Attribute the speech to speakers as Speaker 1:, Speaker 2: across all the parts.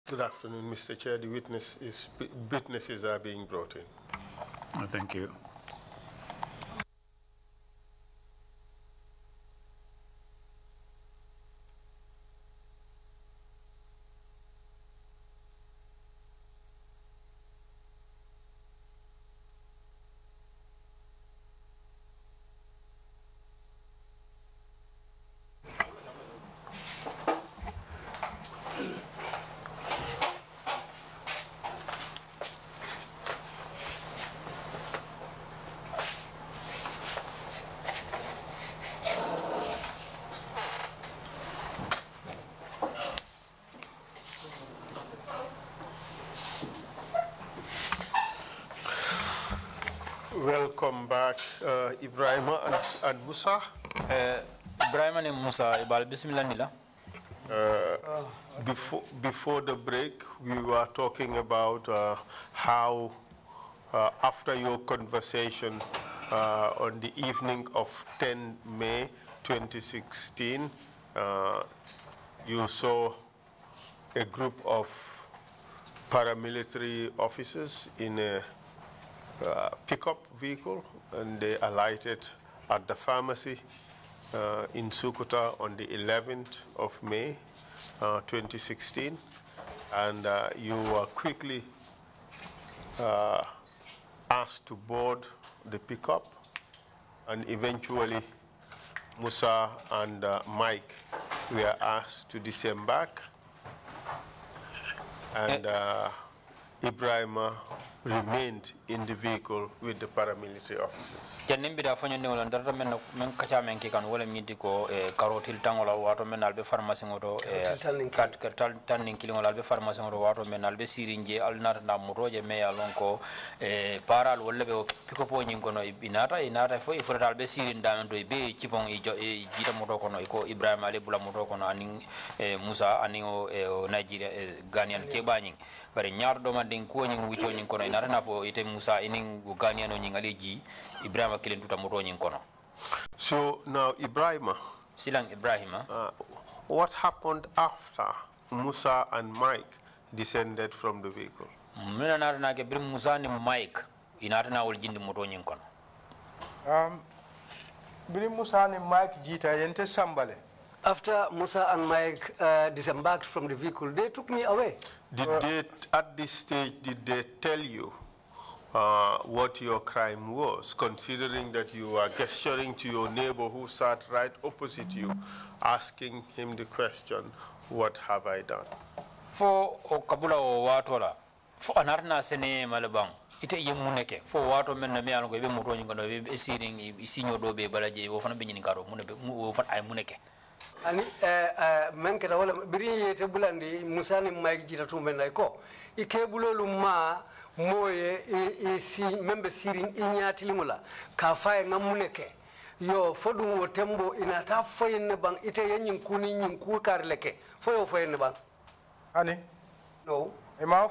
Speaker 1: Good afternoon, Mr. Chair. The witnesses are being brought in.
Speaker 2: Thank you.
Speaker 1: Welcome back, Ebrima and Musa.
Speaker 3: Ebrima and Musa, bismillah.
Speaker 1: Before the break, we were talking about how, after your conversation on the evening of 10 May 2016, you saw a group of paramilitary officers in a pickup vehicle, and they alighted at the pharmacy in Sukuta on the 11th of May 2016, and you were quickly asked to board the pickup, and eventually Musa and Mike were asked to disembark, and Ebrima remained in the vehicle with the paramilitary officers.
Speaker 3: Jannim bida fanyo ne wala ndara men kacha men ke kan wala midi ko karotil tangola wato men albe pharmacie ngoto kat tanning kili wala albe pharmacie ngoto wato men albe sirinje alnar na muroje me alonko paral wala be piko po nyin kono inata fo ifura albe sirin damen do be cipon jita moto kono ko Ebrima ale bula moto kono aning Musa aning o Nigeria Ghanaian ke bañing bare ñaar do man den ko nyin wicho nyin kono inata na fo ite Musa ining Ghanaian no nyin aleji Ebrima kilin tuta moto nyin kono.
Speaker 1: So now Ebrima,
Speaker 3: silang Ebrima,
Speaker 1: what happened after Musa and Mike descended from the vehicle?
Speaker 3: Mina nara na ke bir Musa ni Mike inata na wol jindi moto nyin kono.
Speaker 4: Bir Musa ni Mike jita yente sambale.
Speaker 5: After Musa and Mike disembarked from the vehicle, they took me away.
Speaker 1: Did they, at this stage, did they tell you what your crime was, considering that you were gesturing to your neighbor who sat right opposite you, asking him the question, what have I done?
Speaker 3: For kabula o watola, for anarna sene malabang. Ite yemuneke for wato men na me algo be moto nyi ngono be siring isinyo do be balaje wo fana be nyi ngaro mun be wo fana ay muneke.
Speaker 5: Ani men kata wala biri yete bulandi Musa ni Mike jita tumbe na ko ikebulolu ma moye si membe siring inyati limula ka faye ngamuneke yo fodum wo tembo ina ta fayne bang ite yanyin kuni nyin ku karleke foyo fayne bang
Speaker 4: ani
Speaker 5: no
Speaker 4: ema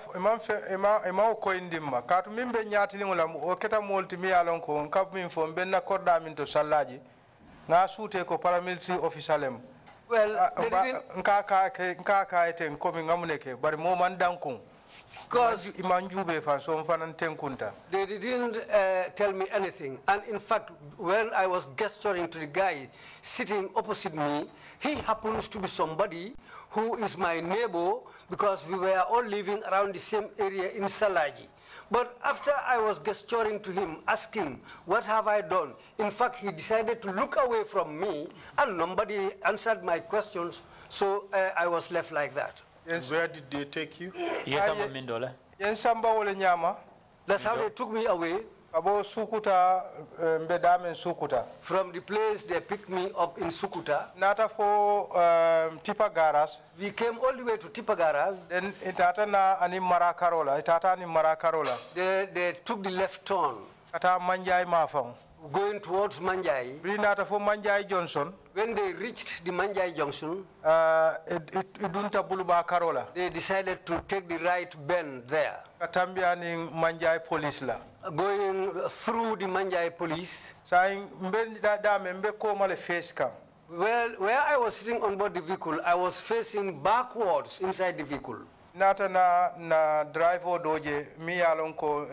Speaker 4: ko indimma katu mimbe nyati limula o keta molti mi alon ko kab min fo benna korda min to sallaji nga sute ko paramilitary officerem.
Speaker 5: Well,
Speaker 4: nka eten komi ngamuneke bari mo man dankun
Speaker 5: because
Speaker 4: imanjube fa so fanan tenkunta.
Speaker 5: They didn't tell me anything, and in fact when I was gesturing to the guy sitting opposite me, he happens to be somebody who is my neighbor because we were all living around the same area in Salaji. But after I was gesturing to him, asking, what have I done? In fact, he decided to look away from me, and nobody answered my questions, so I was left like that.
Speaker 1: Yes. Where did they take you?
Speaker 3: Yes, I'm Mindola.
Speaker 4: Yes, Samba wole nyama.
Speaker 5: That's how they took me away.
Speaker 4: Abo Sukuta, mbedame Sukuta.
Speaker 5: From the place they picked me up in Sukuta.
Speaker 4: Nata for Tipa Garas.
Speaker 5: We came all the way to Tipa Garas.
Speaker 4: Then itata na ani Marakarola. Itata ni Marakarola.
Speaker 5: They took the left turn.
Speaker 4: Ata Manjai Mafang.
Speaker 5: Going towards Manjai.
Speaker 4: Nata for Manjai Johnson.
Speaker 5: When they reached the Manjai Junction,
Speaker 4: idunta Buluba Karola.
Speaker 5: They decided to take the right bend there.
Speaker 4: Katambia ni Manjai Police la.
Speaker 5: Going through the Manjai Police.
Speaker 4: Saying mbe ko male face cam.
Speaker 5: Well, where I was sitting on board the vehicle, I was facing backwards inside the vehicle.
Speaker 4: nata na driver doje mi yalon ko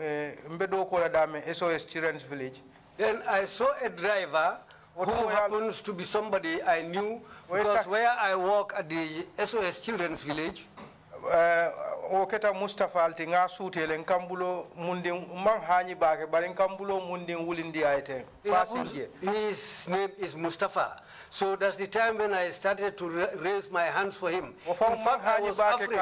Speaker 4: mbedo ko la dame SOS Children's Village.
Speaker 5: Then I saw a driver who happens to be somebody I knew because where I work at the SOS Children's Village.
Speaker 4: Oketa Mustafa alti nga sutele nkambulo mundin man hani bake bari nkambulo mundin wulindi ayete.
Speaker 5: His name is Mustafa. So that's the time when I started to raise my hands for him. In fact, I was afraid.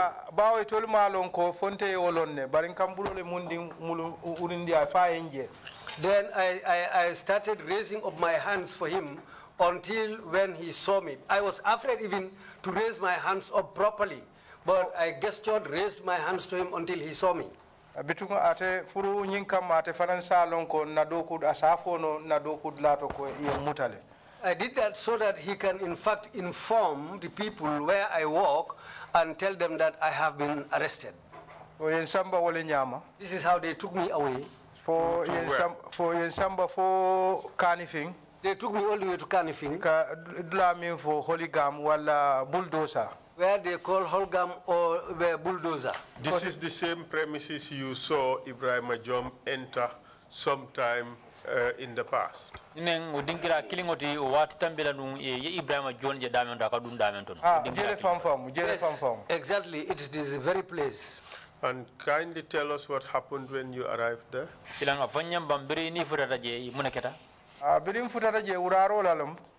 Speaker 5: Then I started raising up my hands for him until when he saw me. I was afraid even to raise my hands up properly, but I gestured, raised my hands to him until he saw me.
Speaker 4: Ate furu nyinkam ate faransa lonko nadokud asafono nadokud lato ko mutale.
Speaker 5: I did that so that he can, in fact, inform the people where I work and tell them that I have been arrested. This is how they took me away.
Speaker 4: For Kanifing.
Speaker 5: They took me all the way to Kanifing.
Speaker 4: For Holigam wala bulldozer.
Speaker 5: Where they call Holgam or bulldozer.
Speaker 1: This is the same premises you saw Ebrima Keita enter sometime in the past.
Speaker 5: Exactly, it is this very place.
Speaker 1: And kindly tell us what happened when you arrived there.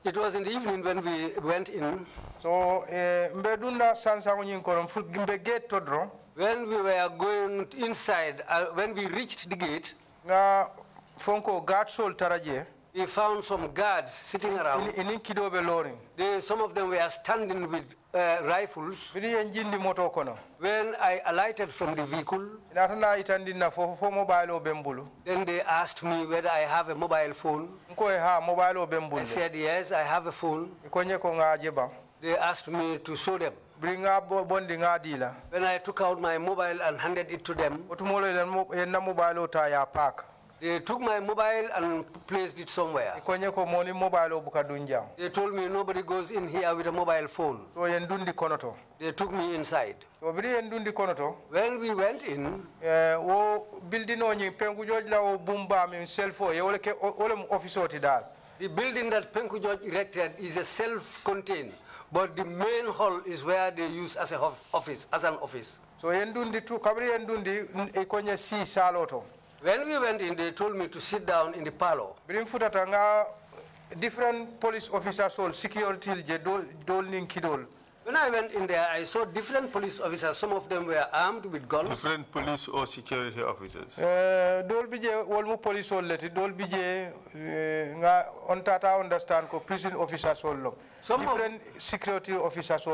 Speaker 5: It was in the evening when we went in.
Speaker 4: So,
Speaker 5: when we were going inside, when we reached the gate, we found some guards sitting around. Some of them were standing with rifles. When I alighted from the vehicle, then they asked me whether I have a mobile phone. I said, yes, I have a phone. They asked me to show them. When I took out my mobile and handed it to them, they took my mobile and placed it somewhere. They told me nobody goes in here with a mobile phone. They took me inside. When we went in, the building that Penku George erected is a self-contained, but the main hall is where they use as an office. So when we went in, they told me to sit down in the parlor.
Speaker 4: Different police officers or security.
Speaker 5: When I went in there, I saw different police officers. Some of them were armed with guns.
Speaker 1: Different police or security officers?
Speaker 4: Police understand prison officers different security officers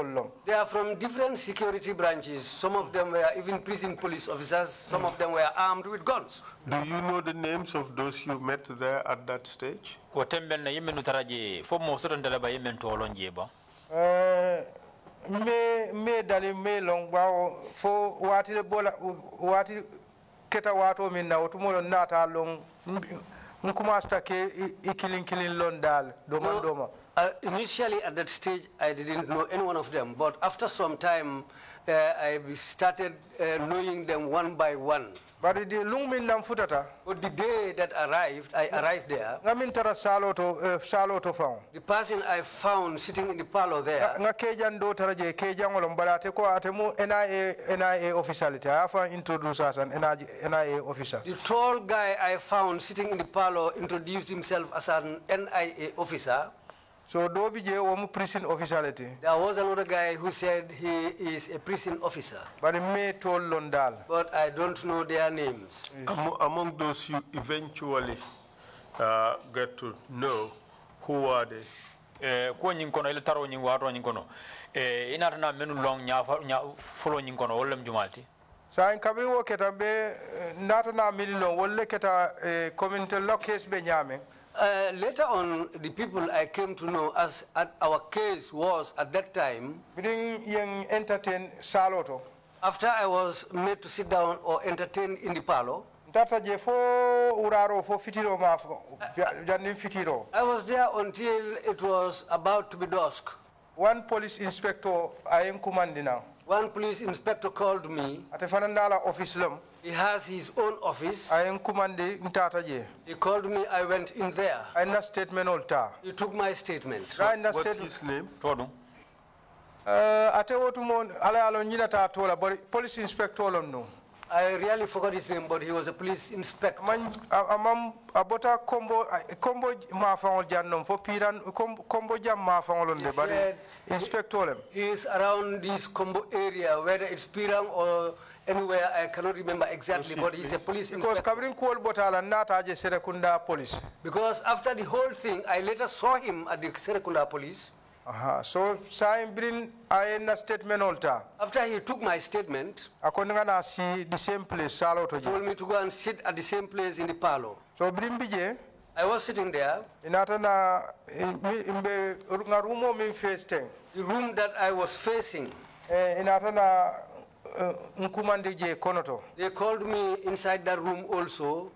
Speaker 5: They are from different security branches. Some of them were even prison police officers. Some of them were armed with guns.
Speaker 1: Do you know the names of those you met there at that stage?
Speaker 4: Me dali me long bao fo wati bola wati keta wato min na otumolo nata long nkumasta ke ikilin lon dal doma.
Speaker 5: Initially at that stage I didn't know any one of them, but after some time I started knowing them one by one.
Speaker 4: But the
Speaker 5: day that I arrived there, the person I found sitting in the parlor there, the tall guy I found sitting in the parlor introduced himself as an NIA officer.
Speaker 4: So prison officiality.
Speaker 5: There was another guy who said he is a prison officer.
Speaker 4: But I
Speaker 5: don't know their names.
Speaker 1: Among those you eventually get to know, who are they?
Speaker 4: So in Kabri Woketa be natana mililo wolle keta community law case be nyame.
Speaker 5: Later on, the people I came to know as our case was at that time,
Speaker 4: entertain saloto.
Speaker 5: After I was made to sit down or entertain in the parlor,
Speaker 4: I
Speaker 5: was there until it was about to be dusk.
Speaker 4: One police inspector I am commanding now.
Speaker 5: One police inspector called me.
Speaker 4: ate fana nala office lam
Speaker 5: He has his own office.
Speaker 4: ayen kumande ntata je
Speaker 5: He called me. I went in there.
Speaker 4: ayna statement olta
Speaker 5: He took my statement.
Speaker 1: What's his name?
Speaker 3: Todo.
Speaker 4: ate wotumon ala alo nyinata tola but police inspector lon no
Speaker 5: I really forgot his name, but he was a police inspector.
Speaker 4: amam abota combo ma fangol jannom fo piran combo jam ma fangolon de bari inspector lem
Speaker 5: He is around this combo area, whether it's Pirang or anywhere, I cannot remember exactly, but he's a police
Speaker 4: because
Speaker 5: inspector.
Speaker 4: kabrin kol botala nata je Serekunda police
Speaker 5: Because after the whole thing, I later saw him at the Serekunda police.
Speaker 4: so saim brin ayena statement olta
Speaker 5: After he took my statement,
Speaker 4: akonga na si the same place salo to
Speaker 5: he told me to go and sit at the same place in the parlor.
Speaker 4: so brin bije
Speaker 5: I was sitting there.
Speaker 4: inata na imbe ngarumo min face thing
Speaker 5: The room that I was facing,
Speaker 4: inata na nkumande je konoto
Speaker 5: they called me inside that room also.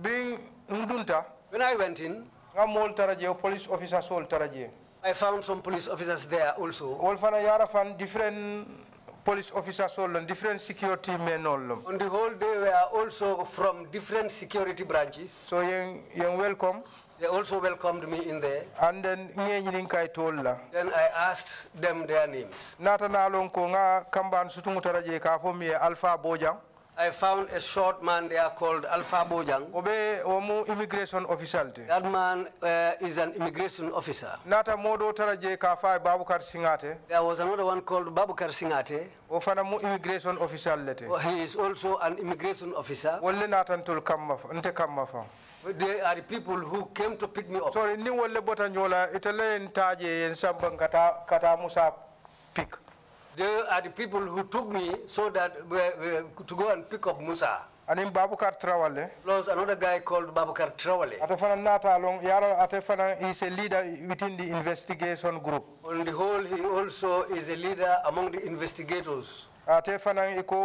Speaker 4: bring ndunta
Speaker 5: When I went in,
Speaker 4: ngamol taraje police officer sol taraje
Speaker 5: I found some police officers there also.
Speaker 4: wol fana yara fan different police officers sol different security men all
Speaker 5: On the whole, they were also from different security branches.
Speaker 4: so yen welcome
Speaker 5: They also welcomed me in there.
Speaker 4: and then ngeni kay tolla
Speaker 5: Then I asked them their names.
Speaker 4: nata na lon ko nga kamban sutungu taraje ka fo mi alpha bojang
Speaker 5: I found a short man there called Alpha Bojang.
Speaker 4: obe omu immigration official te
Speaker 5: That man is an immigration officer.
Speaker 4: nata modo taraje ka fa babukar singate
Speaker 5: There was another one called Babukar Singate.
Speaker 4: o fana mu immigration official lete
Speaker 5: He is also an immigration officer.
Speaker 4: wolle natan tul kamma nte kamma fa
Speaker 5: They are the people who came to pick me up.
Speaker 4: sorry ni wolle bota nyola italen taje en samba kata Musa pick
Speaker 5: They are the people who took me so that to go and pick up Musa.
Speaker 4: anim babukar trawale
Speaker 5: Plus another guy called Babukar Trawale.
Speaker 4: ate fana nata long yaro ate fana is a leader within the investigation group
Speaker 5: On the whole, he also is a leader among the investigators.
Speaker 4: ate fana iko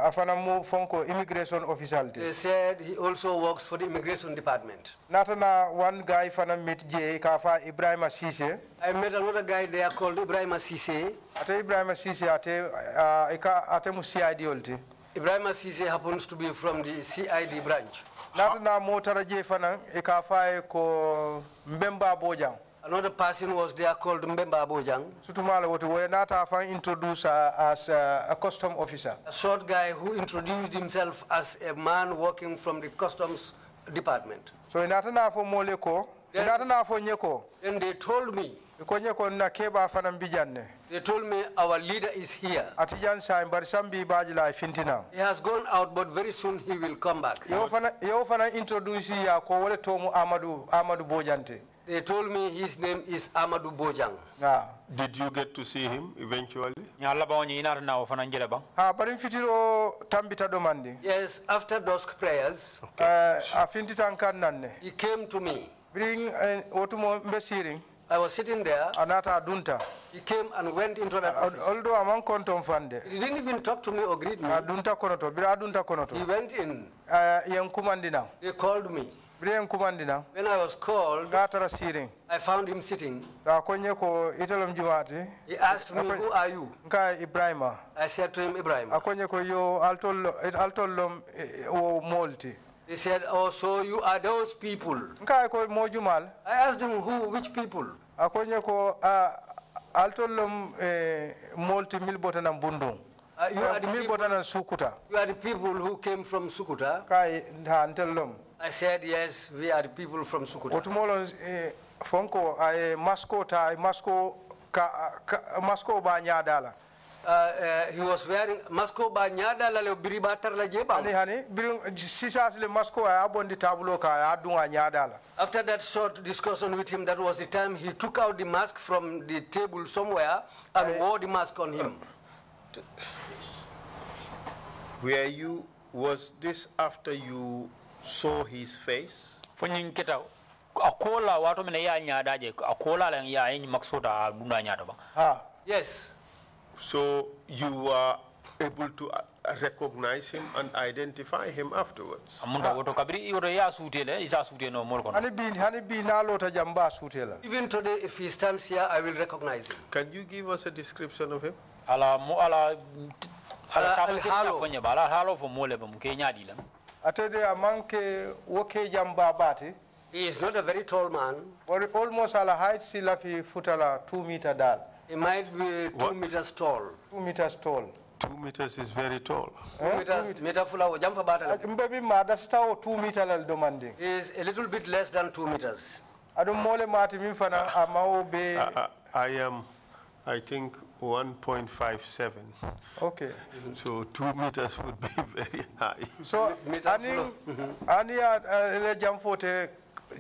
Speaker 4: afana mu fonko immigration official te
Speaker 5: They said he also works for the immigration department.
Speaker 4: nata na one guy fana meet je ka fa Ebrima Keita
Speaker 5: I met another guy there called Ebrima Keita.
Speaker 4: ate Ebrima Keita ate mu CID olti
Speaker 5: Ebrima Keita happens to be from the CID branch.
Speaker 4: nata na mo taraje fana e ka fa ko Mbemba Bojang
Speaker 5: Another person was there called Mbemba Bojang.
Speaker 4: sutumala woto we nata fa introduce as a custom officer
Speaker 5: A short guy who introduced himself as a man working from the customs department.
Speaker 4: so inata na fo mole ko inata na fo nyeko
Speaker 5: Then they told me,
Speaker 4: ko nyeko na keba fana mbijanne
Speaker 5: they told me our leader is here.
Speaker 4: atijan sa bar sambi bajila fintina
Speaker 5: He has gone out, but very soon he will come back.
Speaker 4: yo fana introduce ya ko wole tomu Amadou Bojante
Speaker 5: They told me his name is Amadou Bojang.
Speaker 1: Did you get to see him eventually?
Speaker 3: Nyalla ba woni inata na ofana njele ba.
Speaker 4: barin fitiro tambita domandi
Speaker 5: Yes, after dusk prayers,
Speaker 4: a fintitan kan nanne
Speaker 5: he came to me.
Speaker 4: bring otumo mbesiring
Speaker 5: I was sitting there.
Speaker 4: anata dunta
Speaker 5: He came and went into that office.
Speaker 4: although among kontom fande
Speaker 5: He didn't even talk to me or greet me.
Speaker 4: adunta konoto bira adunta konoto
Speaker 5: He went in.
Speaker 4: yen kumandina
Speaker 5: They called me.
Speaker 4: bira yen kumandina
Speaker 5: When I was called,
Speaker 4: gatara siring
Speaker 5: I found him sitting.
Speaker 4: konye ko itolom jumati
Speaker 5: He asked me, who are you?
Speaker 4: nka Ibrima
Speaker 5: I said to him, Ibrahim.
Speaker 4: akonye ko yo altolom o molti
Speaker 5: He said, oh, so you are those people.
Speaker 4: nka ko mojumal
Speaker 5: I asked him, which people?
Speaker 4: akonye ko altolom molti milbota nam bundung
Speaker 5: You are the
Speaker 4: milbota nam sukuta
Speaker 5: people who came from Sukuta.
Speaker 4: kai hantelom
Speaker 5: I said, yes, we are the people from Sukuta.
Speaker 4: otumolo fonko ay masko ta masko masko ba nyaadala
Speaker 5: He was wearing masko ba nyada la le biriba tar la jeba.
Speaker 4: hani biring sisas le masko ay abondi tabulo ka ya dunga nyaadala
Speaker 5: After that short discussion with him, that was the time he took out the mask from the table somewhere and wore the mask on him.
Speaker 1: Was this after you saw his face?
Speaker 3: Fonyin kita akola wato mena ya nyada je akola la ya yin maksoda duna nyada ba.
Speaker 5: Yes.
Speaker 1: So you were able to recognize him and identify him afterwards?
Speaker 3: Amunda woto kabri yoro ya sutele isa sute no mol kono.
Speaker 4: hani bi na lota jamba sutela
Speaker 5: Even today, if he stands here, I will recognize him.
Speaker 1: Can you give us a description of him?
Speaker 3: ala halo fo mole bam ke nyaadi lam
Speaker 4: atede amanke woke jamba bati.
Speaker 5: He is not a very tall man.
Speaker 4: Or almost ala height silafi futala 2 meter dal.
Speaker 5: He might be 2 meters tall.
Speaker 4: 2 meters tall.
Speaker 1: 2 meters is very tall.
Speaker 5: 2 meters meter fula jamfa bata.
Speaker 4: Mbebi madasta o 2 meter lal demanding.
Speaker 5: Is a little bit less than 2 meters.
Speaker 4: Adum mole mati min fana amao be.
Speaker 1: I am, I think, 1.57.
Speaker 4: Okay.
Speaker 1: So 2 meters would be very high.
Speaker 4: So ani ele jamfote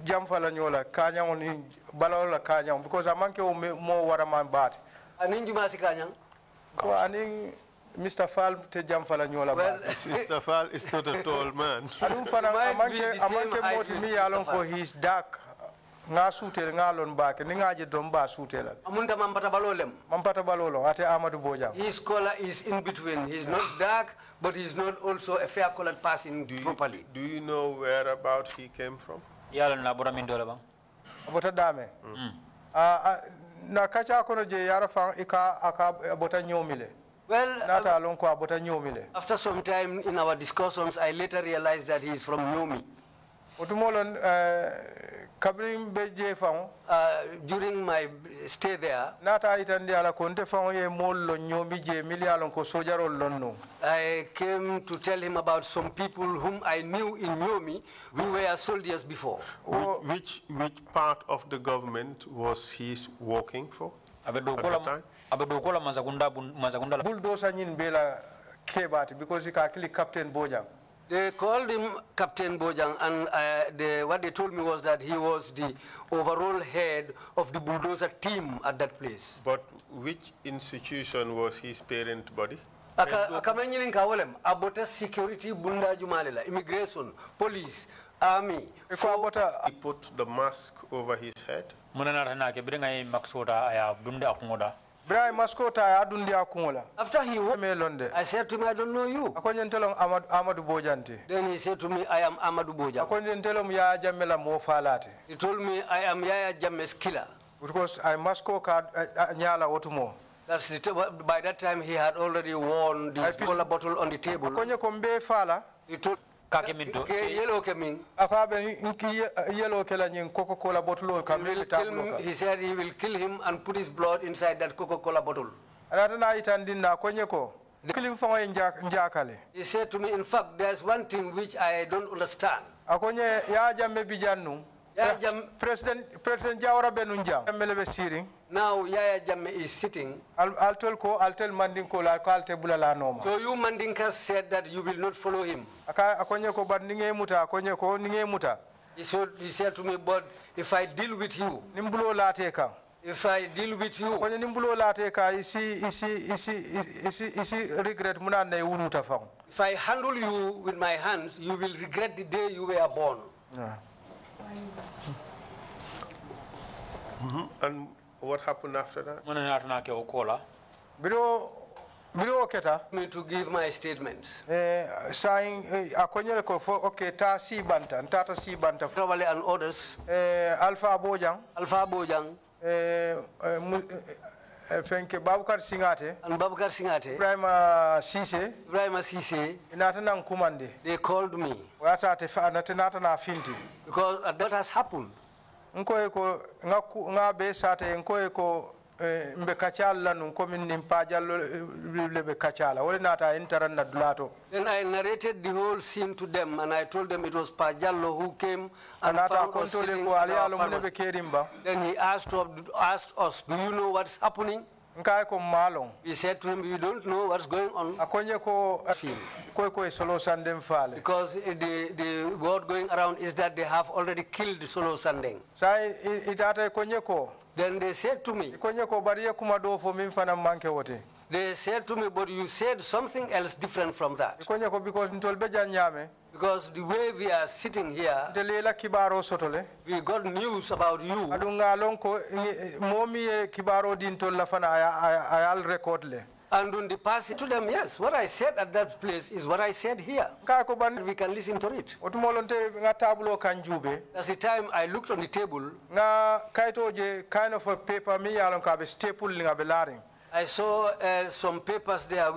Speaker 4: jamfala nyola kanya oni balola kanya because amanke o mo waraman bat.
Speaker 5: Ani njumasi kanya.
Speaker 4: So ani Mr. Fall te jamfala nyola bat.
Speaker 1: Mr. Fall is not a tall man.
Speaker 4: Adum fana amanke moti mi alon ko he's dark. Nga sutel ngalon bake ni ngaje domba sutelal
Speaker 5: amunta mampata balolem
Speaker 4: mampata balolo ate Amadou Bojang.
Speaker 5: His color is in between. He's not dark, but he's not also a fair colored person properly.
Speaker 1: Do you know whereabouts he came from?
Speaker 3: yalla na bora min dole ba
Speaker 4: Abota dame na kacha kono je yara fa ika aka abota nyomile.
Speaker 5: Well,
Speaker 4: nata alon ko abota nyomile.
Speaker 5: After some time in our discussions, I later realized that he's from Nyomi.
Speaker 4: Otumolon
Speaker 5: during my stay there, I came to tell him about some people whom I knew in Nyomi who were soldiers before.
Speaker 1: Which part of the government was he working for at the time?
Speaker 4: Bulldozer nyin bela kebati because he actually Captain Bojang.
Speaker 5: They called him Captain Bojang, and what they told me was that he was the overall head of the bulldozer team at that place.
Speaker 1: But which institution was his parent body?
Speaker 5: Akamenyilin kawolem abota security bunda jumalela, immigration, police, army.
Speaker 1: He put the mask over his head.
Speaker 5: After he went, I said to him, I don't know you. Then he said to me, I am Amadou Bojang. He told me, I am Yaya Jamme's killer.
Speaker 4: Because I must go nyala otumo.
Speaker 5: That's by that time he had already worn the cola bottle on the table. He told yellow coming. He said he will kill him and put his blood inside that Coca-Cola bottle. He said to me, in fact, there's one thing which I don't understand. President Jawara Benunjang. Now Yaya Jammeh is sitting.
Speaker 4: I'll tell Mandinko Noma.
Speaker 5: So you Mandinkas said that you will not follow him. He said to me, but if I deal with you, if I deal with you, if I handle you with my hands, you will regret the day you were born. Yeah.
Speaker 1: And what happened after that?
Speaker 5: Me to give my statements. Probably and orders.
Speaker 4: Alpha Bojang. Babukar Singate.
Speaker 5: And Babukar Singate.
Speaker 4: Ebrima Cisse.
Speaker 5: They called me. Because that has happened. Then I narrated the whole scene to them, and I told them it was Pajallo who came and found us sitting in our farmers. Then he asked us, do you know what's happening? He said to him, you don't know what's going on. Because the word going around is that they have already killed Solo Sandeng. Then they said to me, they said to me, but you said something else different from that. Because the way we are sitting here, we got news about you. And when they pass it to them, yes, what I said at that place is what I said here. We can listen to it. That's the time I looked on the table.
Speaker 4: Kind of a paper,
Speaker 5: I saw some papers there.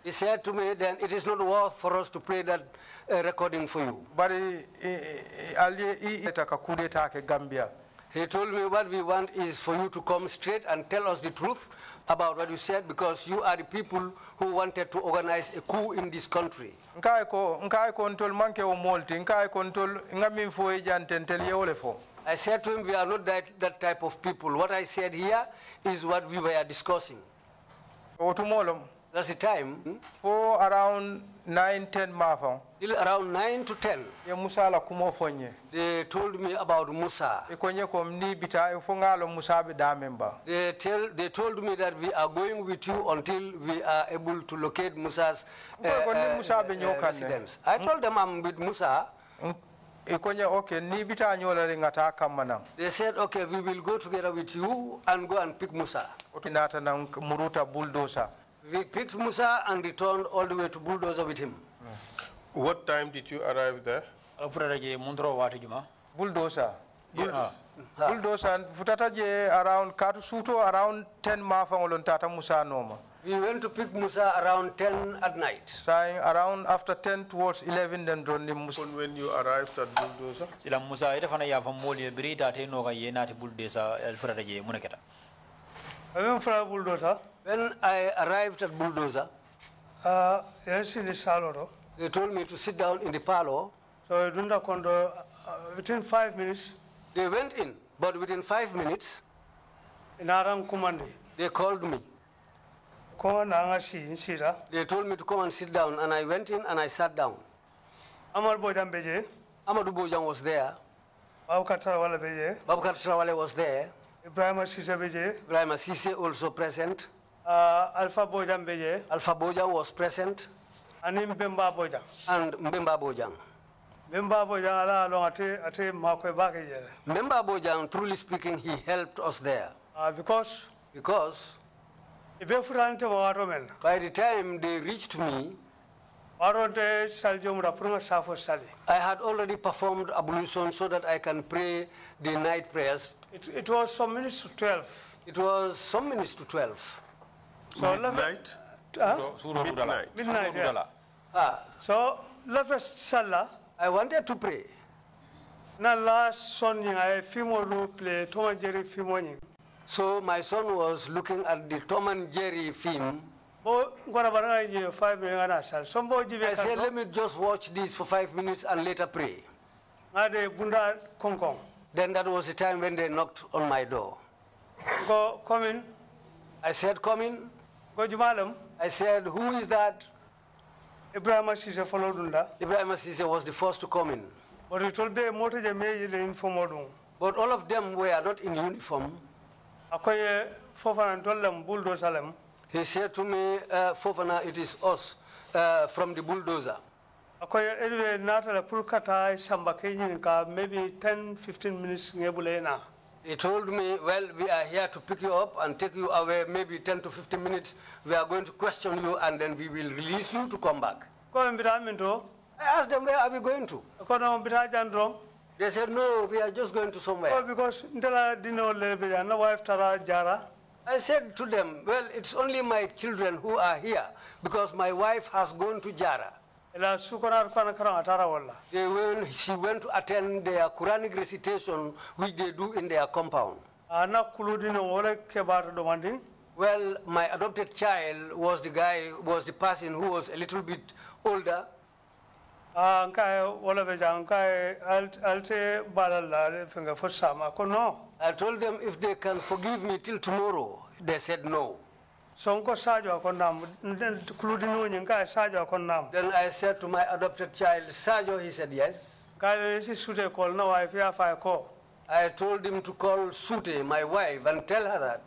Speaker 5: He said to me, then it is not worth for us to play that recording for you. He told me what we want is for you to come straight and tell us the truth about what you said, because you are the people who wanted to organize a coup in this country. I said to him, we are not that type of people. What I said here is what we were discussing. That's the time.
Speaker 4: For around 9-10 mafang.
Speaker 5: Till around 9 to 10. They told me about Musa. They told me that we are going with you until we are able to locate Musa's residence. I told them I'm with Musa. They said, okay, we will go together with you and go and pick Musa. We picked Musa and returned all the way to Bulldozer with him.
Speaker 1: What time did you arrive there?
Speaker 4: Bulldozer. Bulldozer. Around around 10 mafang Musa noma.
Speaker 5: We went to pick Musa around 10 at night.
Speaker 4: Saying around after 10 towards 11 then Musa.
Speaker 1: When you arrived at Bulldozer?
Speaker 3: Sila Musa ita fana ya famoli brita te no ga yena te Bulldozer el frada je munaketa.
Speaker 4: Bulldozer.
Speaker 5: When I arrived at Bulldozer,
Speaker 4: yes, in the salon.
Speaker 5: They told me to sit down in the parlor.
Speaker 4: So within 5 minutes.
Speaker 5: They went in, but within 5 minutes, they called me. They told me to come and sit down, and I went in and I sat down. Amadou Bojang was there. Babakar Traoré was there.
Speaker 4: Ebrima
Speaker 5: Keita also present.
Speaker 4: Alpha Bojang
Speaker 5: was present.
Speaker 4: And Mbemba Bojang.
Speaker 5: Mbemba Bojang, truly speaking, he helped us there.
Speaker 4: Because
Speaker 5: by the time they reached me, I had already performed ablution so that I can pray the night prayers.
Speaker 4: It was some minutes to 12.
Speaker 5: It was some minutes to 12.
Speaker 1: So midnight?
Speaker 4: Midnight, yeah. So, Salah,
Speaker 5: I wanted to pray. So my son was looking at the Tom and Jerry film. I said, let me just watch this for 5 minutes and later pray. Then that was the time when they knocked on my door.
Speaker 4: Come in.
Speaker 5: I said, come in. I said, who is that?
Speaker 4: Ebrima Keita followed.
Speaker 5: Ebrima Keita was the first to come in.
Speaker 4: But it will be more than
Speaker 5: But all of them were not in uniform. He said to me, Fofana, it is us from the Bulldozer.
Speaker 4: Maybe 10-15 minutes.
Speaker 5: He told me, well, we are here to pick you up and take you away, maybe 10 to 15 minutes. We are going to question you and then we will release you to come back. I asked them, where are we going to? They said, no, we are just going to somewhere.
Speaker 4: Because
Speaker 5: I said to them, well, it's only my children who are here because my wife has gone to Jara. She went to attend their Quranic recitation, which they do in their compound. Well, my adopted child was the person who was a little bit older.
Speaker 4: I
Speaker 5: told them if they can forgive me till tomorrow. They said no. Then I said to my adopted child, Sajo, he said yes. I told him to call Sute, my wife, and tell her that.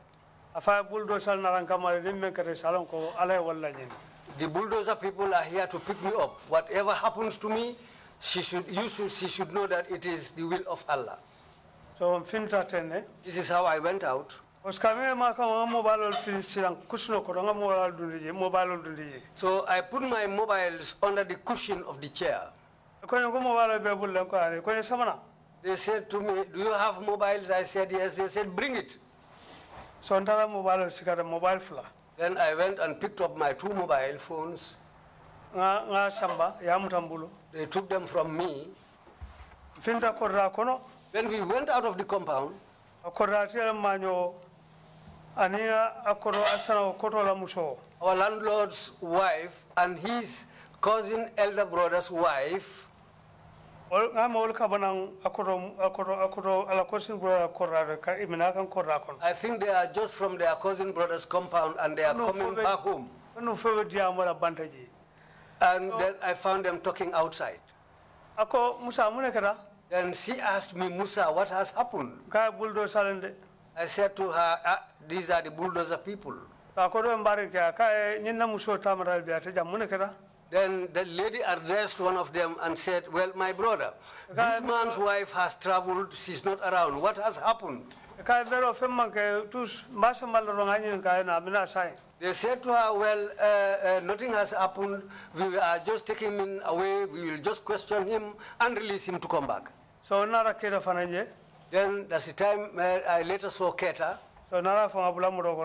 Speaker 5: The Bulldozer people are here to pick me up. Whatever happens to me, she should know that it is the will of Allah.
Speaker 4: So
Speaker 5: this is how I went out. So I put my mobiles under the cushion of the chair. They said to me, do you have mobiles? I said yes. They said, bring it.
Speaker 2: So ndara mobile sikara mobile fla.
Speaker 5: Then I went and picked up my 2 mobile phones.
Speaker 2: Nga samba ya mutambulu.
Speaker 5: They took them from me.
Speaker 2: Finta korra kono.
Speaker 5: When we went out of the compound,
Speaker 2: Korra tiela manyo ania akoro asana koto la muso.
Speaker 5: our landlord's wife and his cousin elder brother's wife,
Speaker 2: Nga kabanang akoro ala kosin brother korra ka imina kan korra kono.
Speaker 5: I think they are just from their cousin brother's compound and they are coming back home.
Speaker 2: No fewe diamora bantaji.
Speaker 5: And then I found them talking outside.
Speaker 2: Ako Musa mune kara.
Speaker 5: Then she asked me, Musa, what has happened?
Speaker 2: Kaya bulldozer salende.
Speaker 5: I said to her, these are the bulldozer people.
Speaker 2: Ako do mbari kaya nyina muso tamara biate jam mune kara.
Speaker 5: Then the lady addressed one of them and said, well, my brother, this man's wife has traveled, she's not around. What has happened?
Speaker 2: Kaya dero femma ke tus masa maloro ngani kaya na mina sai.
Speaker 5: They said to her, well, nothing has happened. We are just taking him away. We will just question him and release him to come back.
Speaker 2: So nara Keita fananje.
Speaker 5: Then that's the time I later saw Keita.
Speaker 2: So nara fanga bulamuro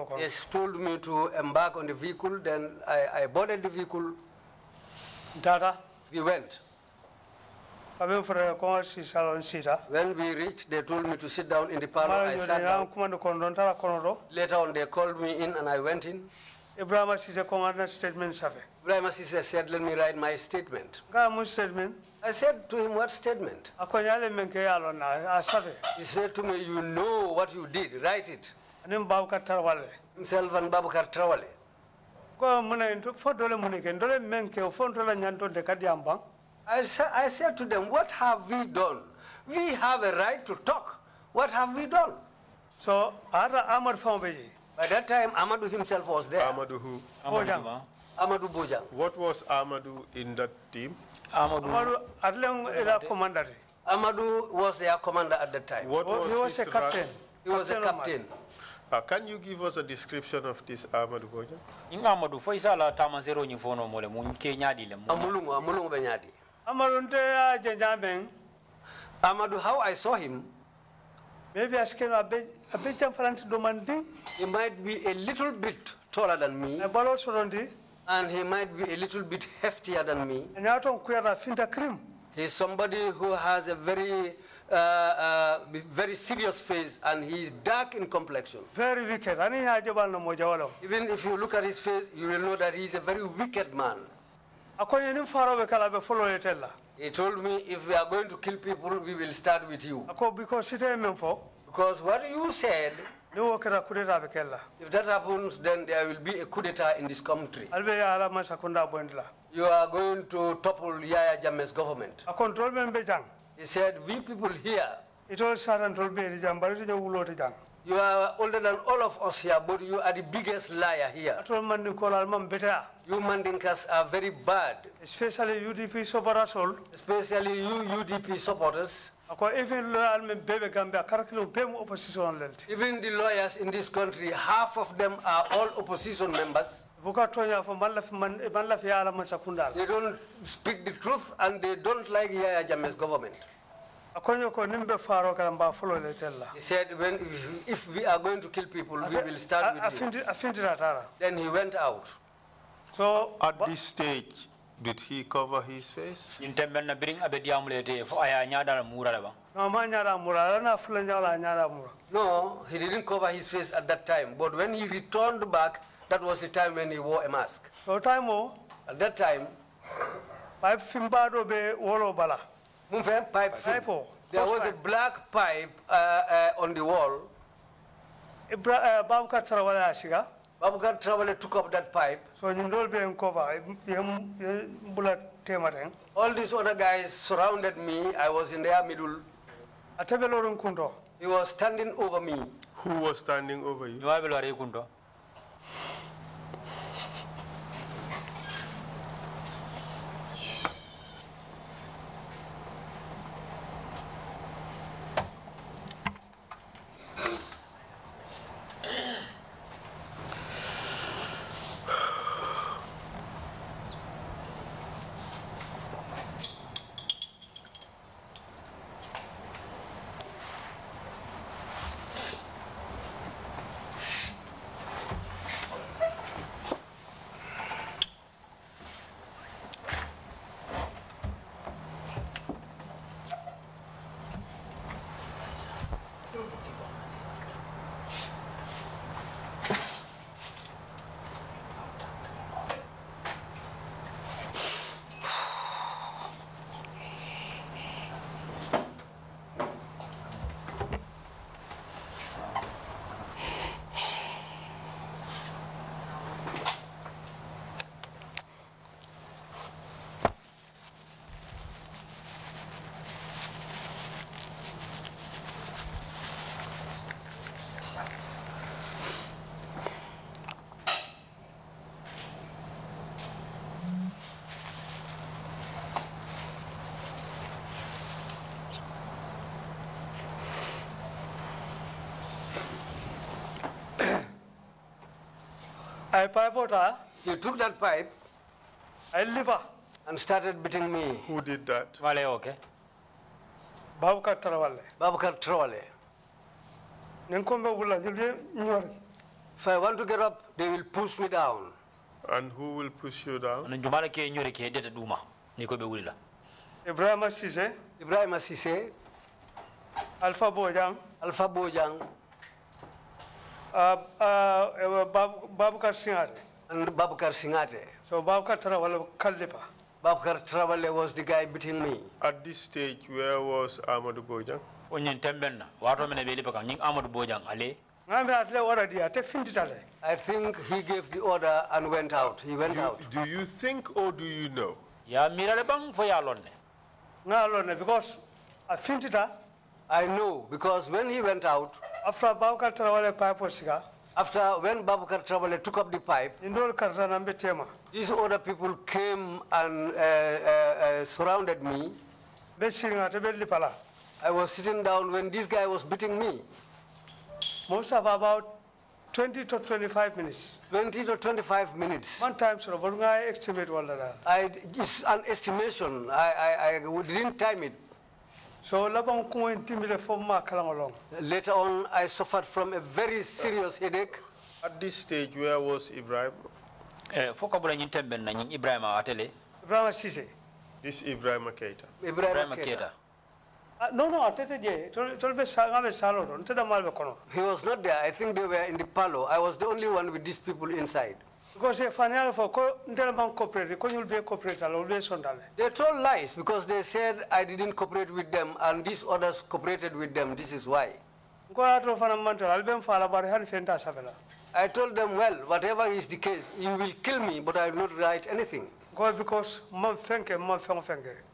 Speaker 2: kono.
Speaker 5: He told me to embark on the vehicle. Then I boarded the vehicle.
Speaker 2: Tata.
Speaker 5: We went.
Speaker 2: Kabe fere ko si salon sita.
Speaker 5: When we reached, they told me to sit down in the parlor. I sat down. Later on, they called me in and I went in.
Speaker 2: Ebrima statement safe.
Speaker 5: Ebrima said, let me write my statement.
Speaker 2: Statement.
Speaker 5: I said to him, what statement? He said to me, you know what you did, write it. Himself and Babukar Trawale. I said to them, what have we done? We have a right to talk. What have we done?
Speaker 2: So, by
Speaker 5: that time, Amadou himself was there.
Speaker 1: Amadou who?
Speaker 5: Amadou Bojang.
Speaker 1: What was Amadou in that team?
Speaker 2: Amadou
Speaker 5: was their commander at that time.
Speaker 1: He was
Speaker 2: a captain.
Speaker 5: He was a captain.
Speaker 1: Can you give us a description of this Amadou Bojang?
Speaker 3: Amadou foi sala tama zero ni fono mole mun ke nyaadi le.
Speaker 5: Amulungu benyadi. Amadou, how I saw him,
Speaker 2: maybe I can a bit demanding.
Speaker 5: He might be a little bit taller than me, and he might be a little bit heftier than me. He's somebody who has a very serious face, and he's dark in complexion.
Speaker 2: Very wicked.
Speaker 5: Even if you look at his face, you will know that he's a very wicked man. He told me, if we are going to kill people, we will start with you. Because what you said, if that happens, then there will be a coup d'etat in this country. You are going to topple Yaya Jammeh's government. He said, we people here, you are older than all of us here, but you are the biggest liar here. You Mandinkas are very bad.
Speaker 2: Especially UDP supporters.
Speaker 5: Especially you UDP supporters.
Speaker 2: Even
Speaker 5: the lawyers in this country, half of them are all opposition members. They don't speak the truth and they don't like Yaya Jammeh's government. He said, if we are going to kill people, we will start with you. Then he went out.
Speaker 1: So at this stage, did he cover his face?
Speaker 5: No, he didn't cover his face at that time. But when he returned back, that was the time when he wore a mask. At that time, there was a black pipe on the wall. Babukar Trawale took up that pipe.
Speaker 2: So
Speaker 5: all these other guys surrounded me. I was in their middle. He was standing over me.
Speaker 1: Who was standing over you?
Speaker 2: I pipe water.
Speaker 5: He took that pipe
Speaker 2: I liver.
Speaker 5: and started beating me.
Speaker 1: Who did that?
Speaker 3: Wale okay.
Speaker 2: Babukar Tarawale.
Speaker 5: Babakar Trole.
Speaker 2: Nenkombe wula jilde nyori.
Speaker 5: If I want to get up, they will push me down.
Speaker 1: And who will push you down?
Speaker 3: Anu jumala ke nyori ke dete duma. Niko be wulila.
Speaker 2: Ebrima Sise.
Speaker 5: Ebrima Keita,
Speaker 2: Alpha Bojang.
Speaker 5: Alpha Bojang,
Speaker 2: Babukar Singare.
Speaker 5: and Babakar Singate.
Speaker 2: So Babukar Tarawale Kallipa.
Speaker 5: Babakar Trole was the guy beating me.
Speaker 1: At this stage, where was Amadou Bojang?
Speaker 3: Onyen tembenna. Wato mene be lipa kan nying Amadou Bojang ale.
Speaker 2: Ngambe atle wara dia te fintitale.
Speaker 5: I think he gave the order and went out. He went out.
Speaker 1: Do you think or do you know?
Speaker 3: Ya mirale bang fo ya lonne.
Speaker 2: Ngalone because a fintita
Speaker 5: I know because when he went out,
Speaker 2: after Babukar Tarawale pipe siga.
Speaker 5: after when Babakar Trole took up the pipe,
Speaker 2: Indol karta nambe tema.
Speaker 5: these other people came and surrounded me.
Speaker 2: Be singa te be lipala.
Speaker 5: I was sitting down when this guy was beating me.
Speaker 2: Most of about 20 to 25 minutes.
Speaker 5: 20 to 25 minutes.
Speaker 2: One time so but I estimate wala da.
Speaker 5: It's an estimation. I didn't time it.
Speaker 2: So labang ko intimile forma kalangolong.
Speaker 5: Later on, I suffered from a very serious headache.
Speaker 1: At this stage, where was Ibrahim?
Speaker 3: Foka bula nyin tembenna nying Ibrahima atele.
Speaker 2: Ebrima Sise.
Speaker 1: This Ebrima Keita.
Speaker 5: Ebrima
Speaker 3: Ibrahima Keita.
Speaker 2: No, atete je. Tolbe ngabe salo don. Teda malbe kono.
Speaker 5: He was not there. I think they were in the parlor. I was the only one with these people inside.
Speaker 2: Because if final for ko ndela bang cooperate ko nyul be cooperate ala be sondale.
Speaker 5: They told lies because they said I didn't cooperate with them and these others cooperated with them. This is why.
Speaker 2: Ko atro fana mantel albem fala bari han fenta savela.
Speaker 5: I told them, well, whatever is the case, you will kill me, but I will not write anything.
Speaker 2: Go because man fenke.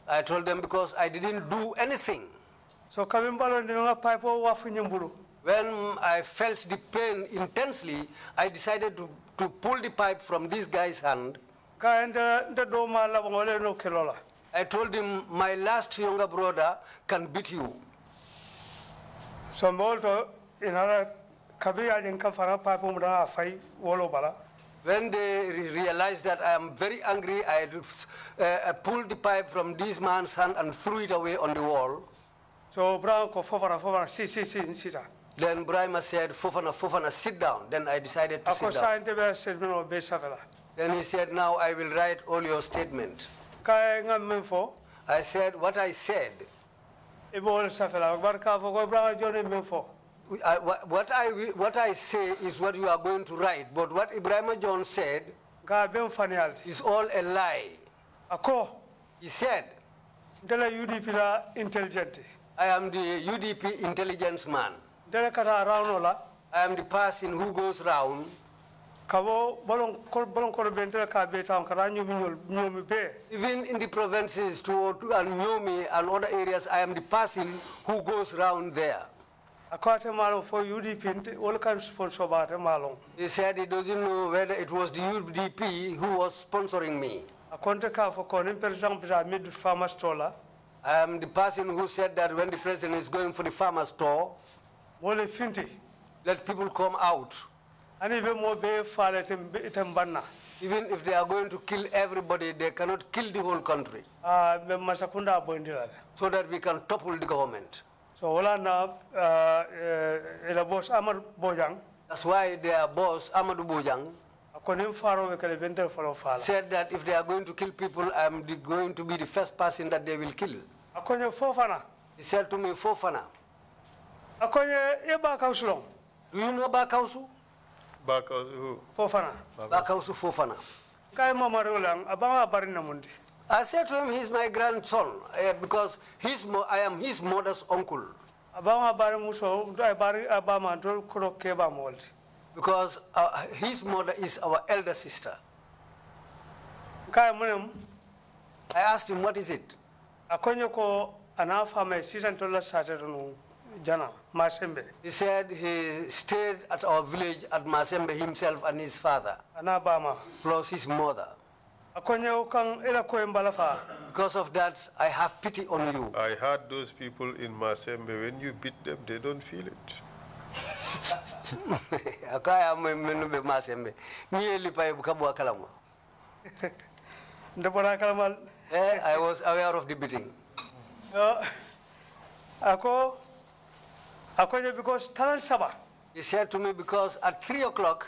Speaker 5: I told them because I didn't do anything.
Speaker 2: So kabimbalo ndinga pipe wa funyembulu.
Speaker 5: When I felt the pain intensely, I decided to pull the pipe from this guy's hand.
Speaker 2: Ka nda do mala ngole no kelola.
Speaker 5: I told him, my last younger brother can beat you.
Speaker 2: So molto inara kabiya jinka fara pipe mudanga fai wolo bala.
Speaker 5: When they realized that I am very angry, I pulled the pipe from this man's hand and threw it away on the wall.
Speaker 2: So Branko Fofana, sit.
Speaker 5: Then Ebrima said, Fofana, sit down. Then I decided to sit down. Then he said, now I will write all your statement. I said, what I said. What I say is what you are going to write. But what Ebrima John said is all a lie. He said, I am the UDP intelligence man. I am the person who goes round. Even in the provinces to Nyomi and other areas, I am the person who goes round there. He said he doesn't know whether it was the UDP who was sponsoring me. I am the person who said that when the president is going for the farmer's store, let people come out. Even if they are going to kill everybody, they cannot kill the whole country. So that we can topple the government.
Speaker 2: So that's
Speaker 5: why their boss, Amadou Bojang, said that if they are going to kill people, I am going to be the first person that they will kill. He said to me, Fofana, do you know Bakausu?
Speaker 1: Bakausu who?
Speaker 2: Fofana.
Speaker 5: Bakausu Fofana. I said to him, he's my grandson because I am his mother's uncle. Because his mother is our elder sister. I asked him, what is it? He said he stayed at our village at Masembe himself and his father, plus his mother. Because of that, I have pity on you.
Speaker 1: I heard those people in Masembe, when you beat them, they don't feel it.
Speaker 5: Akaya menube masembe. Nieli pa bukabu akalama.
Speaker 2: Ndepona kalamal.
Speaker 5: I was aware of the beating.
Speaker 2: Ako because talan saba.
Speaker 5: He said to me because at 3 o'clock,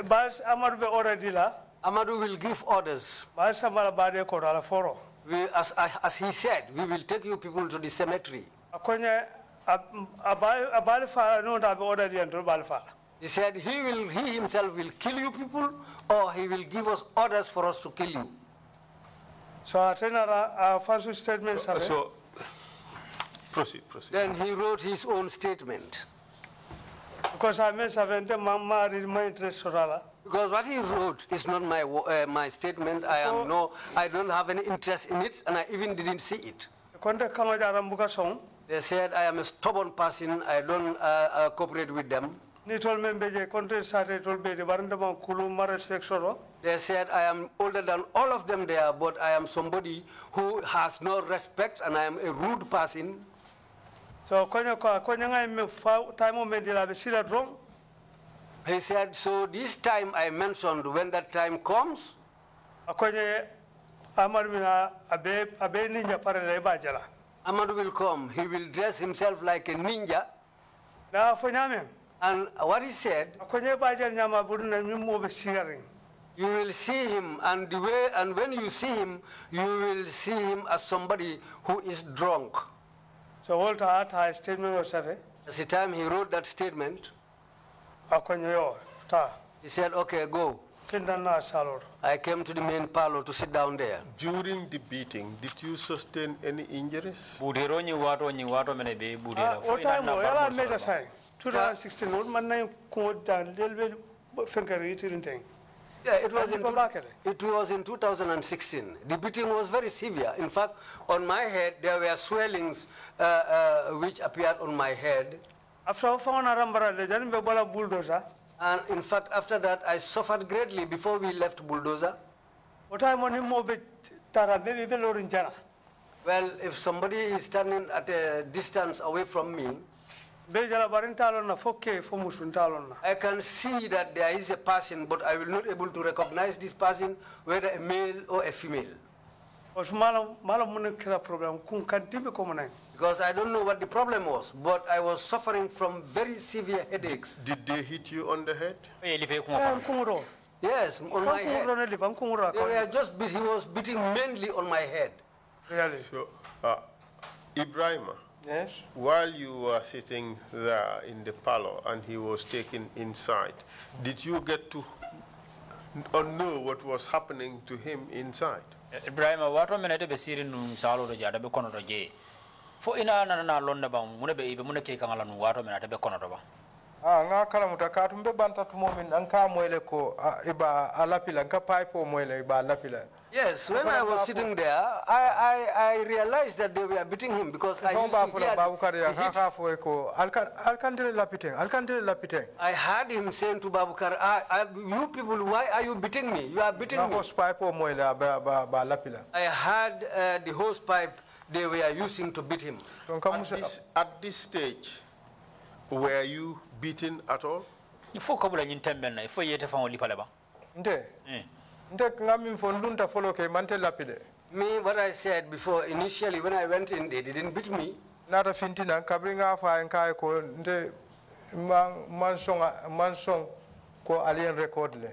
Speaker 2: Bas Amadu be already la.
Speaker 5: Amadou will give orders.
Speaker 2: Bas Amala bade ko ala foro.
Speaker 5: As he said, we will take you people to the cemetery.
Speaker 2: Akonya abalifa no da be already and balfa.
Speaker 5: He said he himself will kill you people, or he will give us orders for us to kill you.
Speaker 2: So atenara first statement
Speaker 1: So proceed.
Speaker 5: Then he wrote his own statement.
Speaker 2: Because I mean savente mama read my interest sorala.
Speaker 5: Because what he wrote is not my statement. I don't have any interest in it, and I even didn't see it.
Speaker 2: Konde kama jarambuka song.
Speaker 5: They said I am a stubborn person. I don't cooperate with them.
Speaker 2: Ni tol membeje konde sare tol be de baranda ma kulu ma respect soro.
Speaker 5: They said I am older than all of them there, but I am somebody who has no respect, and I am a rude person.
Speaker 2: So konya ngai me time me de la be sila wrong.
Speaker 5: He said, so this time I mentioned, when that time comes,
Speaker 2: Akonye Amadu mina abe ninja parele bajala.
Speaker 5: Amadou will come. He will dress himself like a ninja.
Speaker 2: Na fonyame.
Speaker 5: And what he said,
Speaker 2: Akonye bajal nyama buduna nyumo be sigaring.
Speaker 5: you will see him, and when you see him, you will see him as somebody who is drunk.
Speaker 2: So Walter had statement was safe.
Speaker 5: At the time he wrote that statement,
Speaker 2: Akonye yo ta.
Speaker 5: he said, okay, go.
Speaker 2: Kindana salor.
Speaker 5: I came to the main parlor to sit down there.
Speaker 1: During the beating, did you sustain any injuries?
Speaker 3: Budero ni wato mene be budera.
Speaker 2: What time wala made a sign. 2016 old man name ko dan lelbe fenkari tirinting.
Speaker 5: Yeah, it was in 2016. The beating was very severe. In fact, on my head, there were swellings which appeared on my head.
Speaker 2: After found arambara lejan be bola bulldozer.
Speaker 5: And in fact, after that, I suffered greatly before we left bulldozer.
Speaker 2: What time on him mobe tara baby be lorin jana.
Speaker 5: Well, if somebody is standing at a distance away from me,
Speaker 2: Be jala barin talon na fokke fo musun talon na.
Speaker 5: I can see that there is a person, but I will not able to recognize this person, whether a male or a female.
Speaker 2: Os malam mun kira problem kun kan timbe ko monay.
Speaker 5: Because I don't know what the problem was, but I was suffering from very severe headaches.
Speaker 1: Did they hit you on the head?
Speaker 2: Kumuro.
Speaker 5: Yes, on my head.
Speaker 2: Kumuro
Speaker 5: They were just he was beating mainly on my head.
Speaker 2: Really?
Speaker 1: So, Ebrima,
Speaker 4: Yes.
Speaker 1: while you were sitting there in the parlor and he was taken inside, did you get to know what was happening to him inside?
Speaker 3: Ebrima wato mene be siri nu salo do jada be kono do je. Fo ina na londa ba mune be ibe mune ke kangala nu wato mene be kono do ba.
Speaker 4: Nga kala mutaka tumbe banta tumomin anka moele ko iba alapila nka paipo moele iba alapila.
Speaker 5: Yes, when I was sitting there, I realized that they were beating him because I used to hear I heard him saying to Babukar, you people, why are you beating me? You are beating me. I heard the hose pipe they were using to beat him.
Speaker 1: At this stage, were you beaten at all?
Speaker 3: Fo kabula nyintembe na fo yete fa oli pale ba.
Speaker 5: Me, what I said before, initially when I went in, they didn't beat me.
Speaker 4: Nata fintina kabringa fa enkai ko nte mansong ko alien record le.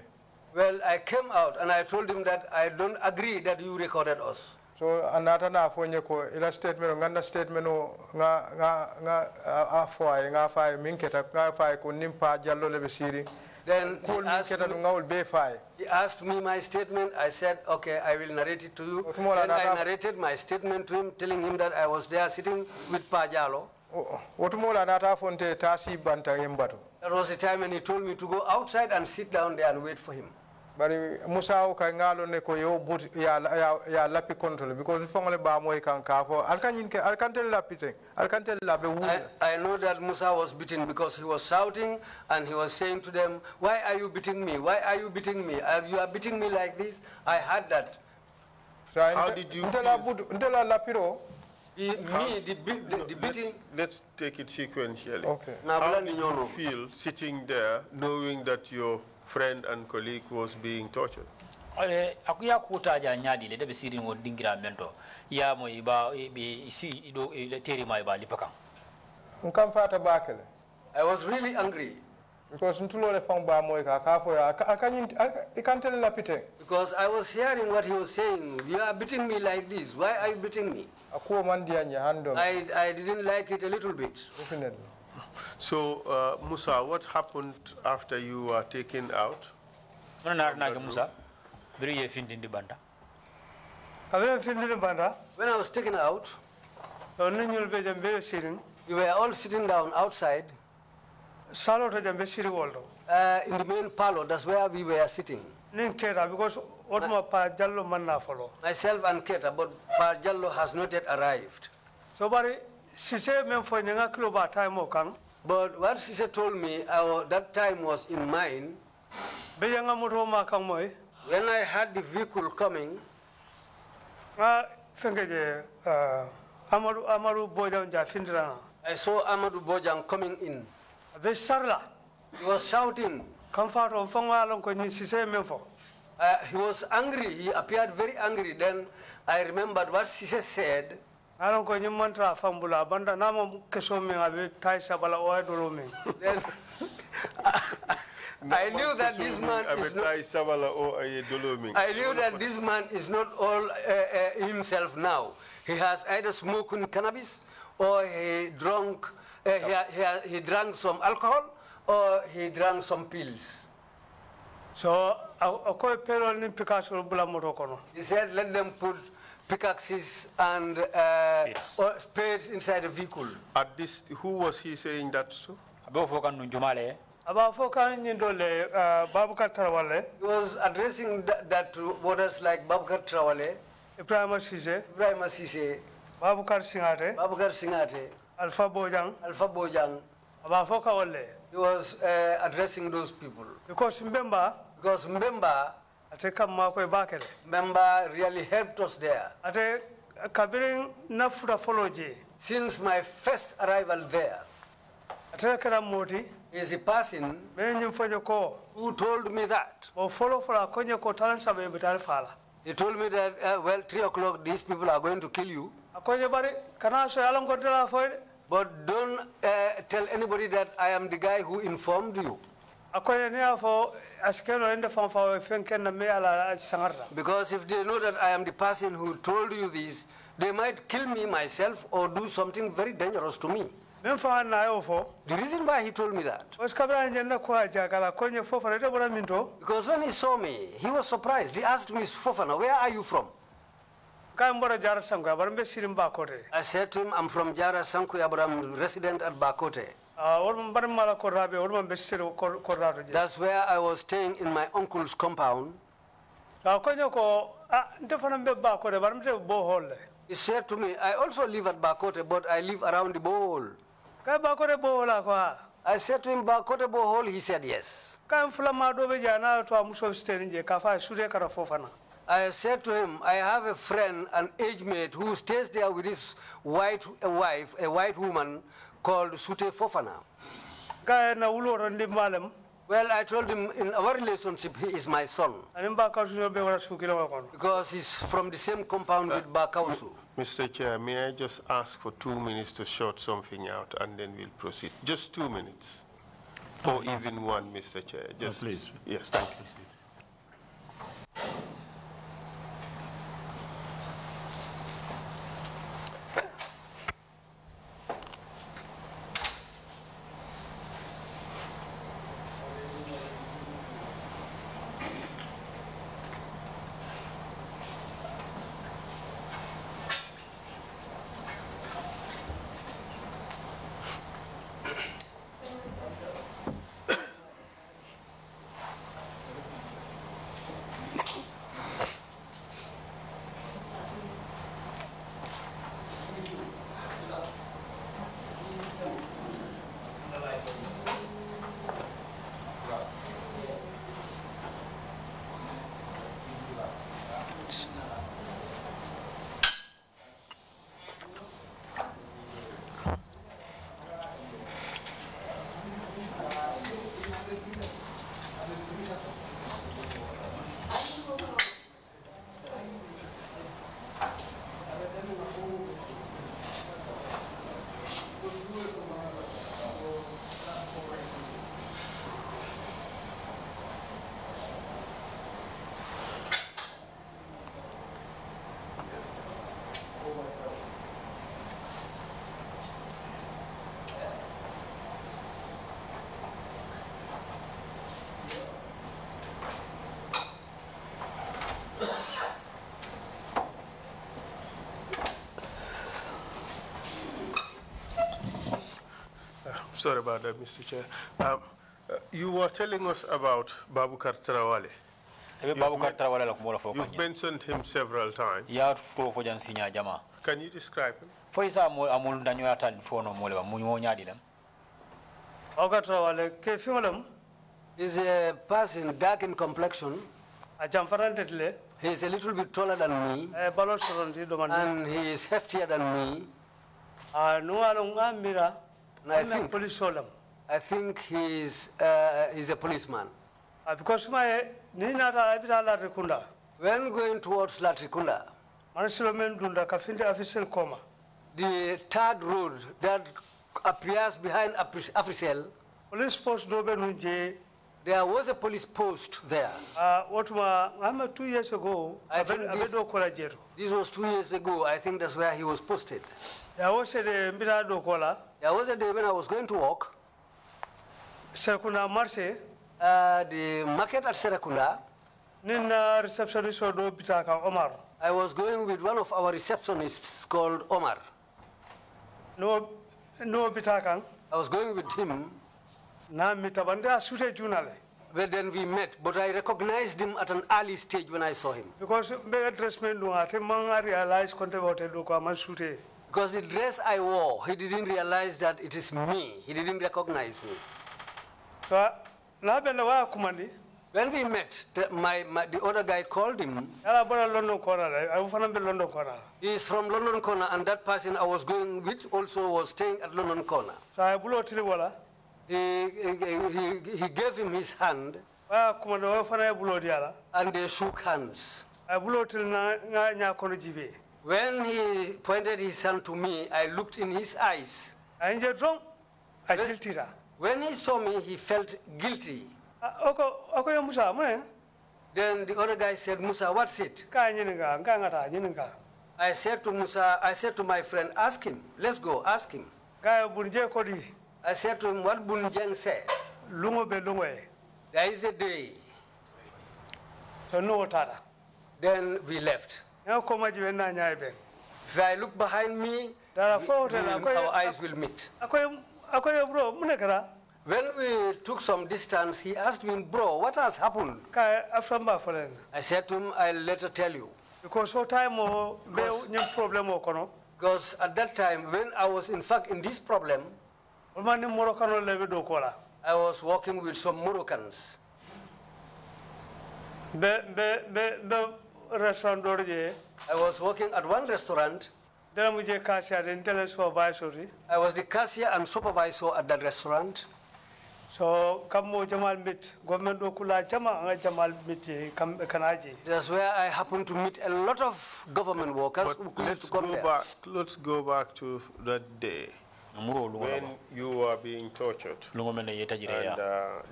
Speaker 5: Well, I came out and I told him that I don't agree that you recorded us.
Speaker 4: So anata na fonye ko ila statement nganda statement nga afwa nga fa minketa nga fa ko nimpa jallo le be siri.
Speaker 5: Then he asked me my statement. I said, okay, I will narrate it to you. Then I narrated my statement to him, telling him that I was there sitting with Pajalo. That was the time when he told me to go outside and sit down there and wait for him.
Speaker 4: Bari Musa ka ngalo ne ko yo but ya lapi control because fongole ba moy kan ka fo alkantel lapite alkantel labe wu.
Speaker 5: I know that Musa was beaten because he was shouting and he was saying to them, why are you beating me? Why are you beating me? You are beating me like this? I heard that.
Speaker 1: How did you feel?
Speaker 5: The beating.
Speaker 1: Let's take it sequentially.
Speaker 4: Okay.
Speaker 1: How do you feel sitting there knowing that your friend and colleague was being tortured?
Speaker 3: Akuya kuta ja nyadi le de besiri ngo dingira mento ya mo iba isi ido teri mai ba lipaka.
Speaker 5: I was really angry.
Speaker 4: Because
Speaker 5: I was hearing what he was saying. You are beating me like this. Why are you beating me? I didn't like it a little bit.
Speaker 4: Definitely.
Speaker 1: So, Musa, what happened after you were taken out?
Speaker 3: Musa, when
Speaker 5: I was taken out, we were all sitting down outside. In the main parlor, that's where we were sitting.
Speaker 2: Because
Speaker 5: Myself and Keita, but Pa Jallo has not yet arrived.
Speaker 2: So,
Speaker 5: But what Sise told me, that time was in mine. When I had the vehicle coming,
Speaker 2: I
Speaker 5: saw Amadou Bojang coming in. He was shouting. He was angry. He appeared very angry. Then I remembered what Sise said.
Speaker 2: Then,
Speaker 5: I knew that this man is not. I knew that this man is not all himself now. He has either smoked cannabis, or he drank some alcohol, or he drank some pills.
Speaker 2: So,
Speaker 5: he said, let them put pickaxes and spades inside the vehicle.
Speaker 1: At this, who was he saying that to?
Speaker 5: He was addressing that to others like Babakar Trawale,
Speaker 2: Ebrima Keita,
Speaker 5: Babakar Singate,
Speaker 2: Alpha
Speaker 5: Bojang. He was addressing those people.
Speaker 2: Because
Speaker 5: Mbemba really helped us there. Since my first arrival there, is the person who told me that. He told me that, well, 3 o'clock, these people are going to kill you. But don't tell anybody that I am the guy who informed you. Because if they know that I am the person who told you this, they might kill me myself or do something very dangerous to me. The reason why he told me that, because when he saw me, he was surprised. He asked me, Fofana, where are you from? I said to him, I'm from Jara Sankuya, but I'm resident at Bakote. That's where I was staying in my uncle's compound. He said to me, I also live at Bakote, but I live around the bowl. I said to him, Bakote Bohol? He said, yes. I said to him, I have a friend, an age mate, who stays there with his white wife, a white woman called Sute Fofana. Well, I told him, in our relationship, he is my son. Because he's from the same compound with Bakausu.
Speaker 1: Mr. Chair, may I just ask for 2 minutes to sort something out, and then we'll proceed. Just 2 minutes. Or even 1, Mr. Chair. Just,
Speaker 6: please.
Speaker 1: Yes, thank you. Sorry about that, Mr. Chair. You were telling us about Babukar Tarawale. You've mentioned him several times. Can you describe him?
Speaker 5: He's a person dark in complexion. He is a little bit taller than me, and he is heftier than me. And I think he is a policeman.
Speaker 2: Because when
Speaker 5: going towards Latrikunda, the third road that appears behind Africell,
Speaker 2: police post
Speaker 5: there was a police post there.
Speaker 2: 2 years ago,
Speaker 5: This was 2 years ago. I think that's where he was posted.
Speaker 2: There was a day
Speaker 5: when I was going to walk.
Speaker 2: Serakunda Marche,
Speaker 5: the market at Serakunda.
Speaker 2: Nina receptionist do Pitaka Omar.
Speaker 5: I was going with one of our receptionists called Omar.
Speaker 2: No Pitaka.
Speaker 5: I was going with him.
Speaker 2: Na mitabanda sute junale.
Speaker 5: Well, then we met, but I recognized him at an early stage when I saw him.
Speaker 2: Because because
Speaker 5: the dress I wore, he didn't realize that it is me. He didn't recognize me.
Speaker 2: So,
Speaker 5: when we met, the other guy called him. He is from London Corner, and that person I was going with also was staying at London Corner.
Speaker 2: So
Speaker 5: he gave him his hand, and they shook hands. When he pointed his hand to me, I looked in his eyes. When he saw me, he felt guilty. Then the other guy said, Musa, what's it? I said to Musa, I said to my friend, ask him. Let's go, ask him. I said to him, what Bunjang said? There is a day. Then we left. If I look behind me, our eyes will meet. When we took some distance, he asked me, bro, what has happened? I said to him, I'll later tell you. Because at that time, when I was in fact in this problem, I was working with some Moroccans.
Speaker 2: I
Speaker 5: was working at one restaurant. I was the cashier and supervisor at that restaurant.
Speaker 2: So,
Speaker 5: that's where I happened to meet a lot of government workers who used to come there.
Speaker 1: Let's go back to that day when you were being tortured. And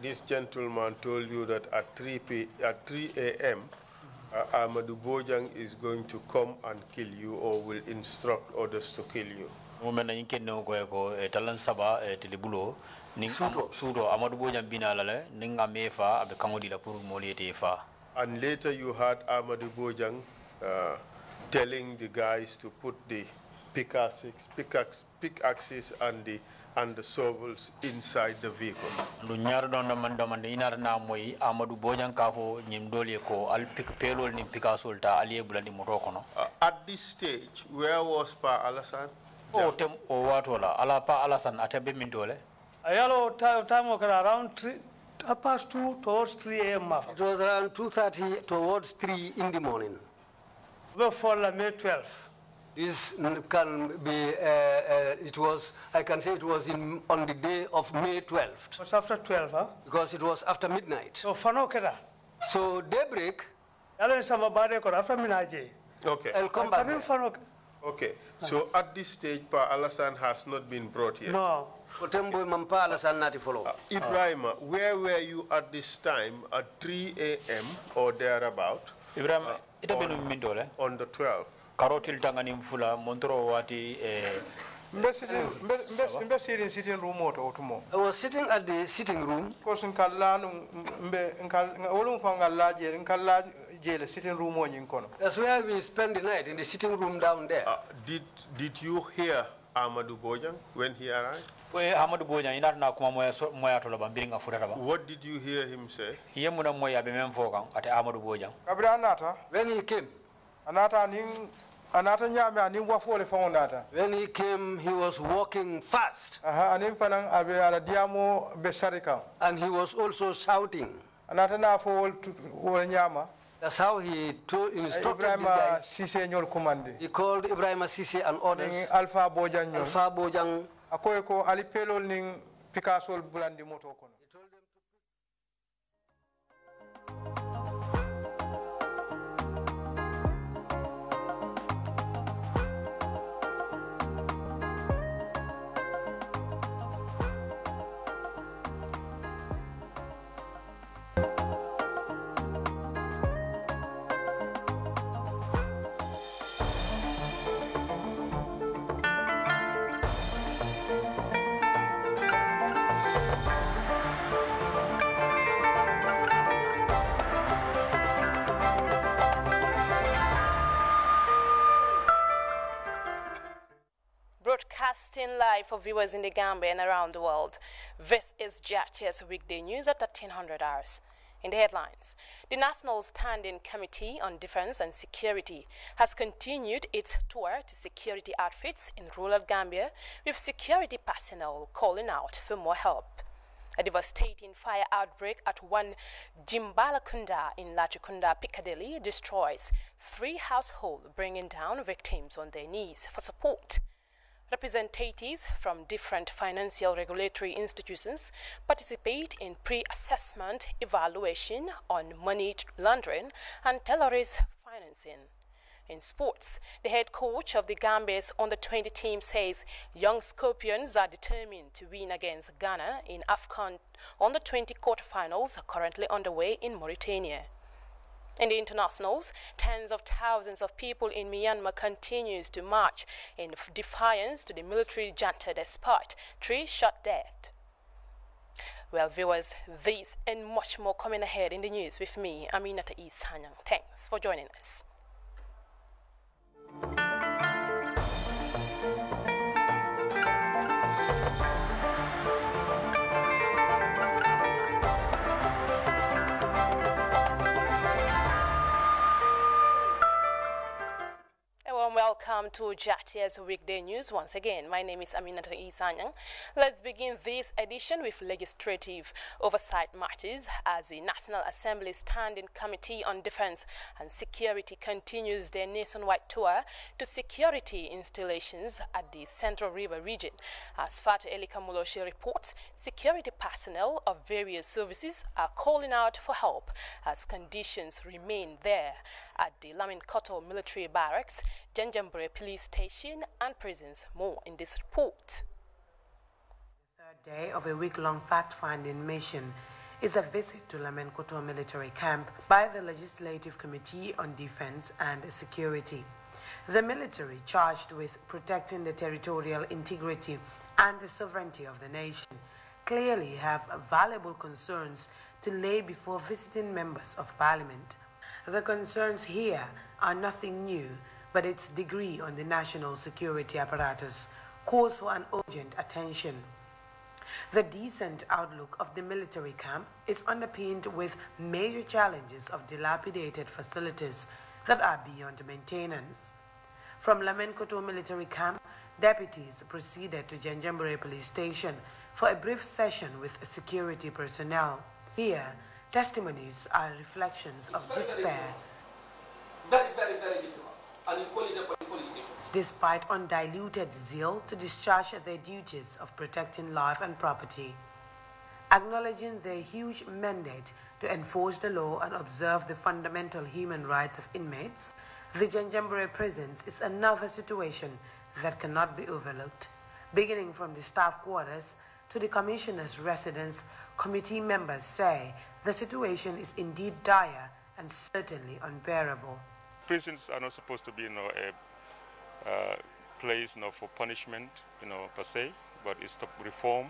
Speaker 1: this gentleman told you that at 3 a.m., Amadou Bojang is going to come and kill you or will instruct others to kill you. And later you had Amadou Bojang telling the guys to put the pickaxes and the shovels inside the vehicle. At this stage, where was Pa Alassane?
Speaker 2: Time around 2 towards 3 a.m.
Speaker 5: It was around 2:30 towards 3 in the morning.
Speaker 2: Before May 12th.
Speaker 5: This can be, I can say it was on the day of May 12th.
Speaker 2: It was after 12, huh?
Speaker 5: Because it was after midnight.
Speaker 2: So, Fanokeda.
Speaker 5: So, daybreak.
Speaker 1: Okay.
Speaker 5: I'll come back there.
Speaker 1: Okay. So, at this stage, Pa Alassane has not been brought yet?
Speaker 2: No.
Speaker 1: Ebrima, where were you at this time at 3 a.m. or thereabout?
Speaker 3: Ebrima,
Speaker 1: on the 12th.
Speaker 3: Karotil Tanganim Fula, Montoro Wati,
Speaker 4: sitting room or tomorrow.
Speaker 5: I was sitting at the sitting room.
Speaker 4: Because in sitting room.
Speaker 5: That's where we spend the night, in the sitting room down there.
Speaker 1: Did you hear Amadou Bojang when he arrived?
Speaker 3: Amadou Bojang ina na kuma moya to laba biringa futata ba.
Speaker 1: What did you hear him say?
Speaker 3: Yemuna moya be mem fokan ate Amadou Bojang.
Speaker 4: Kabra anata.
Speaker 5: When he came.
Speaker 4: Anata nyame anin wafole fawndata.
Speaker 5: When he came, he was walking fast.
Speaker 4: Anin fanan abe ala diamo be sarika.
Speaker 5: And he was also shouting.
Speaker 4: Anata na fo wol nyama.
Speaker 5: That's how he instructed these guys. He called Ebrima Keita and others.
Speaker 4: Alpha Bojang.
Speaker 5: Alpha Bojang.
Speaker 4: Akoy ko alipelo ning Picasso bulandi moto kono.
Speaker 6: Broadcasting live for viewers in the Gambia and around the world. This is JATS Weekday News at 1300 hours. In the headlines, the National Standing Committee on Defense and Security has continued its tour to security outfits in rural Gambia, with security personnel calling out for more help. A devastating fire outbreak at one Jimbalakunda in Lachikunda, Piccadilly, destroys 3 households, bringing down victims on their knees for support. Representatives from different financial regulatory institutions participate in pre-assessment evaluation on money laundering and terrorist financing. In sports, the head coach of the Gambia's under-20 team says young Scorpions are determined to win against Ghana in AFCON under-20 quarterfinals currently underway in Mauritania. In the internationals, tens of thousands of people in Myanmar continues to march in defiance to the military junta despite 3 shot dead. Well, viewers, these and much more coming ahead in the news with me, Aminata Isanyang. Thanks for joining us. Welcome to JATS Weekday News once again. My name is Aminata Isanyang. Let's begin this edition with legislative oversight matters as the National Assembly Standing Committee on Defense and Security continues their nationwide tour to security installations at the Central River region. As Fatu Elika Muloshi reports, security personnel of various services are calling out for help as conditions remain there at the Lamin-Koto Military Barracks, Janjambure Police Station and prisons. More in this report.
Speaker 7: The third day of a week-long fact-finding mission is a visit to Lamin-Koto Military Camp by the Legislative Committee on Defense and Security. The military, charged with protecting the territorial integrity and the sovereignty of the nation, clearly have valuable concerns to lay before visiting members of Parliament. The concerns here are nothing new, but its degree on the national security apparatus calls for an urgent attention. The decent outlook of the military camp is underpinned with major challenges of dilapidated facilities that are beyond maintenance. From Lamin-Koto Military Camp, deputies proceeded to Janjambure Police Station for a brief session with security personnel. Here, testimonies are reflections of despair.
Speaker 8: Very difficult. And you call it a police station.
Speaker 7: Despite undiluted zeal to discharge their duties of protecting life and property. Acknowledging their huge mandate to enforce the law and observe the fundamental human rights of inmates, the Janjambure prisons is another situation that cannot be overlooked. Beginning from the staff quarters to the commissioner's residence, committee members say the situation is indeed dire and certainly unbearable.
Speaker 9: Prisons are not supposed to be, a place, for punishment, per se, but it's to reform,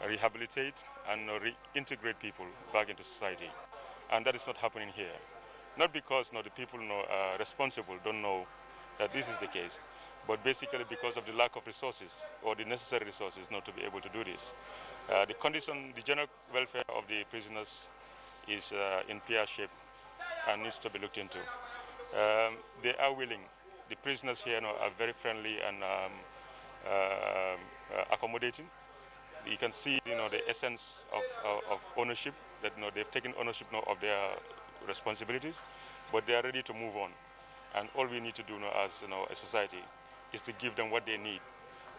Speaker 9: rehabilitate, and reintegrate people back into society, and that is not happening here. Not because the people responsible don't know that this is the case, but basically because of the lack of resources or the necessary resources not to be able to do this. The general welfare of the prisoners is in pear shape and needs to be looked into. They are willing. The prisoners here are very friendly and accommodating. You can see, the essence of ownership, that they've taken ownership now of their responsibilities, but they are ready to move on. And all we need to do now as a society is to give them what they need.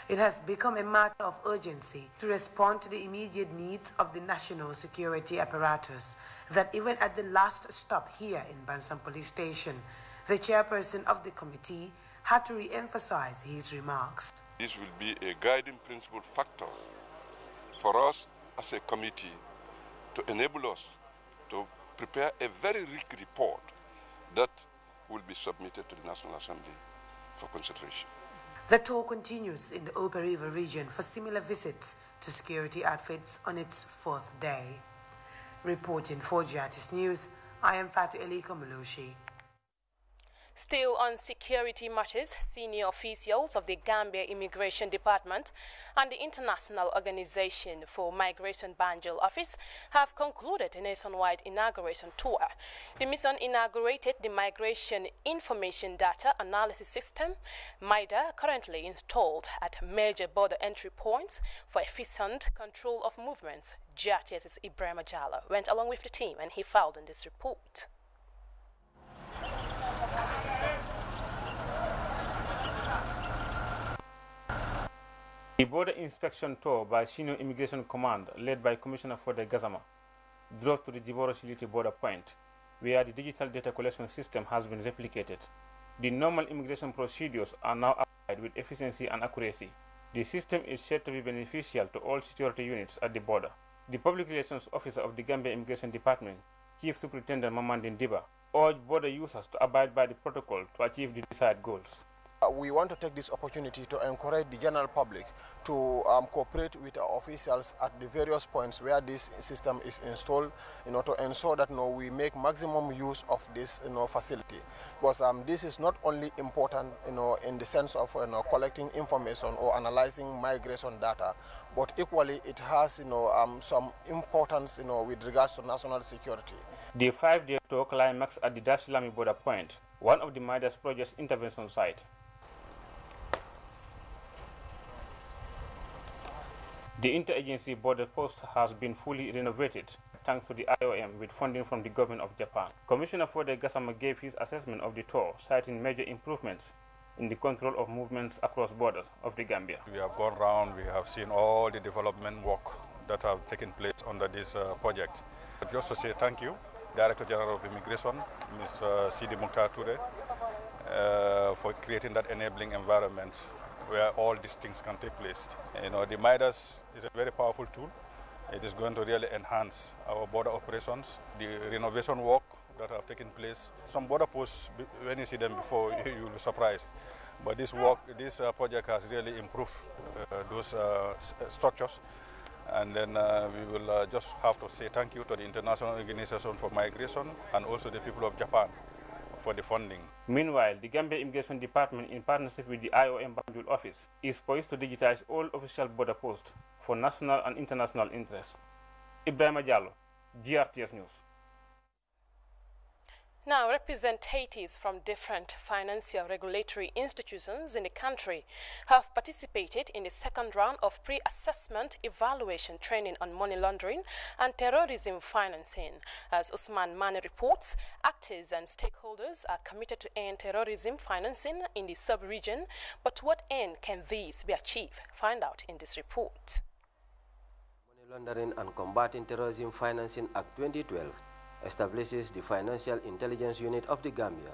Speaker 7: It has become a matter of urgency to respond to the immediate needs of the national security apparatus that even at the last stop here in Bansang Police Station, the chairperson of the committee had to re-emphasize his remarks.
Speaker 10: This will be a guiding principle factor for us as a committee to enable us to prepare a very rich report that will be submitted to the National Assembly for consideration.
Speaker 7: The tour continues in the Upper River region for similar visits to security outfits on its fourth day. Reporting for GRTS News, I am Fatu Eliko Malushi.
Speaker 6: Still on security matters, senior officials of the Gambia Immigration Department and the International Organization for Migration Banjul Office have concluded a nationwide inauguration tour. The mission inaugurated the Migration Information Data Analysis System, MIDA, currently installed at major border entry points for efficient control of movements. GRTS's Ebrima Keita went along with the team and he filed in this report.
Speaker 11: The border inspection tour by Senior Immigration Command, led by Commissioner Fode Gazama, drove to the Jiboro-Shiliti border point, where the digital data collection system has been replicated. The normal immigration procedures are now applied with efficiency and accuracy. The system is said to be beneficial to all security units at the border. The Public Relations Officer of the Gambia Immigration Department, Chief Superintendent Mamandin Diba, urged border users to abide by the protocol to achieve the desired goals.
Speaker 12: We want to take this opportunity to encourage the general public to cooperate with our officials at the various points where this system is installed, to ensure that we make maximum use of this facility. Because this is not only important in the sense of collecting information or analyzing migration data, but equally it has some importance with regards to national security.
Speaker 11: The 5-day tour climax at the Dasilami border point, one of the MIDA's project's intervention site. The interagency border post has been fully renovated thanks to the IOM with funding from the government of Japan. Commissioner Fode Gazama gave his assessment of the tour, citing major improvements in the control of movements across borders of the Gambia.
Speaker 13: We have gone around, we have seen all the development work that have taken place under this project. But just to say thank you, Director General of Immigration, Mr. Sidi Mukhtar Toure, for creating that enabling environment where all these things can take place. The MIDAS is a very powerful tool. It is going to really enhance our border operations. The renovation work that have taken place. Some border posts, when you see them before, you will be surprised. But this project has really improved those structures. And then we will just have to say thank you to the International Organization for Migration and also the people of Japan for the funding.
Speaker 11: Meanwhile, the Gambia Immigration Department, in partnership with the IOM Banjul Office, is poised to digitize all official border posts for national and international interest. Ebrima Keita, GRTS News.
Speaker 6: Now, representatives from different financial regulatory institutions in the country have participated in the second round of pre-assessment evaluation training on money laundering and terrorism financing. As Usman Mane reports, actors and stakeholders are committed to end terrorism financing in the sub-region, but to what end can these be achieved? Find out in this report.
Speaker 14: Money Laundering and Combating Terrorism Financing Act 2012 establishes the Financial Intelligence Unit of the Gambia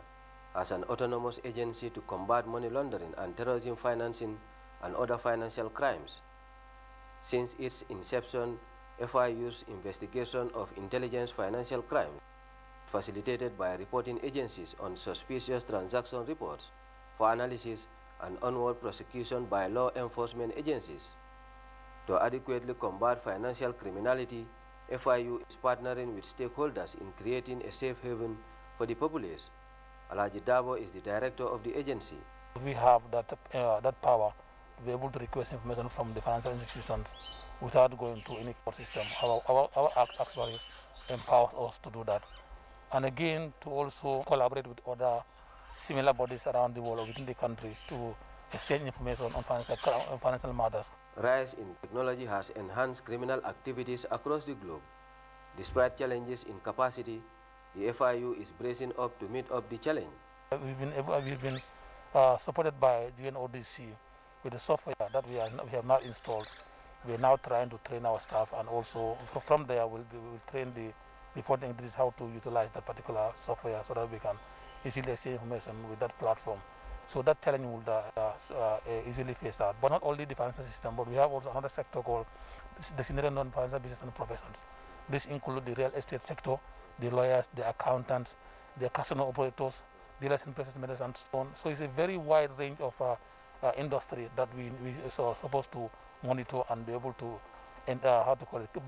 Speaker 14: as an autonomous agency to combat money laundering and terrorism financing and other financial crimes. Since its inception, FIU's investigation of intelligence financial crime, facilitated by reporting agencies on suspicious transaction reports for analysis and onward prosecution by law enforcement agencies. To adequately combat financial criminality, FIU is partnering with stakeholders in creating a safe haven for the populace. Alhaji Dabo is the director of the agency.
Speaker 15: We have that power to be able to request information from the financial institutions without going to any court system. Our act actually empowers us to do that. And again, to also collaborate with other similar bodies around the world or within the country to exchange information on financial matters.
Speaker 14: Rise in technology has enhanced criminal activities across the globe. Despite challenges in capacity, the FIU is bracing up to meet up the challenge.
Speaker 15: We've been supported by UNODC with the software that we have now installed. We are now trying to train our staff, and also from there we'll train the reporting entities how to utilize that particular software so that we can easily exchange information with that platform. So that challenge will easily face out. But not only the financial system, but we have also another sector called designated non-financial business and professions. This includes the real estate sector, the lawyers, the accountants, the casino operators, dealers in precious metals and stone. So it's a very wide range of industry that we are supposed to monitor and be able to,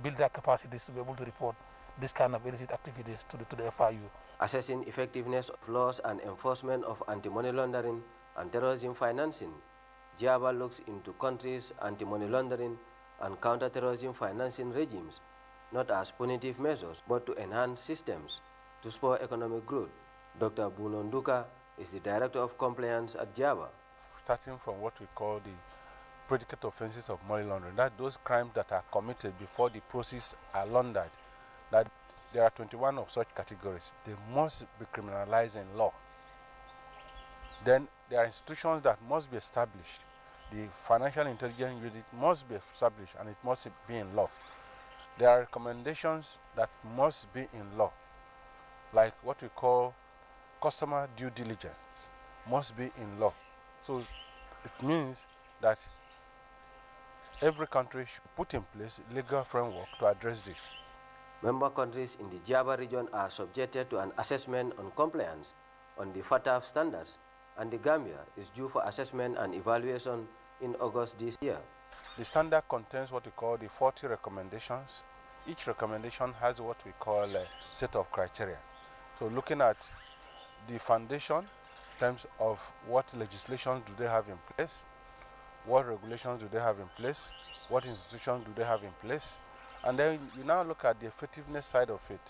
Speaker 15: build their capacities to be able to report this kind of illicit activities to the FIU.
Speaker 14: Assessing effectiveness of laws and enforcement of anti-money laundering and terrorism financing, JABA looks into countries' anti-money laundering and counter-terrorism financing regimes, not as punitive measures, but to enhance systems to spur economic growth. Dr. Bunonduka is the Director of Compliance at JABA.
Speaker 16: Starting from what we call the predicate offenses of money laundering, that those crimes that are committed before the proceeds are laundered, that there are 21 of such categories. They must be criminalized in law. Then there are institutions that must be established. The financial intelligence unit must be established, and it must be in law. There are recommendations that must be in law, like what we call customer due diligence must be in law. So it means that every country should put in place a legal framework to address this.
Speaker 14: Member countries in the JABA region are subjected to an assessment on compliance on the FATF standards, and the Gambia is due for assessment and evaluation in August this year.
Speaker 16: The standard contains what we call the 40 recommendations. Each recommendation has what we call a set of criteria. So looking at the foundation in terms of what legislations do they have in place, what regulations do they have in place, what institutions do they have in place, and then you now look at the effectiveness side of it.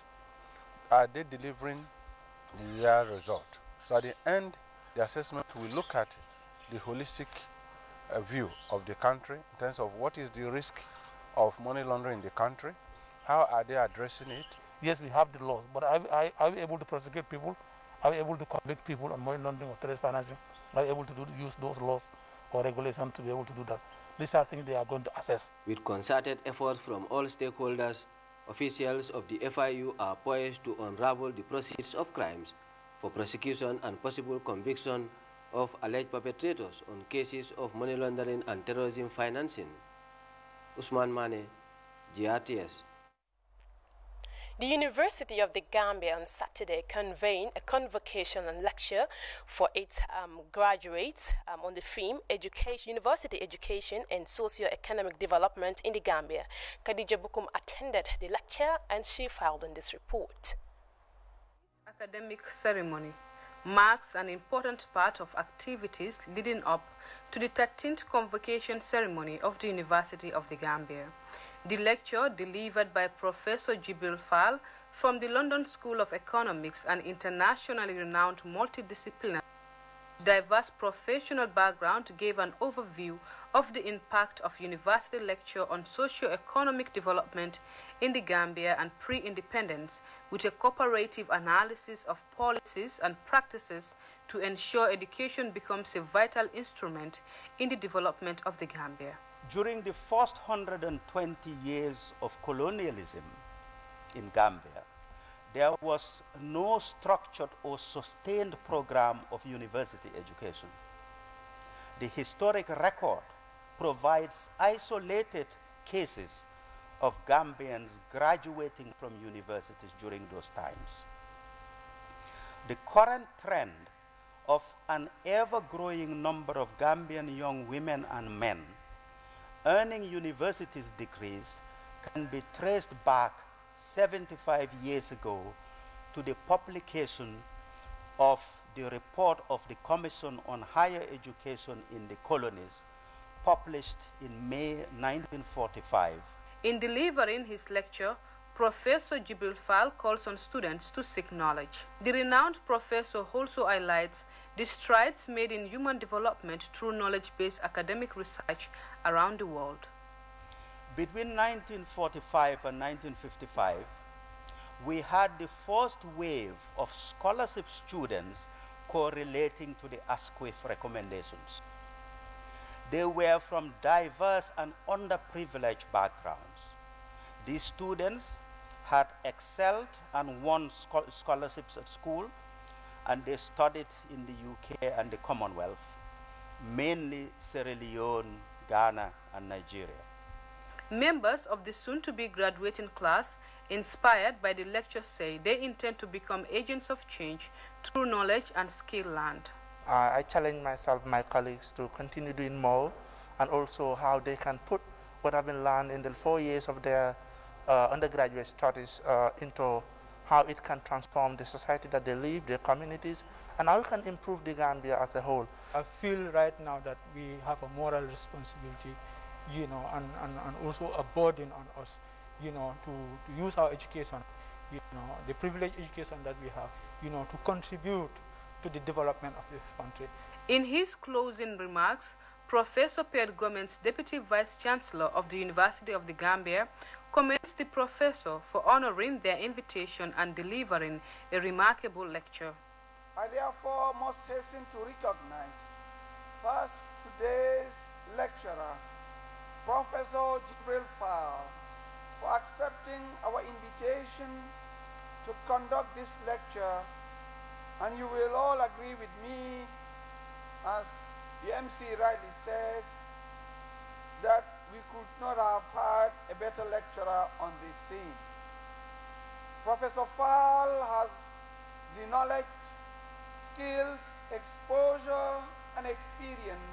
Speaker 16: Are they delivering the desired result? So at the end, the assessment will look at the holistic view of the country in terms of what is the risk of money laundering in the country, how are they addressing it.
Speaker 15: Yes, we have the laws, but are we able to prosecute people? Are we able to convict people on money laundering or terrorist financing? Are we able to use those laws or regulations to be able to do that? These are things they are going to assess.
Speaker 14: With concerted efforts from all stakeholders, officials of the FIU are poised to unravel the proceeds of crimes for prosecution and possible conviction of alleged perpetrators on cases of money laundering and terrorism financing. Usman Mane, GRTS.
Speaker 6: The University of the Gambia on Saturday convened a convocation and lecture for its graduates on the theme University Education and Socio-Economic Development in the Gambia. Khadija Bukum attended the lecture and she filed on this report.
Speaker 17: This academic ceremony marks an important part of activities leading up to the 13th convocation ceremony of the University of the Gambia. The lecture, delivered by Professor Jibril Fall from the London School of Economics, an internationally renowned multidisciplinary, diverse professional background, gave an overview of the impact of university lecture on socio-economic development in the Gambia and pre-independence, with a cooperative analysis of policies and practices to ensure education becomes a vital instrument in the development of the Gambia.
Speaker 18: During the first 120 years of colonialism in Gambia, there was no structured or sustained program of university education. The historic record provides isolated cases of Gambians graduating from universities during those times. The current trend of an ever-growing number of Gambian young women and men earning universities degrees can be traced back 75 years ago to the publication of the report of the Commission on Higher Education in the Colonies, published in May 1945.
Speaker 17: In delivering his lecture, Professor Jibril Fall calls on students to seek knowledge. The renowned professor also highlights the strides made in human development through knowledge-based academic research around the world.
Speaker 18: Between 1945 and 1955, we had the first wave of scholarship students correlating to the ASQIF recommendations. They were from diverse and underprivileged backgrounds. These students had excelled and won scholarships at school, and they studied in the UK and the Commonwealth, mainly Sierra Leone, Ghana, and Nigeria.
Speaker 17: Members of the soon-to-be graduating class, inspired by the lecture, say they intend to become agents of change through knowledge and skill learned.
Speaker 15: I challenge myself, my colleagues, to continue doing more, and also how they can put what I've been learned in the 4 years of their undergraduate studies into how it can transform the society that they live, their communities, and how it can improve the Gambia as a whole.
Speaker 19: I feel right now that we have a moral responsibility, you know, and also a burden on us, you know, to use our education, you know, the privileged education that we have, you know, to contribute to the development of this country.
Speaker 17: In his closing remarks, Professor Pierre Gomez, Deputy Vice Chancellor of the University of the Gambia, commends the professor for honoring their invitation and delivering a remarkable lecture.
Speaker 20: I therefore must hasten to recognize first today's lecturer, Professor Jibril Fall, for accepting our invitation to conduct this lecture, and you will all agree with me, as the MC rightly said, that we could not have had a better lecturer on this theme. Professor Fall has the knowledge, skills, exposure, and experience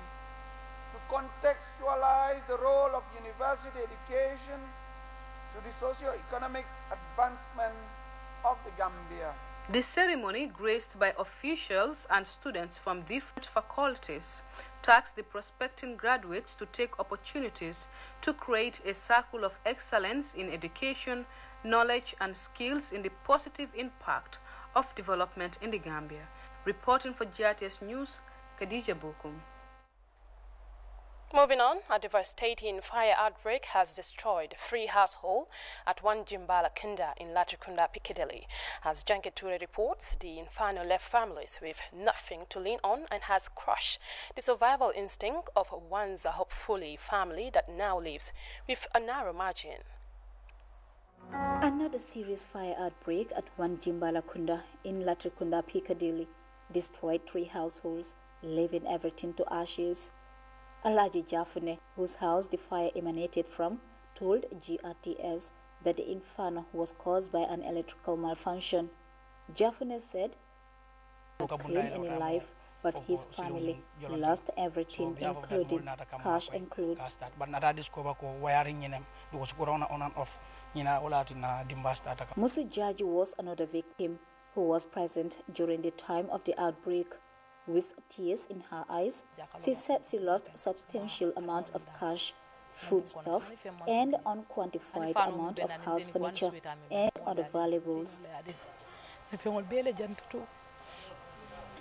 Speaker 20: to contextualize the role of university education to the socio-economic advancement of the Gambia.
Speaker 17: The ceremony, graced by officials and students from different faculties, tasked the prospecting graduates to take opportunities to create a circle of excellence in education, knowledge, and skills in the positive impact of development in the Gambia. Reporting for GRTS News, Khadija Bokum.
Speaker 6: Moving on, a devastating fire outbreak has destroyed 3 households at one Jimbala Kinda in Latrikunda, Piccadilly. As Janke Ture reports, the inferno left families with nothing to lean on and has crushed the survival instinct of one's hopefully family that now lives with a narrow margin.
Speaker 21: Another serious fire outbreak at one Jimbala Kunda in Latrikunda, Piccadilly destroyed 3 households, leaving everything to ashes. Alaji Jafune, whose house the fire emanated from, told GRTS that the inferno was caused by an electrical malfunction. Jafune said he did not claim any life, but his family lost everything, including cash and clothes. Musa Jaji was another victim who was present during the time of the outbreak. With tears in her eyes, she said she lost substantial amounts of cash, foodstuff, and unquantified amount of house furniture and other valuables.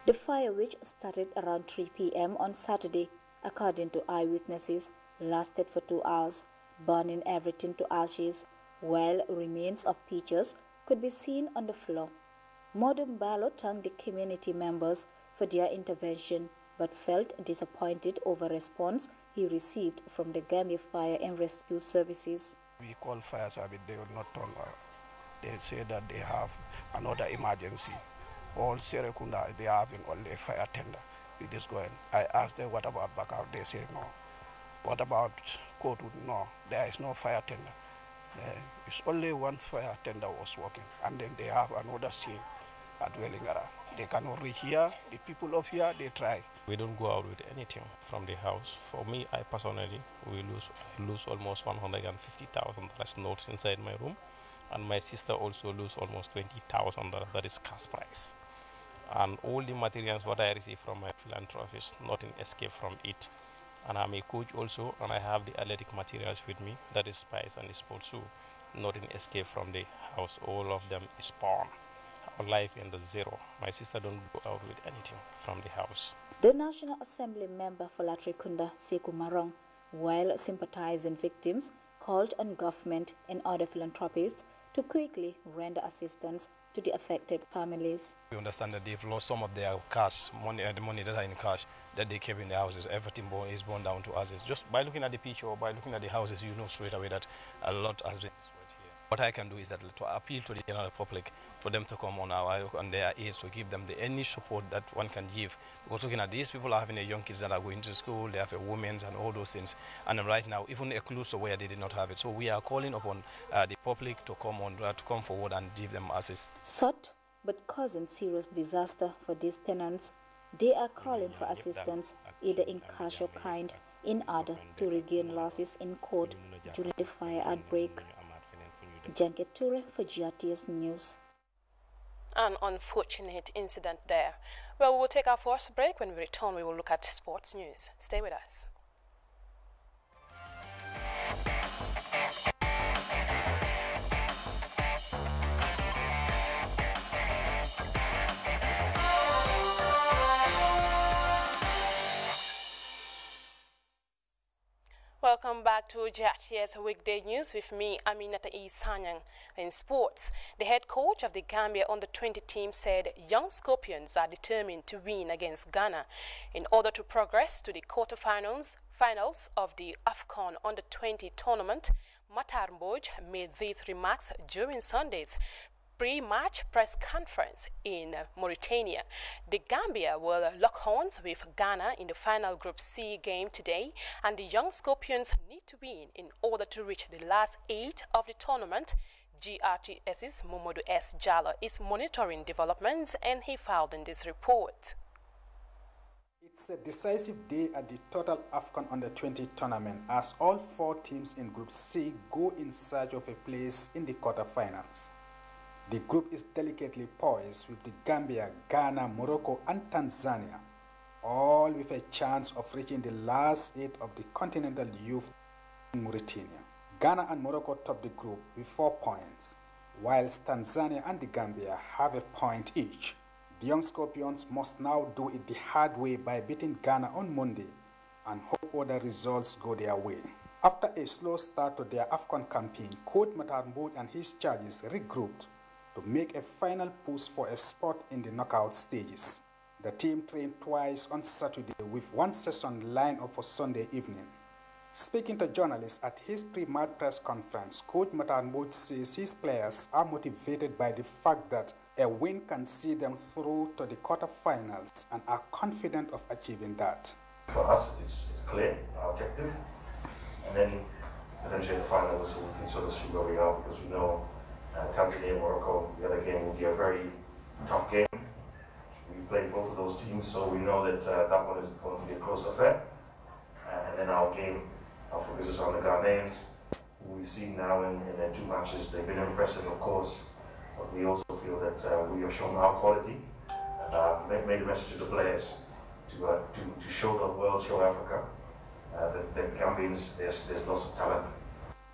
Speaker 21: The fire, which started around 3 p.m. on Saturday, according to eyewitnesses, lasted for 2 hours, burning everything to ashes, while remains of pictures could be seen on the floor. Modern Balo thanked the community members for their intervention, but felt disappointed over response he received from the Gambia Fire and Rescue Services.
Speaker 22: We call fire service, they will not turn up. They say that they have another emergency. All Serekunda, they are having only a fire tender. We just go in. I asked them, what about backup? They say no. What about Kotu? No, there is no fire tender. It's only one fire tender was working, and then they have another scene at Wellingara. They cannot reach here. The people of here, they try.
Speaker 23: We don't go out with anything from the house. For me, I personally, we lose almost $150,000 notes inside my room, and my sister also lose almost $20,000. That is cash price. And all the materials what I receive from my philanthropist, nothing escape from it. And I'm a coach also, and I have the athletic materials with me, that is spice and the sports shoe. Nothing escape from the house. All of them is pawn. Our life in the zero. My sister don't go out with anything from the house.
Speaker 21: The National Assembly member for Latrikunda, Sekou Marong, while sympathizing victims, called on government and other philanthropists to quickly render assistance to the affected families.
Speaker 23: We understand that they've lost some of their cash, money, the money that are in cash that they kept in their houses. Everything is born down to ashes. Just by looking at the picture or by looking at the houses, you know straight away that a lot has been destroyed here. What I can do is that to appeal to the general public for them to come on their aid, to give them any support that one can give. Because looking at these people are having young kids that are going to school, they have a women's and all those things. And right now, even a close to where they did not have it. So we are calling upon the public to come forward and give them assist.
Speaker 21: Such but causing serious disaster for these tenants, they are calling for assistance either in cash or kind in order to regain losses incurred during the fire outbreak. Janke Ture for GRTS News.
Speaker 6: An unfortunate incident there. Well, we will take our first break. When we return, we will look at sports news. Stay with us. Welcome back to GRTS Weekday News with me, Aminata Sanyang. In sports, the head coach of the Gambia under-20 team said young Scorpions are determined to win against Ghana in order to progress to the quarterfinals of the AFCON under-20 tournament. Matar Mboj made these remarks during Sunday's pre-match press conference in Mauritania. The Gambia will lock horns with Ghana in the final Group C game today, and the young Scorpions need to win in order to reach the last 8 of the tournament. GRTS's Momodu S. Jallo is monitoring developments, and he filed in this report.
Speaker 1: It's a decisive day at the total AFCON under-20 tournament as all 4 teams in Group C go in search of a place in the quarterfinals. The group is delicately poised with the Gambia, Ghana, Morocco and Tanzania, all with a chance of reaching the last 8 of the Continental Youth in Mauritania. Ghana and Morocco top the group with 4 points, whilst Tanzania and the Gambia have a point each. The young Scorpions must now do it the hard way by beating Ghana on Monday and hope other results go their way. After a slow start to their AFCON campaign, Coach Matar Mboj and his charges regrouped to make a final push for a spot in the knockout stages. The team trained twice on Saturday with 1 session lined up for Sunday evening. Speaking to journalists at his pre-match press conference, Coach Matar Mboj says his players are motivated by the fact that a win can see them through to the quarterfinals and are confident of achieving that.
Speaker 2: For us, it's clear, our objective, and then potentially the finals, so we can sort of see where we are, because we know Tanzania and Morocco, the other game will be a very tough game. We played both of those teams, so we know that that one is going to be a close affair. And then our game, our focus is on the Ghanaians, who we've seen now in their 2 matches. They've been impressive, of course, but we also feel that we have shown our quality and made a message to the players to show the world, show Africa, that the Gambians, there's lots of talent.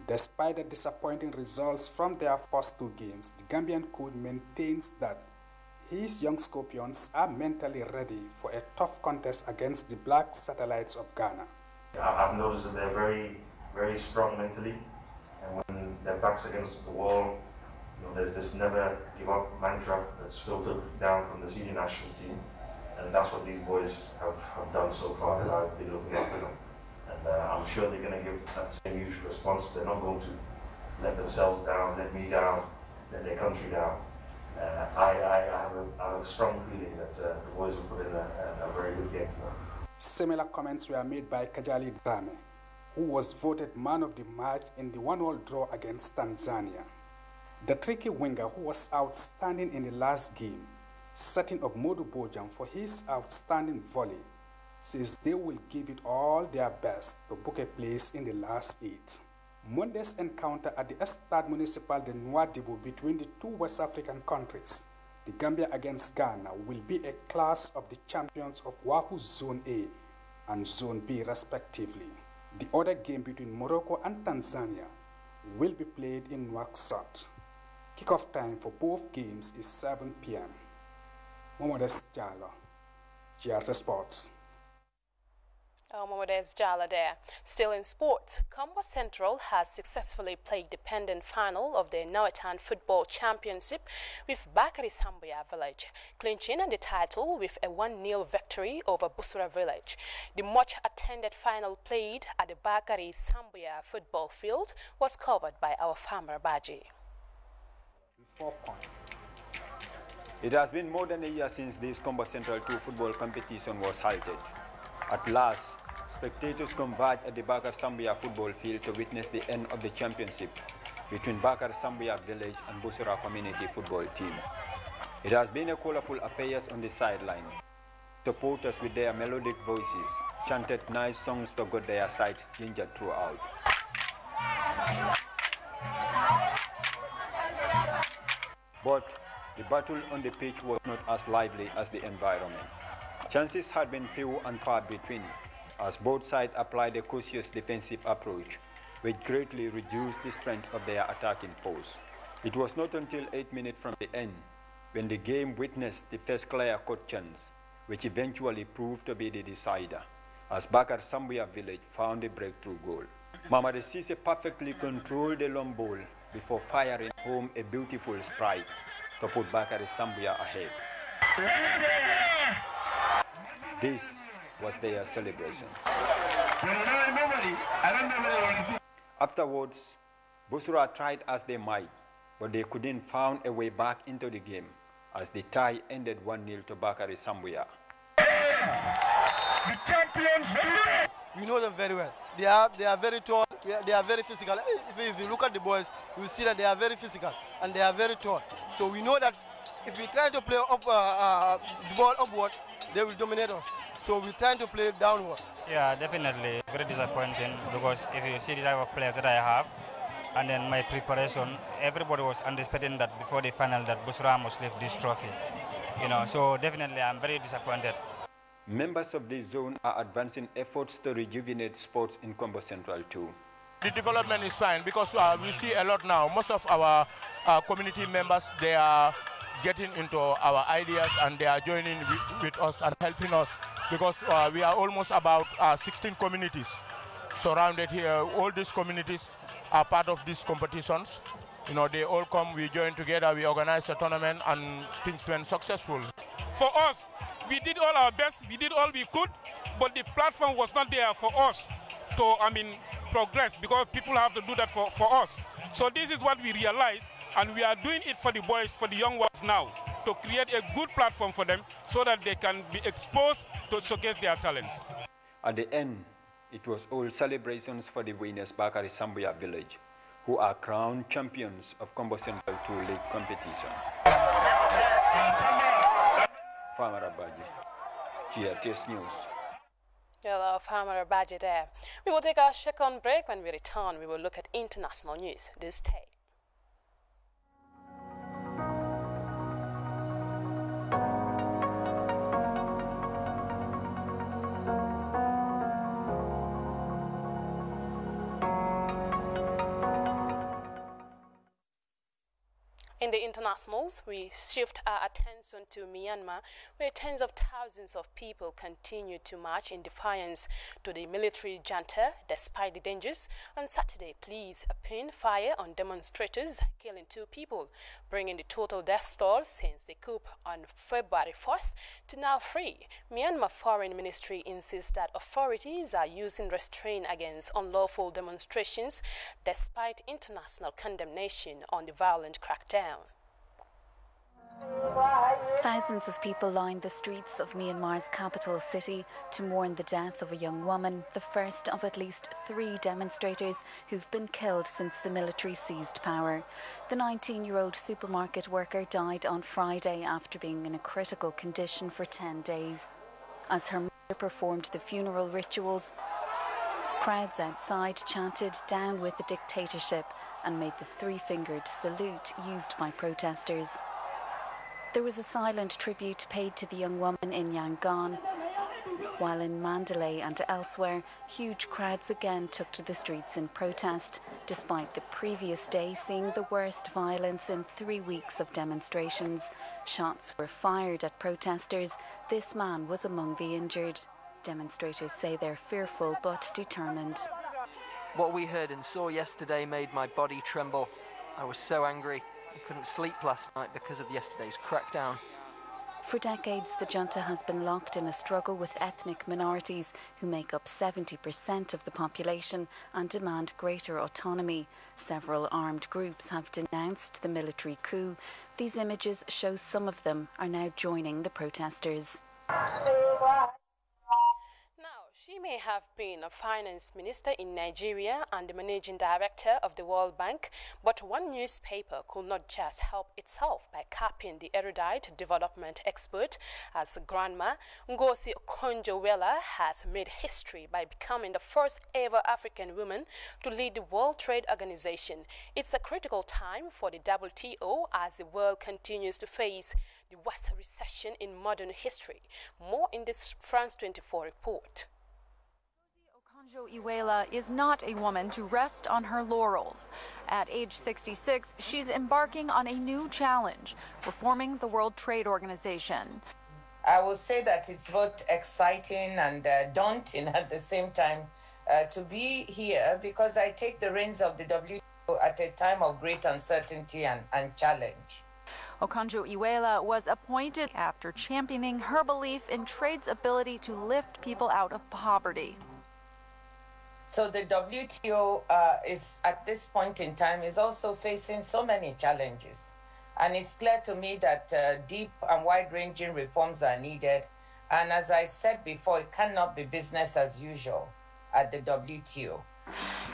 Speaker 1: Despite the disappointing results from their first 2 games, the Gambian coach maintains that his young Scorpions are mentally ready for a tough contest against the Black Satellites of Ghana.
Speaker 2: I've noticed that they're very, very strong mentally, and when their back's against the wall, there's this never give up mantra that's filtered down from the senior national team, and that's what these boys have done so far, and I've been looking after them. And I'm sure they're going to give that same huge response. They're not going to let themselves down, let me down, let their country down. I have a strong feeling that the boys will put in a very good game tomorrow.
Speaker 1: Similar comments were made by Kajali Drame, who was voted man of the match in the 1-1 draw against Tanzania. The tricky winger, who was outstanding in the last game, setting up Modu Bojang for his outstanding volley, says they will give it all their best to book a place in the last 8. Monday's encounter at the Estade Municipal de Nouadhibou between the 2 West African countries The Gambia against Ghana will be a clash of the champions of WAFU Zone A and Zone B respectively. The other game between Morocco and Tanzania will be played in Nouakchott. Kickoff time for both games is 7 p.m. Momodes Jalo, TRRC Sports.
Speaker 6: Momodes Jala there. Still in sports, Combo Central has successfully played the pending final of the Nauatan Football Championship with Bakari Sambuya Village, clinching the title with a 1-0 victory over Busura Village. The much-attended final played at the Bakari Sambuya football field was covered by our farmer Baji.
Speaker 1: 4 points.
Speaker 3: It has been more than a year since this Combo Central 2 football competition was halted. At last, spectators converged at the Bakar Sambuya football field to witness the end of the championship between Bakar Sambuya Village and Busura Community Football Team. It has been a colorful affair on the sidelines. Supporters with their melodic voices chanted nice songs to get their sides gingered throughout. But the battle on the pitch was not as lively as the environment. Chances had been few and far between, as both sides applied a cautious defensive approach, which greatly reduced the strength of their attacking force. It was not until 8 minutes from the end when the game witnessed the first clear-cut chance, which eventually proved to be the decider, as Bakar Sambuya Village found a breakthrough goal. Mamadi Sise perfectly controlled the long ball before firing home a beautiful strike to put Bakar Sambuya ahead. This was their celebration. Afterwards, Busura tried as they might, but they couldn't find a way back into the game as the tie ended 1-0 to Bakari Sambuya.
Speaker 4: The champions! We know them very well. They are very tall, they are very physical. If you look at the boys, you will see that they are very physical and they are very tall. So we know that if we try to play up, the ball upward, they will dominate us. So we're trying to play downward.
Speaker 5: Yeah, definitely. Very disappointing because if you see the type of players that I have and then my preparation, everybody was anticipating that before the final that Busra must lift this trophy. You know, so definitely I'm very disappointed.
Speaker 3: Members of this zone are advancing efforts to rejuvenate sports in Combo Central too.
Speaker 24: The development is fine because we see a lot now. Most of our community members, they are getting into our ideas and they are joining with us and helping us because we are almost about 16 communities surrounded here. All these communities are part of these competitions. You know, they all come, we join together, we organize a tournament and things went successful.
Speaker 25: For us, we did all our best, we did all we could, but the platform was not there for us to, progress because people have to do that for us. So this is what we realized, and we are doing it for the boys, for the young ones now, to create a good platform for them so that they can be exposed to showcase their talents.
Speaker 3: At the end, it was all celebrations for the winners Bakari Sambuya Village, who are crowned champions of Combo Central 2 League competition. Farmer Abaji, GRTS News.
Speaker 6: Hello, Farmer Abaji there. We will take our second break. When we return, we will look at international news this day. In the internationals, we shift our attention to Myanmar, where tens of thousands of people continue to march in defiance to the military junta despite the dangers. On Saturday, police opened fire on demonstrators, killing 2 people, bringing the total death toll since the coup on February 1st to now 3. Myanmar Foreign Ministry insists that authorities are using restraint against unlawful demonstrations despite international condemnation on the violent crackdown.
Speaker 26: Thousands of people lined the streets of Myanmar's capital city to mourn the death of a young woman, the first of at least 3 demonstrators who've been killed since the military seized power. The 19-year-old supermarket worker died on Friday after being in a critical condition for 10 days. As her mother performed the funeral rituals, crowds outside chanted "Down with the dictatorship" and made the 3-fingered salute used by protesters. There was a silent tribute paid to the young woman in Yangon, while in Mandalay and elsewhere, huge crowds again took to the streets in protest, despite the previous day seeing the worst violence in 3 weeks of demonstrations. Shots were fired at protesters. This man was among the injured. Demonstrators say they're fearful but determined.
Speaker 7: What we heard and saw yesterday made my body tremble. I was so angry. I couldn't sleep last night because of yesterday's crackdown.
Speaker 26: For decades, the junta has been locked in a struggle with ethnic minorities who make up 70% of the population and demand greater autonomy. Several armed groups have denounced the military coup. These images show some of them are now joining the protesters.
Speaker 6: She may have been a finance minister in Nigeria and the managing director of the World Bank, but one newspaper could not just help itself by copying the erudite development expert, as Grandma Ngozi Okonjo-Iweala has made history by becoming the first ever African woman to lead the World Trade Organization. It's a critical time for the WTO as the world continues to face the worst recession in modern history. More in this France 24 report.
Speaker 8: Okonjo-Iweala is not a woman to rest on her laurels. At age 66, she's embarking on a new challenge, reforming the World Trade Organization.
Speaker 9: I will say that it's both exciting and daunting at the same time to be here, because I take the reins of the WTO at a time of great uncertainty and challenge.
Speaker 8: Okonjo-Iweala was appointed after championing her belief in trade's ability to lift people out of poverty.
Speaker 9: So the WTO is, at this point in time, is also facing so many challenges. And it's clear to me that deep and wide-ranging reforms are needed. And as I said before, it cannot be business as usual at the WTO.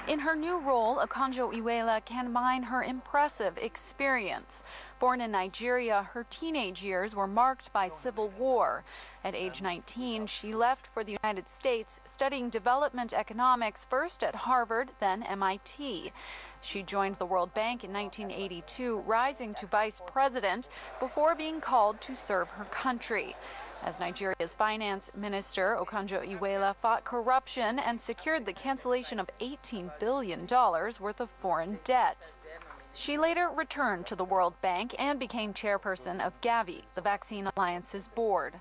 Speaker 8: In her new role, Okonjo-Iweala can mine her impressive experience. Born in Nigeria, her teenage years were marked by civil war. At age 19, she left for the United States, studying development economics first at Harvard, then MIT. She joined the World Bank in 1982, rising to vice president before being called to serve her country. As Nigeria's finance minister, Okonjo-Iweala fought corruption and secured the cancellation of $18 billion worth of foreign debt. She later returned to the World Bank and became chairperson of Gavi, the Vaccine Alliance's board.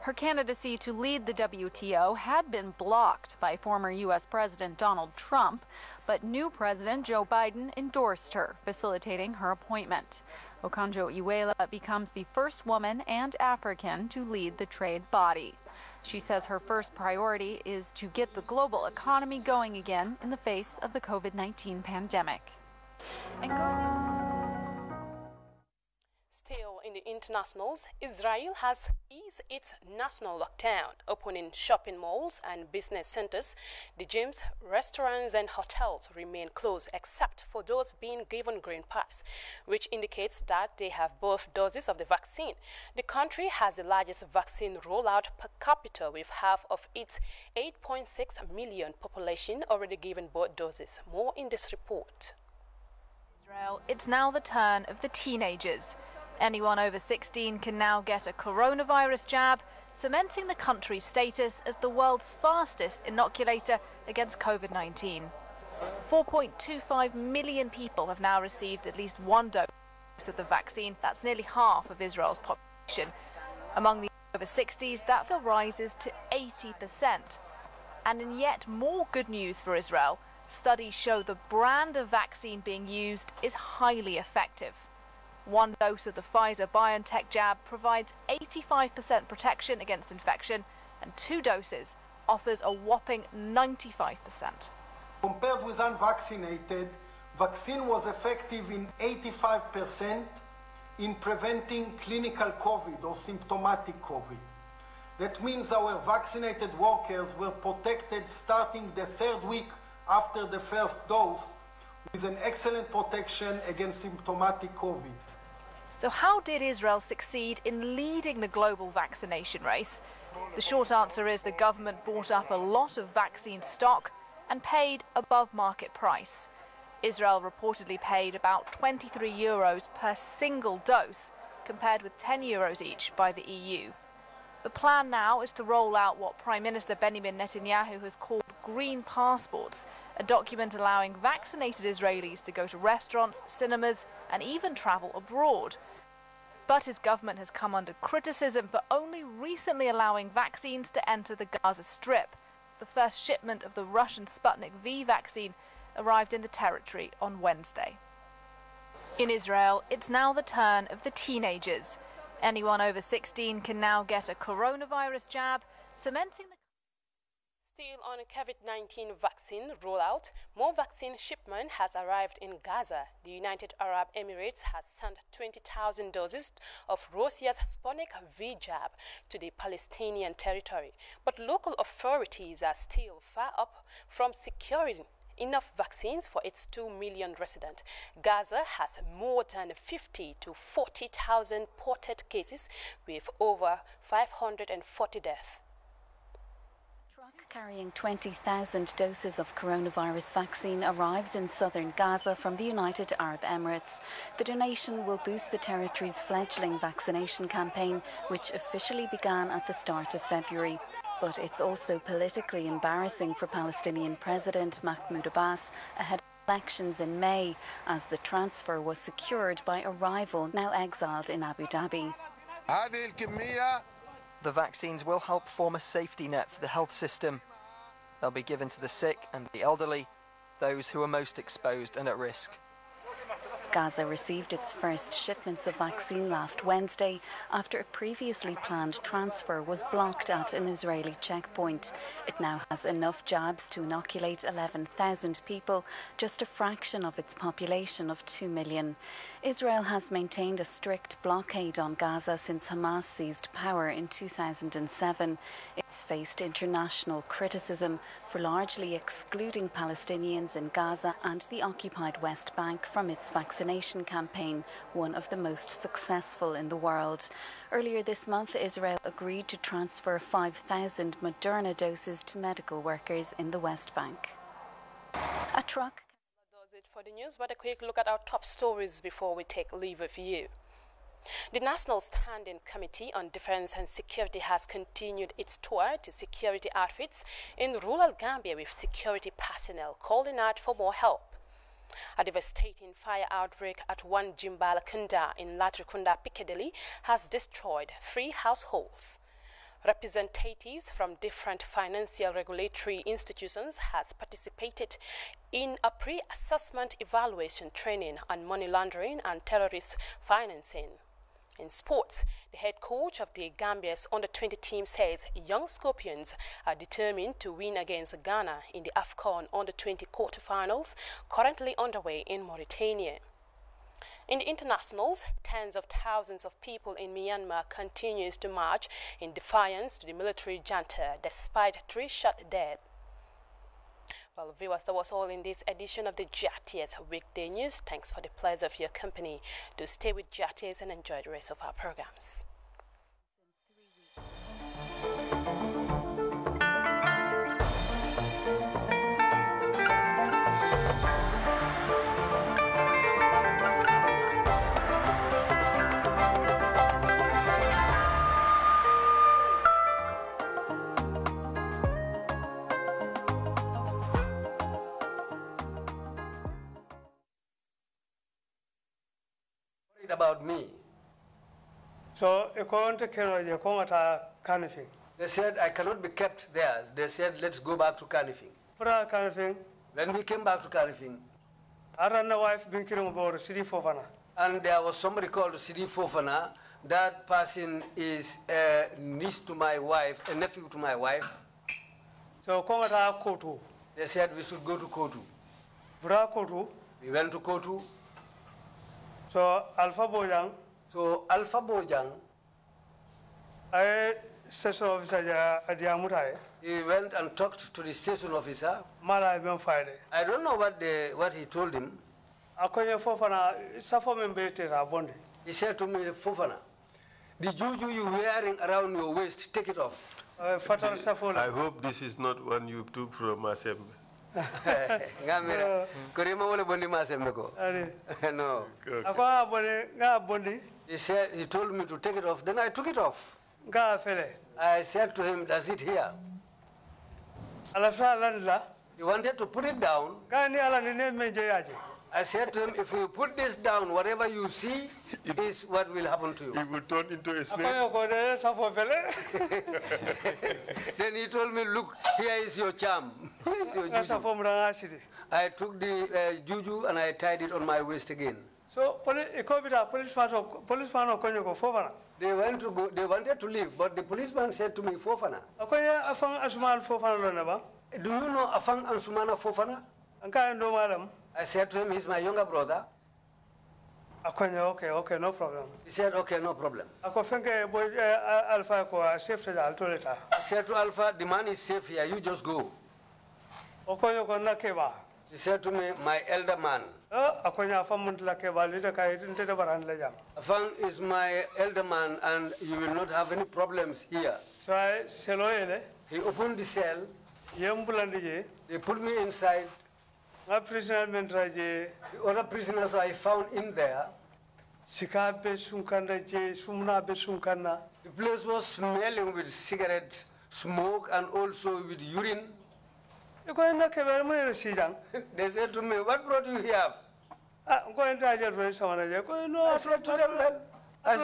Speaker 8: Her candidacy to lead the WTO had been blocked by former U.S. President Donald Trump, but new President Joe Biden endorsed her, facilitating her appointment. Okonjo-Iweala becomes the first woman and African to lead the trade body. She says her first priority is to get the global economy going again in the face of the COVID-19 pandemic.
Speaker 6: Still in the internationals, Israel has eased its national lockdown, opening shopping malls and business centers. The gyms, restaurants and hotels remain closed except for those being given green pass, which indicates that they have both doses of the vaccine. The country has the largest vaccine rollout per capita, with half of its 8.6 million population already given both doses. More in this report.
Speaker 10: Israel, it's now the turn of the teenagers. Anyone over 16 can now get a coronavirus jab, cementing the country's status as the world's fastest inoculator against COVID-19. 4.25 million people have now received at least one dose of the vaccine. That's nearly half of Israel's population. Among the over 60s, that figure rises to 80%. And in yet more good news for Israel, studies show the brand of vaccine being used is highly effective. One dose of the Pfizer-BioNTech jab provides 85% protection against infection, and 2 doses offers a whopping 95%.
Speaker 12: Compared with unvaccinated, vaccine was effective in 85% in preventing clinical COVID or symptomatic COVID. That means our vaccinated workers were protected starting the 3rd week after the first dose, with an excellent protection against symptomatic COVID.
Speaker 10: So how did Israel succeed in leading the global vaccination race? The short answer is the government bought up a lot of vaccine stock and paid above market price. Israel reportedly paid about €23 per single dose, compared with €10 each by the EU. The plan now is to roll out what Prime Minister Benjamin Netanyahu has called green passports, a document allowing vaccinated Israelis to go to restaurants, cinemas, and even travel abroad. But his government has come under criticism for only recently allowing vaccines to enter the Gaza Strip. The first shipment of the Russian Sputnik V vaccine arrived in the territory on Wednesday. In Israel, it's now the turn of the teenagers. Anyone over 16 can now get a coronavirus jab, cementing the...
Speaker 6: Still on COVID-19 vaccine rollout, more vaccine shipment has arrived in Gaza. The United Arab Emirates has sent 20,000 doses of Russia's Sputnik V jab to the Palestinian territory. But local authorities are still far up from securing enough vaccines for its 2 million residents. Gaza has more than 50 to 40,000 ported cases with over 540 deaths.
Speaker 26: Carrying 20,000 doses of coronavirus vaccine arrives in southern Gaza from the United Arab Emirates. The donation will boost the territory's fledgling vaccination campaign, which officially began at the start of February. But it's also politically embarrassing for Palestinian President Mahmoud Abbas ahead of elections in May, as the transfer was secured by a rival now exiled in Abu Dhabi.
Speaker 7: The vaccines will help form a safety net for the health system. They'll be given to the sick and the elderly, those who are most exposed and at risk.
Speaker 26: Gaza received its first shipments of vaccine last Wednesday after a previously planned transfer was blocked at an Israeli checkpoint. It now has enough jabs to inoculate 11,000 people, just a fraction of its population of 2 million. Israel has maintained a strict blockade on Gaza since Hamas seized power in 2007. It's faced international criticism for largely excluding Palestinians in Gaza and the occupied West Bank from its vaccination campaign, one of the most successful in the world. Earlier this month, Israel agreed to transfer 5,000 Moderna doses to medical workers in the West Bank. A truck...
Speaker 6: That does it for the news, but a quick look at our top stories before we take leave of you. The National Standing Committee on Defense and Security has continued its tour to security outfits in rural Gambia with security personnel calling out for more help. A devastating fire outbreak at one Jimbala Kunda in Latrikunda, Piccadilly has destroyed 3 households. Representatives from different financial regulatory institutions has participated in a pre-assessment evaluation training on money laundering and terrorist financing. In sports, the head coach of the Gambia's under-20 team says young Scorpions are determined to win against Ghana in the AFCON under-20 quarterfinals currently underway in Mauritania. In the internationals, tens of thousands of people in Myanmar continues to march in defiance to the military junta despite 3 shot dead. Well, viewers, that was all in this edition of the JATS Weekday News. Thanks for the pleasure of your company. Do stay with JATS and enjoy the rest of our programs.
Speaker 11: About me.
Speaker 13: So
Speaker 11: they said I cannot be kept there. They said let's go back to Kanifing. When we came back to Kanifing, and there was somebody called Sidi Fofana. That person is a niece to my wife, a nephew to my wife.
Speaker 13: So
Speaker 11: they said we should go to Kotu. We went to Kotu.
Speaker 13: So Alpha Bojang. Station officer
Speaker 11: he went and talked to the station officer. I don't know what he told him. He said to me, Fofana, the juju you wearing around your waist, take it off.
Speaker 14: I hope this is not one you took from Asembe.
Speaker 11: No. He told me to take it off. Then I took it off. I said to him, does it here? He wanted to put it down. I said to him, if you put this down, whatever you see is what will happen to you.
Speaker 14: It will turn into a snake.
Speaker 11: Then he told me, look, here is your charm. Here is your juju. I took the juju and I tied it on my waist again.
Speaker 13: So
Speaker 11: They wanted to leave, but the policeman said to me, Fofana. Do you know Afang Ansumana Fofana? I said to him, he's my younger brother.
Speaker 13: Okay, no problem.
Speaker 11: He said, okay, no problem. He said to Alpha, the man is safe here, you just go. He said to me, my elder man. Afang is my elder man and you will not have any problems here. He opened the cell. They put me inside. The other prisoners I found in there. The place was smelling with cigarette smoke and also with urine. They said to me, what brought you here? I said to them, well, I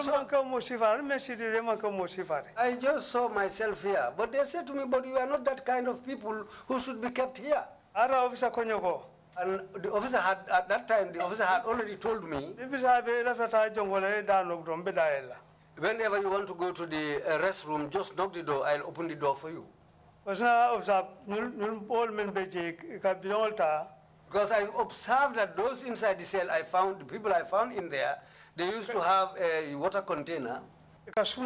Speaker 11: just saw myself here. But they said to me, but you are not that kind of people who should be kept here. And the officer had, at that time, the officer had already told me, whenever you want to go to the restroom, just knock the door, I'll open the door for you. Because I observed that those inside the cell the people I found in there, they used to have a water container. That's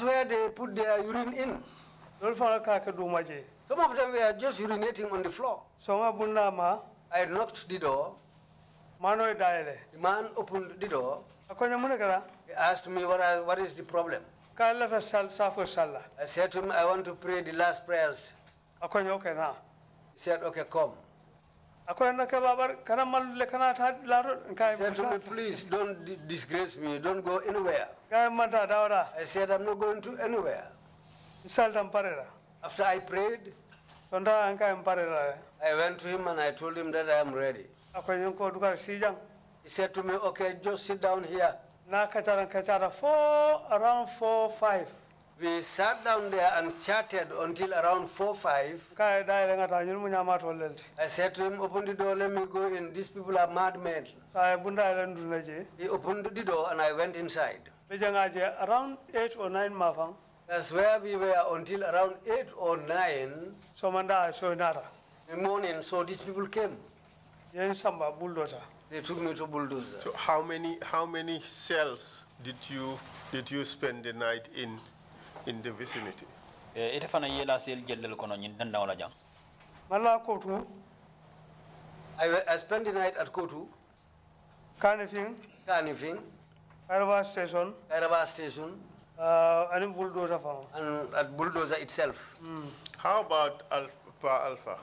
Speaker 11: where they put their urine in. Some of them were just urinating on the floor. I knocked the door. The man opened the door. He asked me, what is the problem? I said to him, I want to pray the last prayers. He said, okay, come. He said to me, please don't disgrace me, don't go anywhere. I said, I'm not going to anywhere. After I prayed, I went to him and I told him that I am ready. He said to me, okay, just sit down here.
Speaker 13: Around 4-5.
Speaker 11: We sat down there and chatted until around 4-5. I said to him, open the door, let me go in. These people are madmen. He opened the door and I went inside.
Speaker 13: Around 8 or 9 mafang.
Speaker 11: That's where we were until around 8 or 9 in the morning. So these people came. They took me to bulldozer.
Speaker 14: So how many cells did you spend the night in the vicinity?
Speaker 11: I spent the night at Kotu. Kanifing.
Speaker 13: Kairaba Station. And bulldozer farm.
Speaker 11: And at bulldozer itself.
Speaker 14: How about Alpha?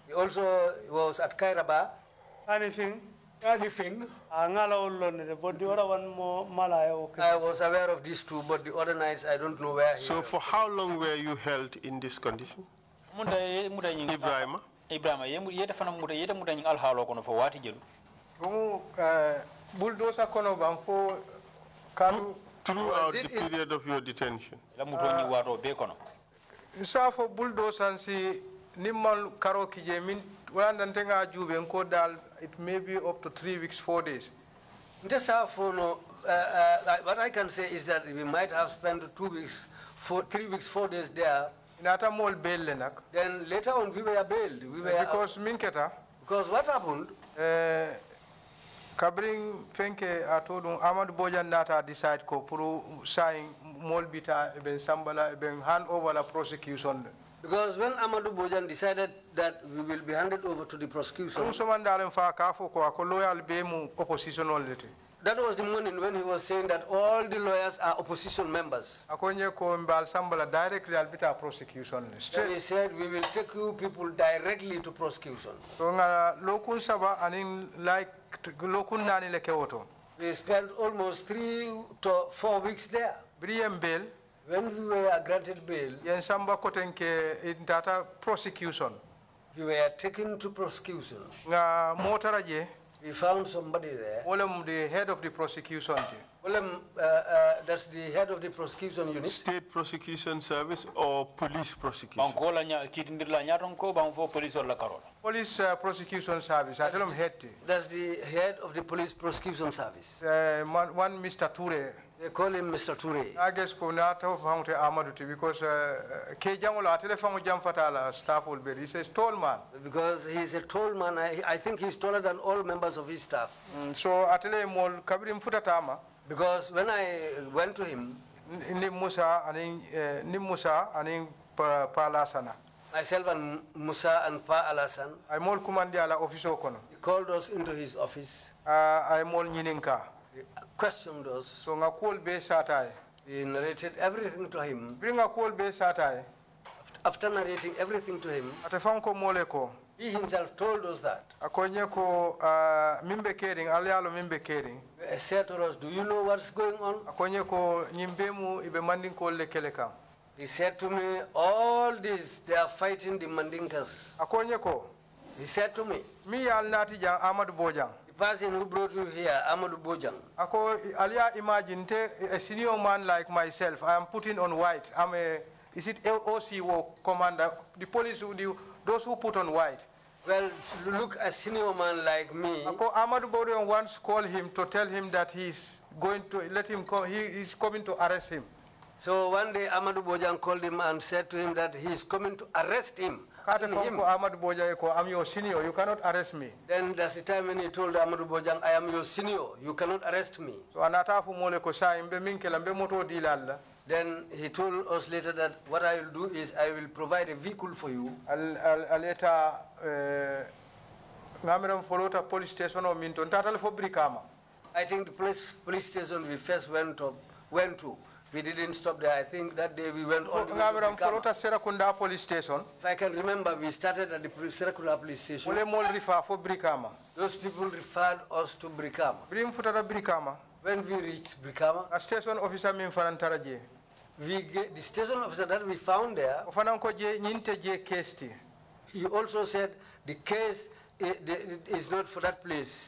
Speaker 11: He also was at Kairaba.
Speaker 13: Anything.
Speaker 11: I was aware of these two, but the other nights I don't know where he
Speaker 14: So for how long were you held in this condition? Ebrima?
Speaker 12: Bulldozer kono banfo
Speaker 14: throughout the period of your detention.
Speaker 12: Isa for bulldozer si nimmal karo kije min wandantenga jube ko dal it may be up to 3 weeks 4 days.
Speaker 11: What I can say is that we might have spent 3 weeks 4 days there. Then later on we were bailed.
Speaker 12: Because minketa.
Speaker 11: Because what happened?
Speaker 12: Kabring fenke atodun Amadou Bodian nata decide ko pour sign molbita ben sambala ben hand over la prosecution.
Speaker 11: Because when Amadou Bodian decided that we will be handed over to the prosecution, That was the morning when he was saying that all the lawyers are opposition members.
Speaker 13: Akonye ko mbal sambala directly albita prosecution.
Speaker 11: Then he said, we will take you people directly to prosecution.
Speaker 13: So nga lokun saba anin like lokun nani leke oto.
Speaker 11: We spent almost 3 to 4 weeks there.
Speaker 13: Briem bail.
Speaker 11: When we were granted bail,
Speaker 13: yen samba kotenke in data prosecution.
Speaker 11: We were taken to prosecution.
Speaker 13: Nga motaraje.
Speaker 11: We found somebody there.
Speaker 13: The head of the prosecution.
Speaker 11: That's the head of the prosecution unit.
Speaker 14: State prosecution service or police prosecution?
Speaker 13: Police prosecution service. I tell him head.
Speaker 11: That's the head of the police prosecution service.
Speaker 13: One Mr. Ture.
Speaker 11: They call him Mr. Ture.
Speaker 13: I guess because Kejamola telephone jam fatala staff will be. He's a tall man.
Speaker 11: Because he's a tall man. I think he's taller than all members of his staff.
Speaker 13: So atele mol kabirim futatama.
Speaker 11: Because when I went to him,
Speaker 13: Musa and Palasana.
Speaker 11: Myself and Musa and Pa Alasan.
Speaker 13: I'm all commandiala office okono.
Speaker 11: He called us into his office.
Speaker 13: I'm all nyininka.
Speaker 11: He questioned us.
Speaker 13: So nga call be satai.
Speaker 11: We narrated everything to him.
Speaker 13: Bring a call be satai.
Speaker 11: After narrating everything to him,
Speaker 13: atefanko moleko.
Speaker 11: He himself told us that.
Speaker 13: Akonye ko mimbe kering alialo mimbe kering.
Speaker 11: He said to us, do you know what's going on?
Speaker 13: Akonye ko nyimbemu ibe manding ko lekeleka.
Speaker 11: He said to me, all this, they are fighting the Mandinkas.
Speaker 13: Akonye ko.
Speaker 11: He said to me,
Speaker 13: mi al nati jang Ahmadu Bojang.
Speaker 11: The person who brought you here, Ahmadu Bojang.
Speaker 13: Ako alia imagine a senior man like myself, I am putting on white. I'm a, is it OCO commander? The police, those who put on white.
Speaker 11: Well, look, a senior man like me.
Speaker 13: Ahmadu Bojang once called him to tell him that he's going to let him come. He is coming to arrest him.
Speaker 11: So one day Ahmadu Bojang called him and said to him that he's coming to arrest him.
Speaker 13: Ahmadu Bojang, I'm your senior. You cannot arrest me.
Speaker 11: Then that's the time when he told Ahmadu Bojang, I am your senior. You cannot arrest me.
Speaker 13: So anatafu mole ko sa imbe minkela mbe moto dilalla.
Speaker 11: Then he told us later that what I will do is I will provide a vehicle for you.
Speaker 13: Aleta ngamiram folota police station o minton tatal fo brikama.
Speaker 11: I think the police station we first went to. We didn't stop there. I think that day we went all the way to
Speaker 13: Serakunda police station.
Speaker 11: If I can remember, we started at the Serakunda police station. Those people referred us to Brikama. When we reached Brikama,
Speaker 13: a station officer
Speaker 11: the station officer that we found there, he also said the case is not for that place.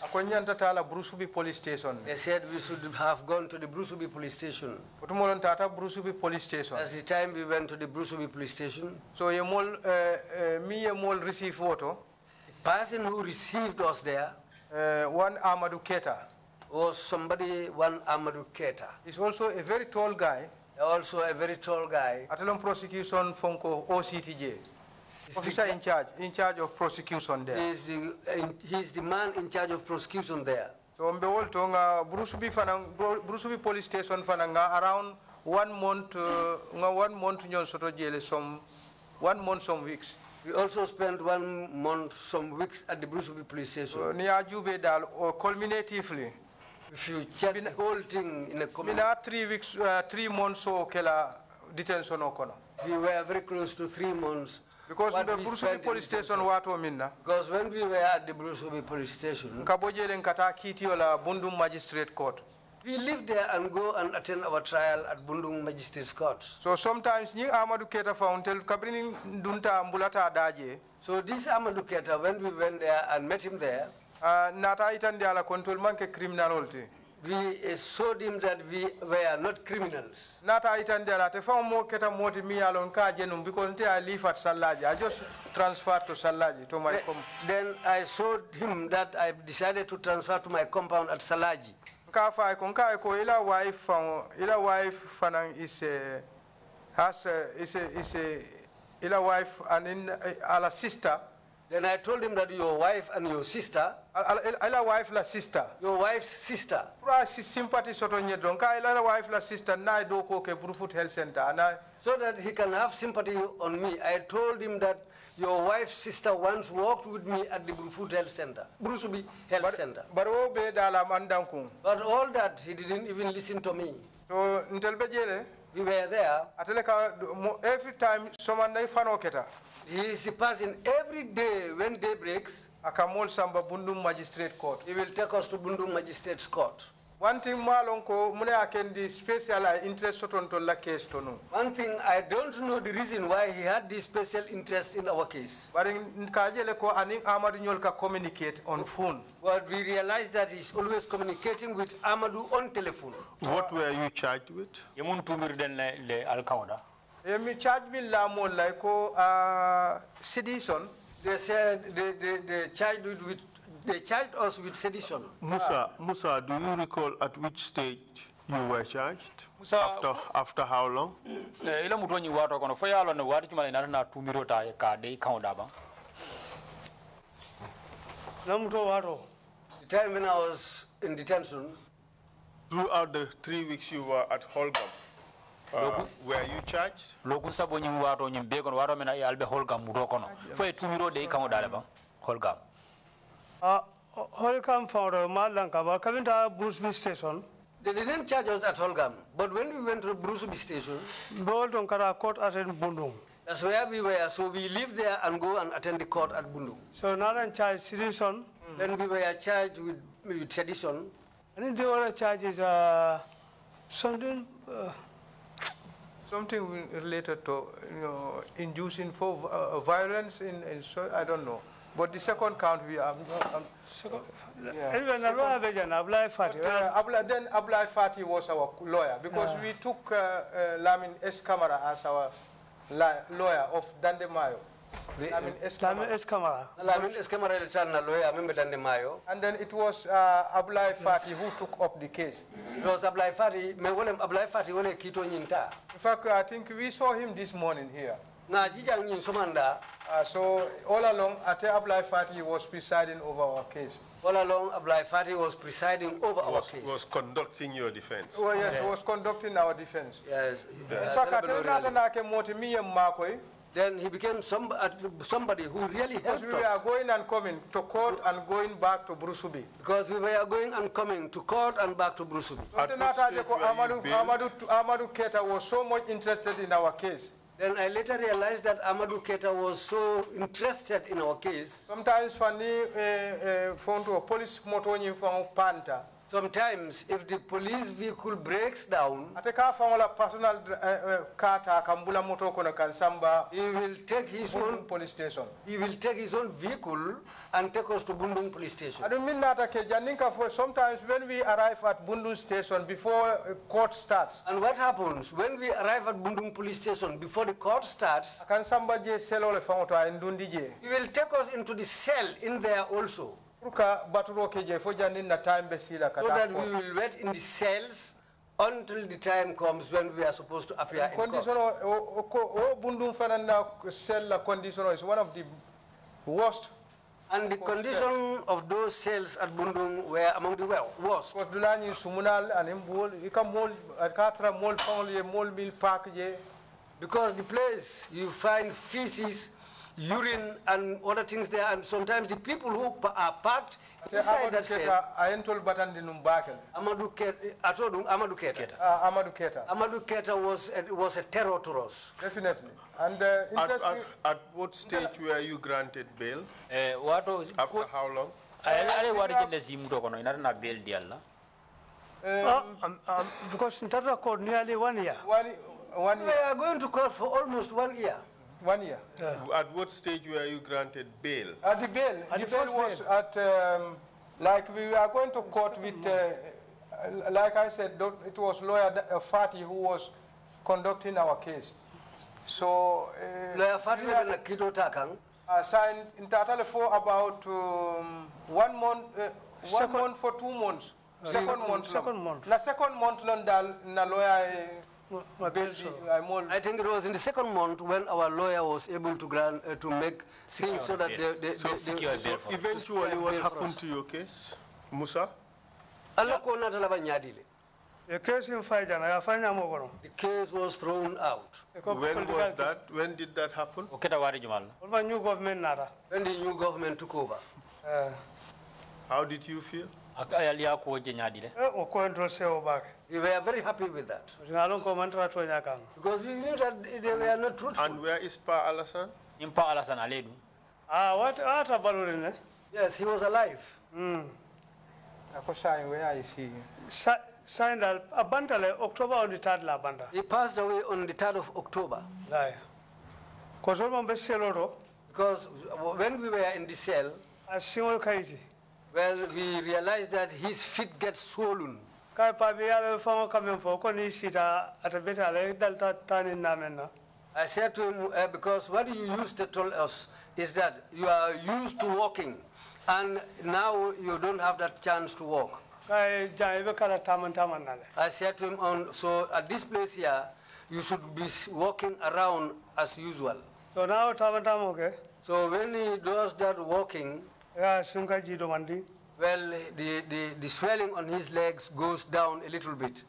Speaker 13: Police station.
Speaker 11: They said we should have gone to the Brusubi police station.
Speaker 13: Police station.
Speaker 11: That's the time we went to the Brusubi police station.
Speaker 13: So me received photo.
Speaker 11: The person who received us there,
Speaker 13: one Ahmadu Keita,
Speaker 11: was one Ahmadu Keita.
Speaker 13: He's also a very tall guy. Atalon prosecution from OCTJ. Officer in charge of prosecution there.
Speaker 11: He's the man in charge of prosecution there.
Speaker 13: So Brusubi police station fananga around 1 month 1 month some weeks.
Speaker 11: We also spent 1 month some weeks at the Brusubi police station.
Speaker 13: Or culminatively,
Speaker 11: if you check the whole thing in a community,
Speaker 13: 3 weeks 3 months so kela detention okono.
Speaker 11: We were very close to 3 months.
Speaker 13: Because the Brusubi police station
Speaker 11: because when we were at the Brusubi police station,
Speaker 13: Bundung Magistrate Court.
Speaker 11: We live there and go and attend our trial at Bundung Magistrate Court.
Speaker 13: So sometimes ni Ahmadu Keita found kabrini dunta mbulata adaje.
Speaker 11: So this Ahmadu Keita, when we went there and met him there,
Speaker 13: nata itandi ala control manke criminality.
Speaker 11: We showed him that we were not criminals.
Speaker 13: Nata itandela te fa mo keta moti mi alon ka jenum because I live at Salaji. I just transferred to Salaji to my
Speaker 11: Then I showed him that I decided to transfer to my compound at Salaji.
Speaker 13: Kafa konka ko ila wife fanang is ila wife and in ala sister.
Speaker 11: Then I told him that your wife and your sister
Speaker 13: Ala wife la sister.
Speaker 11: Your wife's sister.
Speaker 13: Pra si sympathy soto nye donka ala wife la sister na do ko ke Brufut Health Center.
Speaker 11: So that he can have sympathy on me, I told him that your wife's sister once worked with me at the Brufut Health Center, Brusubi Health Center. But all that, he didn't even listen to me. So we were there.
Speaker 13: Every time someone
Speaker 11: he is the person every day when day breaks.
Speaker 13: Magistrate Court.
Speaker 11: He will take us to Bundum Magistrate's Court.
Speaker 13: One thing malonko mune akendi special interest to la case to no.
Speaker 11: One thing I don't know the reason why he had this special interest in our case.
Speaker 13: But in kajele ko aning Amadou Nyolka communicate on phone.
Speaker 11: But we realized that he's always communicating with Amadou on telephone.
Speaker 14: What were you charged with?
Speaker 11: Yemun tumir den le alkaoda.
Speaker 13: Yemi charge me la mo like ko sedition.
Speaker 11: They said they charged us with sedition.
Speaker 14: Musa, do you recall at which stage you were charged? After how long?
Speaker 11: The time when I was in detention.
Speaker 14: Throughout the 3 weeks you were at Holgam, were you charged?
Speaker 13: Holgam found a Malanka, coming to Brusubi Station.
Speaker 11: They didn't charge us at Holgam, but when we went to Brusubi Station,
Speaker 13: Bolton Court attend Bundum.
Speaker 11: That's where we were, so we lived there and go and attend the court at Bundum.
Speaker 13: So now I'm charged sedition.
Speaker 11: Then we were charged with sedition.
Speaker 13: And the other charge is something related to inducing for violence so I don't know. But the second count we have. Then Ablai Fati was our lawyer because we took Lamin Escamara as our lawyer of Dandemayo.
Speaker 11: Lamin Escamara lawyer, member Dandemayo.
Speaker 13: And then it was Ablai Fati who took up the case.
Speaker 11: It was Ablai Fati, Ablai Fati wale kito nyinta.
Speaker 13: In fact, I think we saw him this morning here. So all along, Ate Ablai Fati was presiding over our case.
Speaker 11: All along, Ablai Fati was presiding over our case.
Speaker 14: Was conducting your defense.
Speaker 13: Oh yes, he was conducting our defense.
Speaker 11: Yes.
Speaker 13: Then
Speaker 11: he became somebody who really helped us.
Speaker 13: We were going and coming to court and going back to Brusubi.
Speaker 11: Because we were going and coming to court and back to Brusubi.
Speaker 13: Amadou Keita was so much interested in our case.
Speaker 11: Then I later realized that Amadou Keita was so interested in our case.
Speaker 13: Sometimes police motor panta.
Speaker 11: Sometimes, if the police vehicle breaks down, he will take his own
Speaker 13: police station.
Speaker 11: He will take his own vehicle and take us to Bundung police station.
Speaker 13: I don't mean that. Sometimes when we arrive at Bundung station before court starts.
Speaker 11: And what happens when we arrive at Bundung police station before the court starts? He will take us into the cell in there also. So that we will wait in the cells until the time comes when we are supposed to appear in court.
Speaker 13: Condition is one of the worst.
Speaker 11: And the condition of those cells at Bundung were among the worst. Because the place you find feces, urine and other things there, and sometimes the people who are packed inside that cell. Amadou Keita was a terror to us.
Speaker 13: Definitely. And
Speaker 14: at what stage were you granted bail? After how long?
Speaker 13: Because in that court nearly 1 year.
Speaker 11: We are going to court for almost 1 year.
Speaker 13: 1 year.
Speaker 14: At what stage were you granted bail?
Speaker 13: The bail was at, like we were going to court with, like I said, it was lawyer Fati who was conducting our case. So,
Speaker 11: lawyer Fati
Speaker 13: signed in total for about 1 month, 1 month for 2 months. Second month. The second month, na lawyer
Speaker 11: I think it was in the second month when our lawyer was able to grant to make things so that
Speaker 14: So eventually, what happened to your case, Musa?
Speaker 11: The case was thrown out.
Speaker 14: When was that? When did that happen?
Speaker 11: When the new government took over.
Speaker 14: How did you feel?
Speaker 11: We were very happy with that. Because we knew that they were not truthful.
Speaker 14: And where is Pa Alassane?
Speaker 11: Yes, he was alive.
Speaker 13: Where is he?
Speaker 11: Signed a bantale October on the 3rd la banda. He passed away on the 3rd of October. Because when we were in the cell, well, we realized that his feet get swollen. I said to him, because what you used to tell us is that you are used to walking, and now you don't have that chance to walk. I said to him, so at this place here, you should be walking around as usual. So now, okay. So when he does that walking, well, the swelling on his legs goes down a little bit.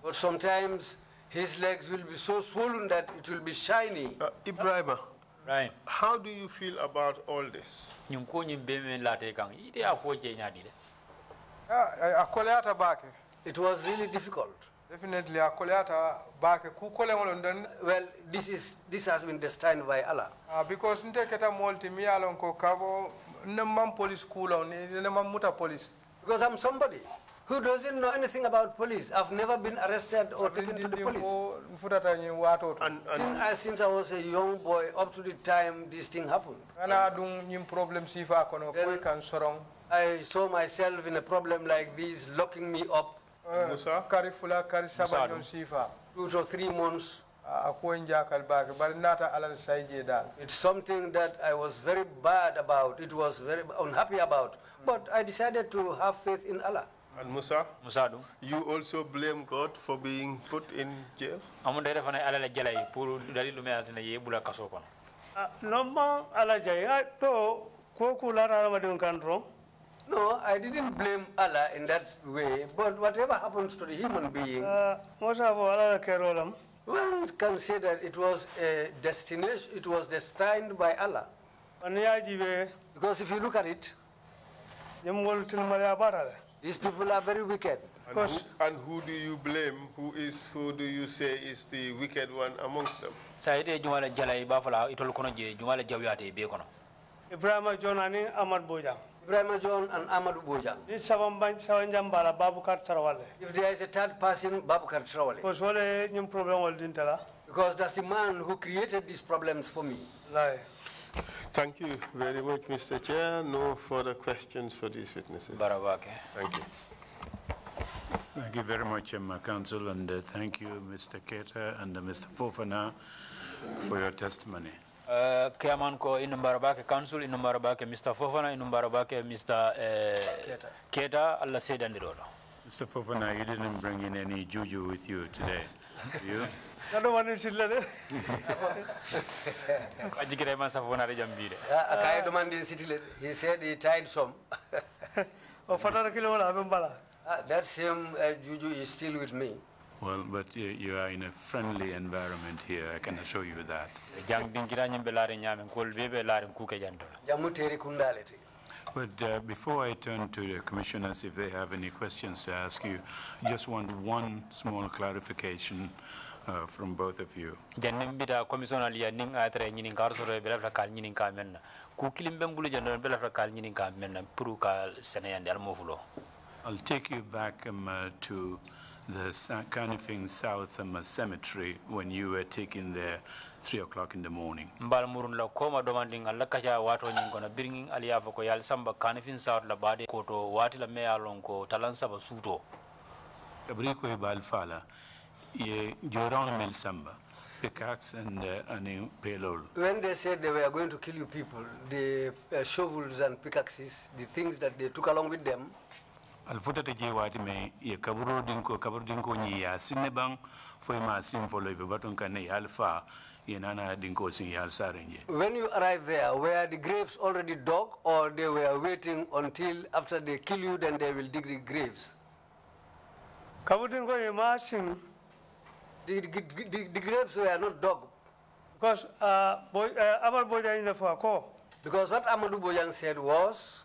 Speaker 11: But sometimes his legs will be so swollen that it will be shiny.
Speaker 14: Ebrima,
Speaker 23: right.
Speaker 14: How do you feel about all this?
Speaker 11: It was really difficult.
Speaker 13: Definitely,
Speaker 11: well, this has been destined by Allah.
Speaker 13: Because
Speaker 11: because I'm somebody who doesn't know anything about police. I've never been arrested or taken to the police. Since I was a young boy, up to the time this thing happened. I saw myself in a problem like this, locking me up.
Speaker 14: Musa?
Speaker 11: 2 to 3 months. It's something that I was very bad about. It was very unhappy about. But I decided to have faith in Allah.
Speaker 14: And Musa, you also blame God for being put in jail? No, I didn't blame Allah in that way, but whatever happens to the human being, one can say that it was a destination, it was destined by Allah. Because if you look at it, these people are very wicked. And who do you blame? Who do you say is the wicked one amongst them?
Speaker 11: Ebrima John and Ahmad Bojang. Ebrima John and Ahmad Bojang. If there is a third person, Babukar Trawale. Because that's the man who created these problems for me.
Speaker 14: Thank you very much, Mr. Chair. No further questions for these witnesses. Thank you.
Speaker 15: Thank you very much, Council, and thank you, Mr. Keita and Mr. Fofana, for your testimony.
Speaker 16: Chairman ko inumbarabake council inumbarabake Mr. Fofana inumbarabake Mr. Keita Allah said and
Speaker 15: Mr. Fofana, you didn't bring in any juju with you today, you?
Speaker 11: I don't want to sit there. He said he tied some. That same juju is still with me.
Speaker 15: Well, but you are in a friendly environment here, I can assure you that. But before I turn to the commissioners, if they have any questions to ask you, I just want one small clarification from both of you. I'll take you back to the Canifing South Cemetery when you were taken there 3 o'clock in the morning. Abriko Balfala, ye Joran Mel Samba, pickaxe and payload.
Speaker 11: When they said they were going to kill you people, the shovels and pickaxes, the things that they took along with them,
Speaker 15: alfuta te je wati me ye kaburo dinko ni ya sinebang foi ma sim folo be baton kan ne alfa yenana dinko sin yal sarenje.
Speaker 14: When you arrive there, were the graves already dug, or they were waiting until after they kill you, then they will dig the graves?
Speaker 11: Kabudinko ye ma sim.
Speaker 14: The graves were not dug.
Speaker 11: Because Amal Bojan in the Fako.
Speaker 14: Because what Amadou Bojan said was,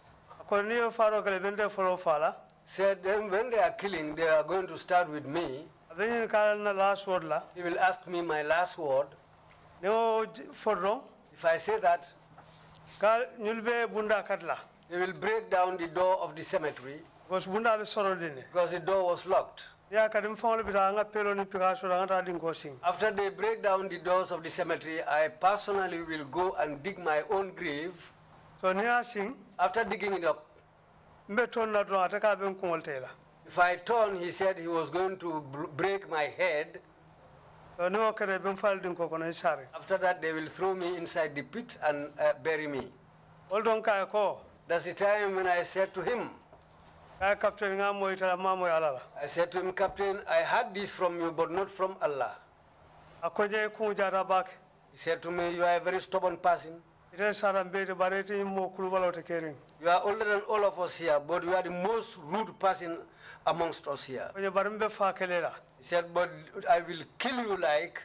Speaker 14: said then when they are killing, they are going to start with me. He will ask me my last word. If I say that, he will break down the door of the cemetery because the door was locked. After they break down the doors of the cemetery, I personally will go and dig my own grave. After digging it up, if I turn, he said he was going to break my head. After that, they will throw me inside the pit and bury me. That's the time when I said to him, I said to him, Captain, I heard this from you, but not from Allah. He said to me, you are a very stubborn person. You are older than all of us here, but you are the most rude person amongst us here. He said, but I will kill you like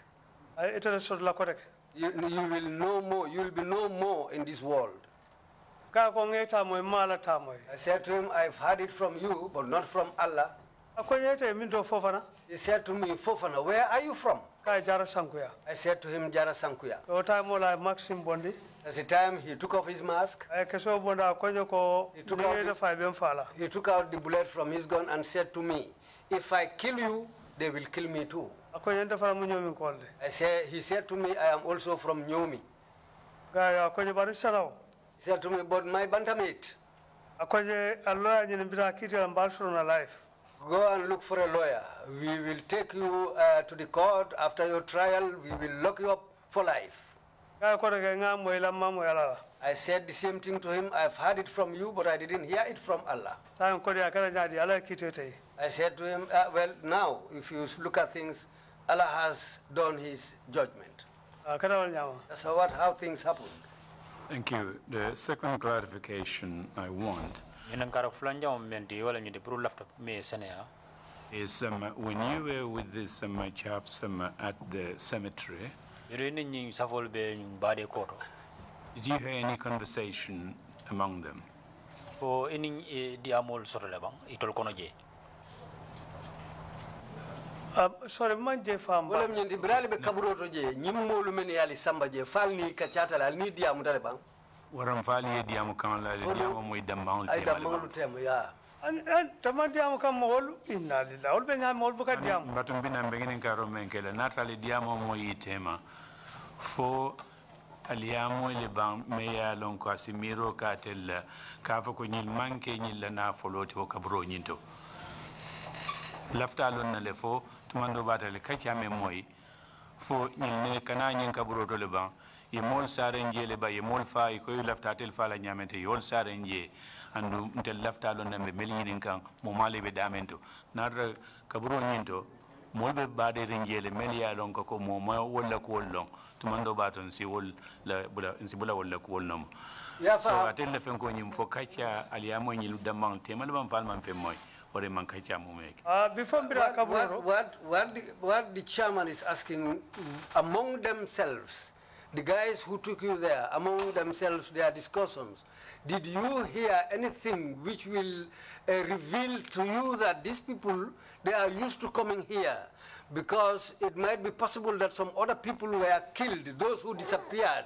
Speaker 14: you will know more. You will be no more in this world. I said to him, I've heard it from you, but not from Allah. He said to me, Fofana, where are you from? I said to him, Jara Sankuya. That's the time he took off his mask. He took out the bullet from his gun and said to me, if I kill you, they will kill me too. He said to me, I am also from Nyomi. He said to me, but my bantamate, go and look for a lawyer. We will take you to the court. After your trial, we will lock you up for life. I said the same thing to him. I've heard it from you, but I didn't hear it from Allah. I said to him, well, now, if you look at things, Allah has done his judgment. That's how things happen.
Speaker 15: Thank you. The second clarification I want is when you were with these chaps at the cemetery, did you hear any conversation among them?
Speaker 11: Sorry, manje famba.
Speaker 14: Wala mnyandi brali be kaburoto je nyimolu meni yali samba je falni kachata la ni diamu dale bang.
Speaker 15: Waram fali diamu kan la diamu mo idamang tema.
Speaker 14: Ay damang tema ya.
Speaker 11: Tama diamu kan mol inna lillahi ol be nyam mol buka diamu.
Speaker 15: Batum bina mbengeni karo menkele natali diamu mo itema. Fo aliamu le bang meya lon ko asimiro katel ka fa ko nyil manke nyil la na foloti o kabro nyinto. Lafta lon na le fo tumando batale kachame moy fo nyil kana nyin kaburo to le ban ye mol sarenje le ba ye mol fa ko lafta tel fa la nyamete yol sarenje andu ntel lafta lon nambe melinin kan mo male be damento nadra kaburo nyinto mol be bade renje le mel ya lon ko mo ma wala ko lon tumando baton si wol la bula wala ko nom ya fa so atel le fen ko nyim fo kacha aliamo nyilu damang te mal ban fal man fe moy.
Speaker 14: What the chairman is asking, among themselves, the guys who took you there, among themselves, their discussions, did you hear anything which will reveal to you that these people, they are used to coming here? Because it might be possible that some other people were killed, those who disappeared.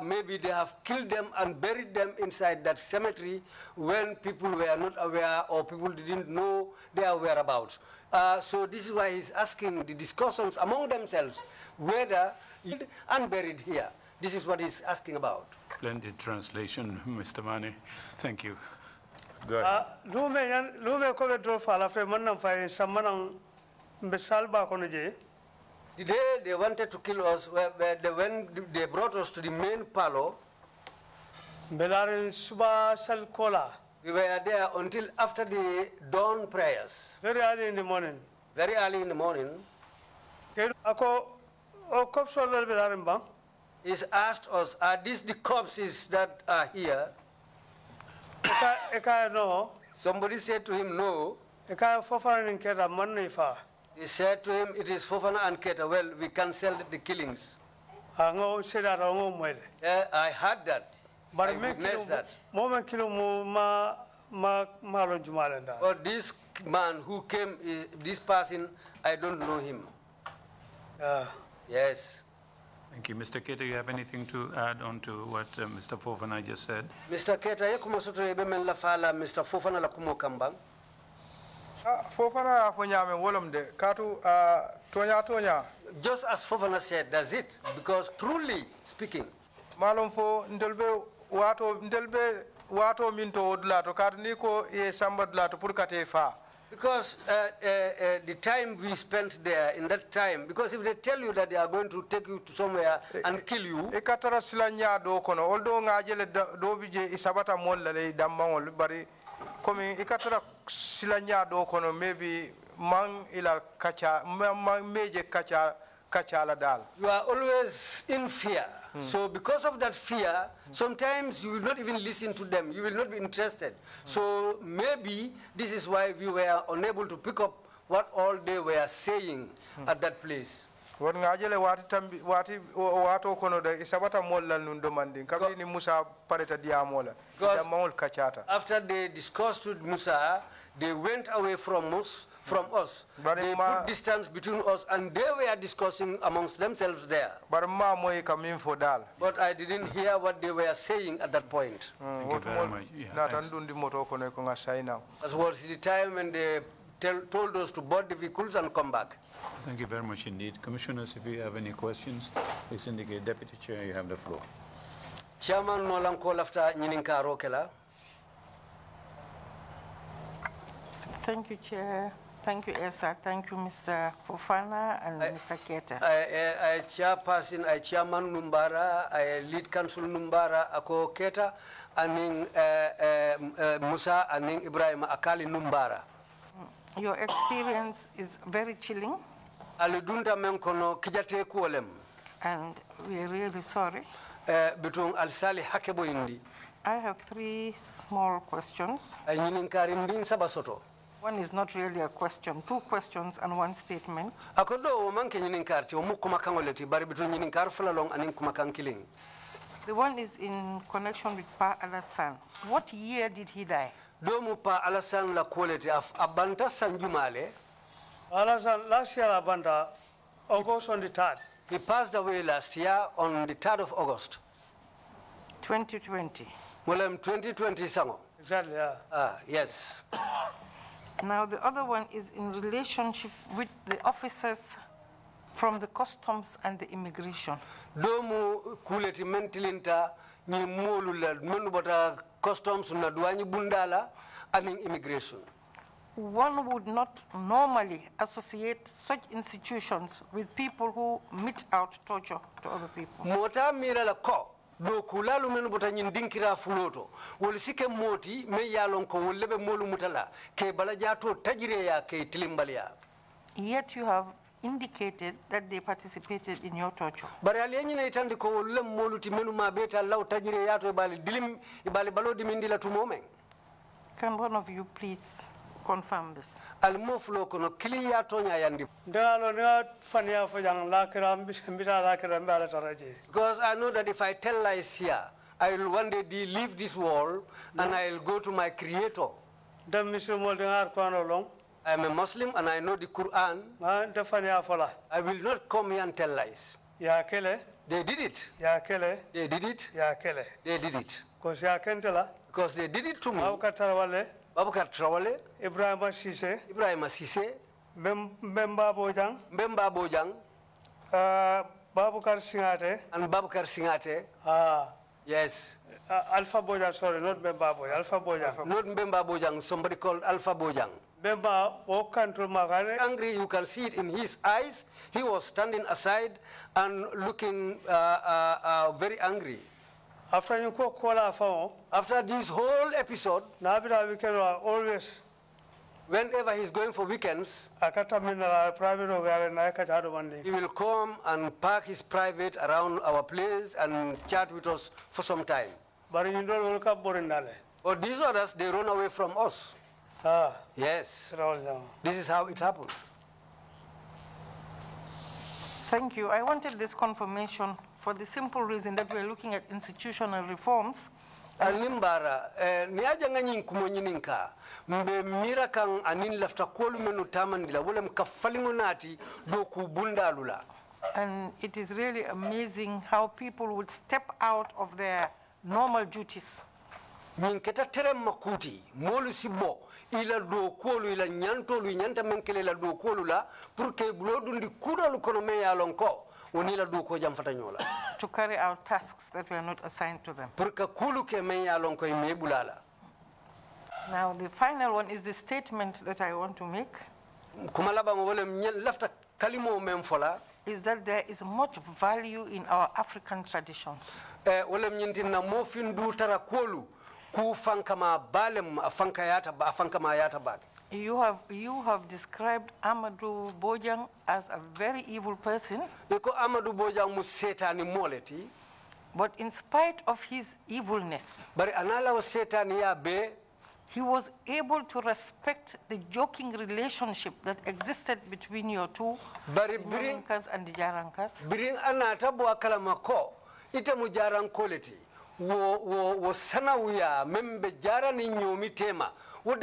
Speaker 14: Maybe they have killed them and buried them inside that cemetery when people were not aware or people didn't know their whereabouts. So this is why he's asking the discussions among themselves whether and buried here. This is what he's asking about.
Speaker 15: Splendid translation, Mr. Mane. Thank you. Go ahead.
Speaker 14: The day they wanted to kill us, when they brought us to the main parlor, We were there until after the dawn prayers.
Speaker 11: Very early in the morning.
Speaker 14: Very early in the morning. He's asked us, are these the corpses that are here? Somebody said to him, no. He said to him, it is Fofana and Keita. Well, we cancelled the killings. I heard that. I witnessed that. But this man who came, this person, I don't know him. Yes.
Speaker 15: Thank you. Mr. Keita, you have anything to add on to what Mr. Fofana just said?
Speaker 14: Mr. Keita, Mr. Fofana la kumo kambang.
Speaker 13: Fofana afonyame wolom de katu tonya.
Speaker 14: Just as Fofana said, that's it. Because truly speaking,
Speaker 13: malum fo ndelbe wato minto odlato katu niko e sambadlato purkate fa.
Speaker 14: Because the time we spent there, in that time, because if they tell you that they are going to take you to somewhere and kill you,
Speaker 13: ekatara silanya do kono oldo ngajele do bije isabata molla le damangol bari komi ekatara silanya do kono maybe man ila kacha meje kacha la dal.
Speaker 14: You are always in fear. So because of that fear, sometimes you will not even listen to them. You will not be interested. So maybe this is why we were unable to pick up what all they were saying at that place. After they discussed with Musa, they went away from us. They put distance between us, and they were discussing amongst themselves there. But I didn't hear what they were saying at that point.
Speaker 15: Thank you very much.
Speaker 14: That was the time when they told us to board the vehicles and come back.
Speaker 15: Thank you very much indeed. Commissioners, if you have any questions, please indicate. Deputy Chair, you have the floor.
Speaker 14: Chairman Nolanko Lafta Nyininkaro Kela.
Speaker 17: Thank you, Chair. Thank you, Esa. Thank you, Mr. Fofana and Mr. Keita.
Speaker 14: I chairperson, I chairman Numbara, I lead council Numbara, Ako Keita, and Musa and Ebrima Akali Numbara.
Speaker 17: Your experience is very chilling.
Speaker 14: Aludunta menkono kijate kuolem.
Speaker 17: And we're really sorry.
Speaker 14: Between Al-Sali Hakebo Indi.
Speaker 17: I have 3 small questions. One is not really a question, 2 questions and 1 statement. The one is in connection with Pa Alassane. What year did he die?
Speaker 14: Pa Alassane la quality of Abanta Sanjumale.
Speaker 11: Alassane last year Abanta, August on the 3rd.
Speaker 14: He passed away last year on the 3rd of August.
Speaker 17: 2020.
Speaker 14: Well, 2020 sango.
Speaker 11: Exactly, yeah.
Speaker 14: Yes.
Speaker 17: Now the other one is in relationship with the officers from the customs and the immigration.
Speaker 14: Domu kuleti mentilinta ni molula menubata customs na duani bundala and immigration.
Speaker 17: One would not normally associate such institutions with people who mete out torture to other people.
Speaker 14: Mota mira la ko. Do kulalu men bota nyin dinkira fuloto wol sike moti me yalon ko wollebe molu mutala ke balajato tajire ya ke tilimbalia.
Speaker 17: Yet you have indicated that they participated in your torture.
Speaker 14: Bari aliyenyi na itandi ko wolle molu timenu mabeta law tajire yato ibali dilim ibali balodi mindila tumome.
Speaker 17: Can one of you please confirm this?
Speaker 14: Almoflo kono kili yato nya yandi. Because I know that if I tell lies here, I will one day leave this world and I will go to my creator. I am a Muslim and I know the Quran. I will not come here and tell lies. They did it. They did it. They did it. Because they did it to me. Babukar Trawale,
Speaker 11: Ebrima
Speaker 14: Sise,
Speaker 11: Mbemba
Speaker 14: Bojang,
Speaker 11: Babukar Singate,
Speaker 14: and Babukar Singate. Yes.
Speaker 11: Alpha Bojang, sorry, not Mbemba Bojang, Alpha Bojang.
Speaker 14: Not Mbemba Bojang, somebody called Alpha Bojang.
Speaker 11: Mbemba,
Speaker 14: angry, you can see it in his eyes. He was standing aside and looking very angry.
Speaker 11: After you
Speaker 14: after this whole episode,
Speaker 11: we can always.
Speaker 14: Whenever he's going for weekends, he will come and park his private around our place and chat with us for some time. But these others, they run away from us. Yes. This is how it happened.
Speaker 17: Thank you. I wanted this confirmation for the simple reason that we're looking at institutional reforms.
Speaker 14: Alimbara niaja ngani kumonyininka mbe mira kan anin lafta kolu menu tamandila wala mkafalingo nati do kubundalula.
Speaker 17: And it is really amazing how people would step out of their normal duties.
Speaker 14: Ninketa tere makuti molu sibo ila do kolu ila nyantolu nyanta menkele ila do kolu la purke bulodundi kuda lukonome ya lonko.
Speaker 17: To carry out tasks that were not assigned to them. Now the final one is the statement that I want to make. Is that there is much value in our African traditions. You have described Amadou Bojang as a very evil person. But in spite of his evilness, he was able to respect the joking relationship that existed between your two Murinkas and the Jarankas.
Speaker 14: Bring anata kalamako ite mujaran quality wo sanawiya membe jarani nyomi tema. To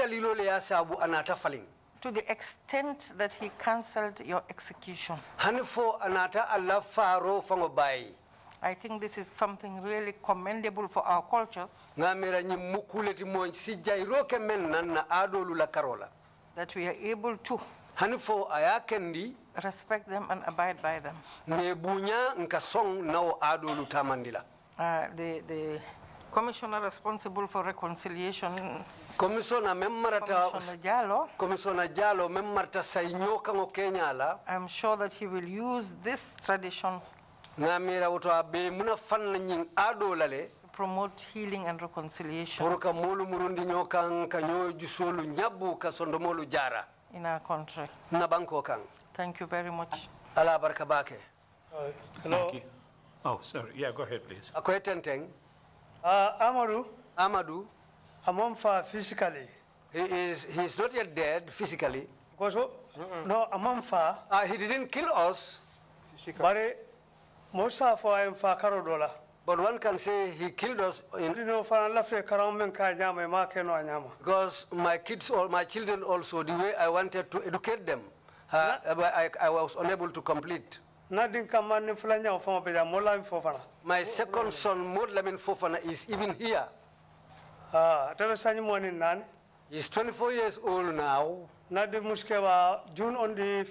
Speaker 17: the extent that he cancelled your execution.
Speaker 14: I
Speaker 17: think this is something really commendable for our cultures. That we are able to respect them and abide by them. The commissioner responsible for reconciliation, Commissioner Jallo, I'm sure that he will use this tradition to promote healing and reconciliation in our country. Thank you very much.
Speaker 15: Hello. Oh, sorry. Yeah, go ahead, please.
Speaker 14: Amadou.
Speaker 11: Amamfa physically.
Speaker 14: He is not yet dead physically.
Speaker 11: No, Amamfa.
Speaker 14: He didn't kill us.
Speaker 11: But Musa Fofana.
Speaker 14: But one can say he killed us because my kids or my children also, the way I wanted to educate them, I was unable to complete. My second son, Modlamin Fofana, is even here. He's 24 years old now.
Speaker 11: June on the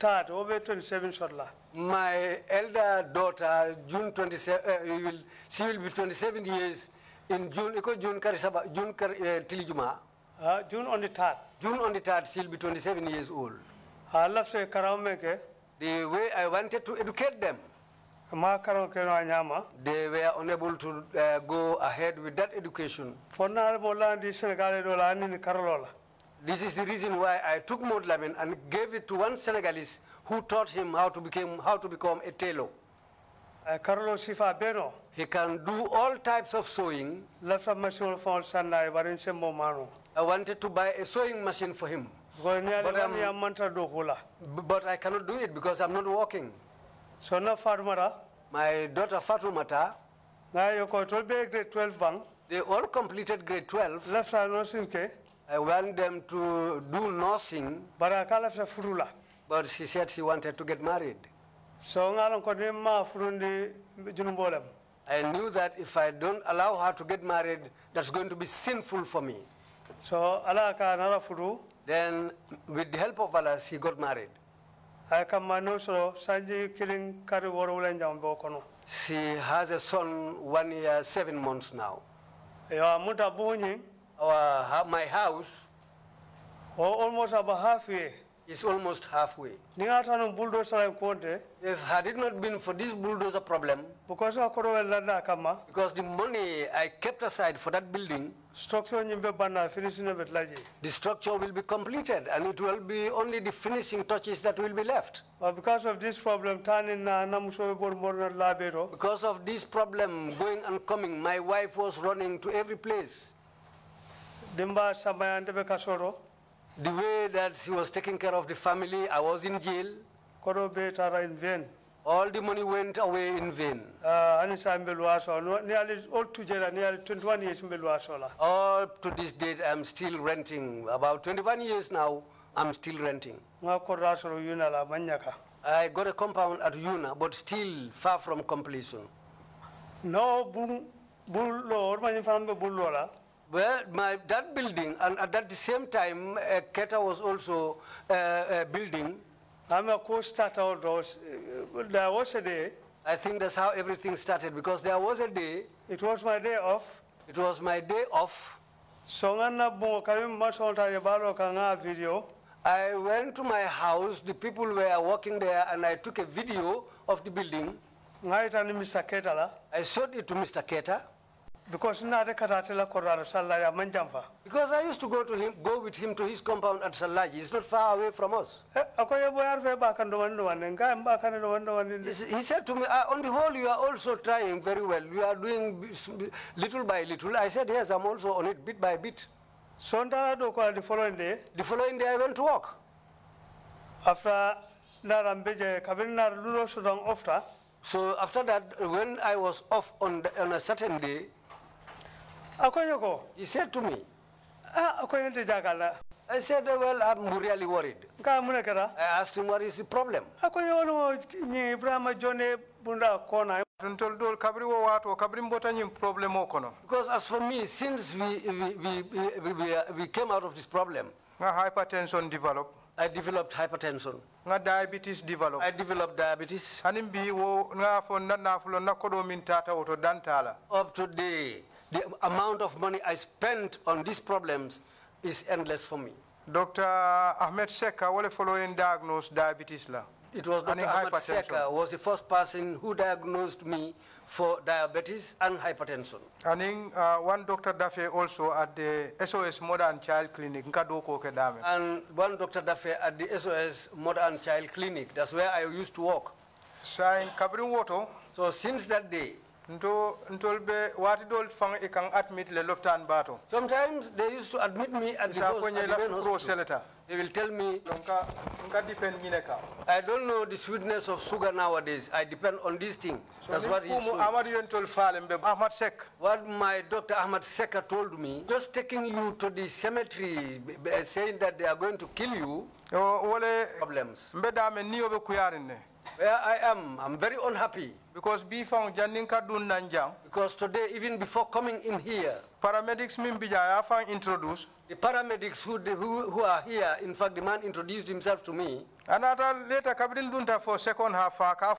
Speaker 11: 3rd, over 27 shortly.
Speaker 14: My elder daughter, June 27, she will be 27 years in June. June Tilijuma.
Speaker 11: June on the 3rd.
Speaker 14: June on the 3rd, she'll be 27 years old. The way I wanted to educate them, they were unable to go ahead with that education. This is the reason why I took Modlamin and gave it to one Senegalese who taught him how to become a tailor. He can do all types of sewing. I wanted to buy a sewing machine for him. But I cannot do it because I'm not working. My daughter Fatumata, they all completed grade 12. I want them to do nursing, but she said she wanted to get married. I knew that if I don't allow her to get married, that's going to be sinful for me. Then, with the help of Allah, she got married. She has a son, 1 year, 7 months now.
Speaker 11: My
Speaker 14: house,
Speaker 11: almost about half year.
Speaker 14: It's almost halfway. If had it not been for this bulldozer problem, because the money I kept aside for that building, the structure will be completed and it will be only the finishing touches that will be left.
Speaker 11: But because of this problem,
Speaker 14: because of this problem going and coming, my wife was running to every place. The way that she was taking care of the family, I was in jail. All the money went away in vain. All to this date, I'm still renting. About 21 years now, I'm still renting. I got a compound at Yuna, but still far from completion. No, well, that building, and at the same time, Keita was also building. I'm a co-starter. There was a day. I think that's how everything started, because there was a day. It was my day off. It was my day off. I went to my house, the people were working there, and I took a video of the building. I showed it to Mr. Keita. Because I used to go with him to his compound at Salaji. It's not far away from us. He said to me, on the whole, you are also trying very well. You are doing little by little. I said, yes, I'm also on it bit by bit. The following day, I went to work. So after that, when I was off on a certain day, he said to me, I said, well, I'm really worried. I asked him, what is the problem? Because as for me, since we came out of this problem, hypertension developed. I developed hypertension. Diabetes developed. I developed diabetes. Up to the amount of money I spent on these problems is endless for me. Dr. Ahmed Seka was following diagnosed diabetes. It was Dr. Ahmed Seka was the first person who diagnosed me for diabetes and hypertension. And one Dr. Dafe also at the SOS Mother and Child Clinic. And one Dr. Dafe at the SOS Mother and Child Clinic. That's where I used to work. So since that day, sometimes they used to admit me at the hospital. They will tell me, I don't know the sweetness of sugar nowadays. I depend on this thing. That's what he said. What my Dr. Ahmad Seka told me, just taking you to the cemetery, saying that they are going to kill you, problems. Where I am, I'm very unhappy. Because today, even before coming in here, paramedics introduced. The paramedics who are here, in fact, the man introduced himself to me. And later, for second half,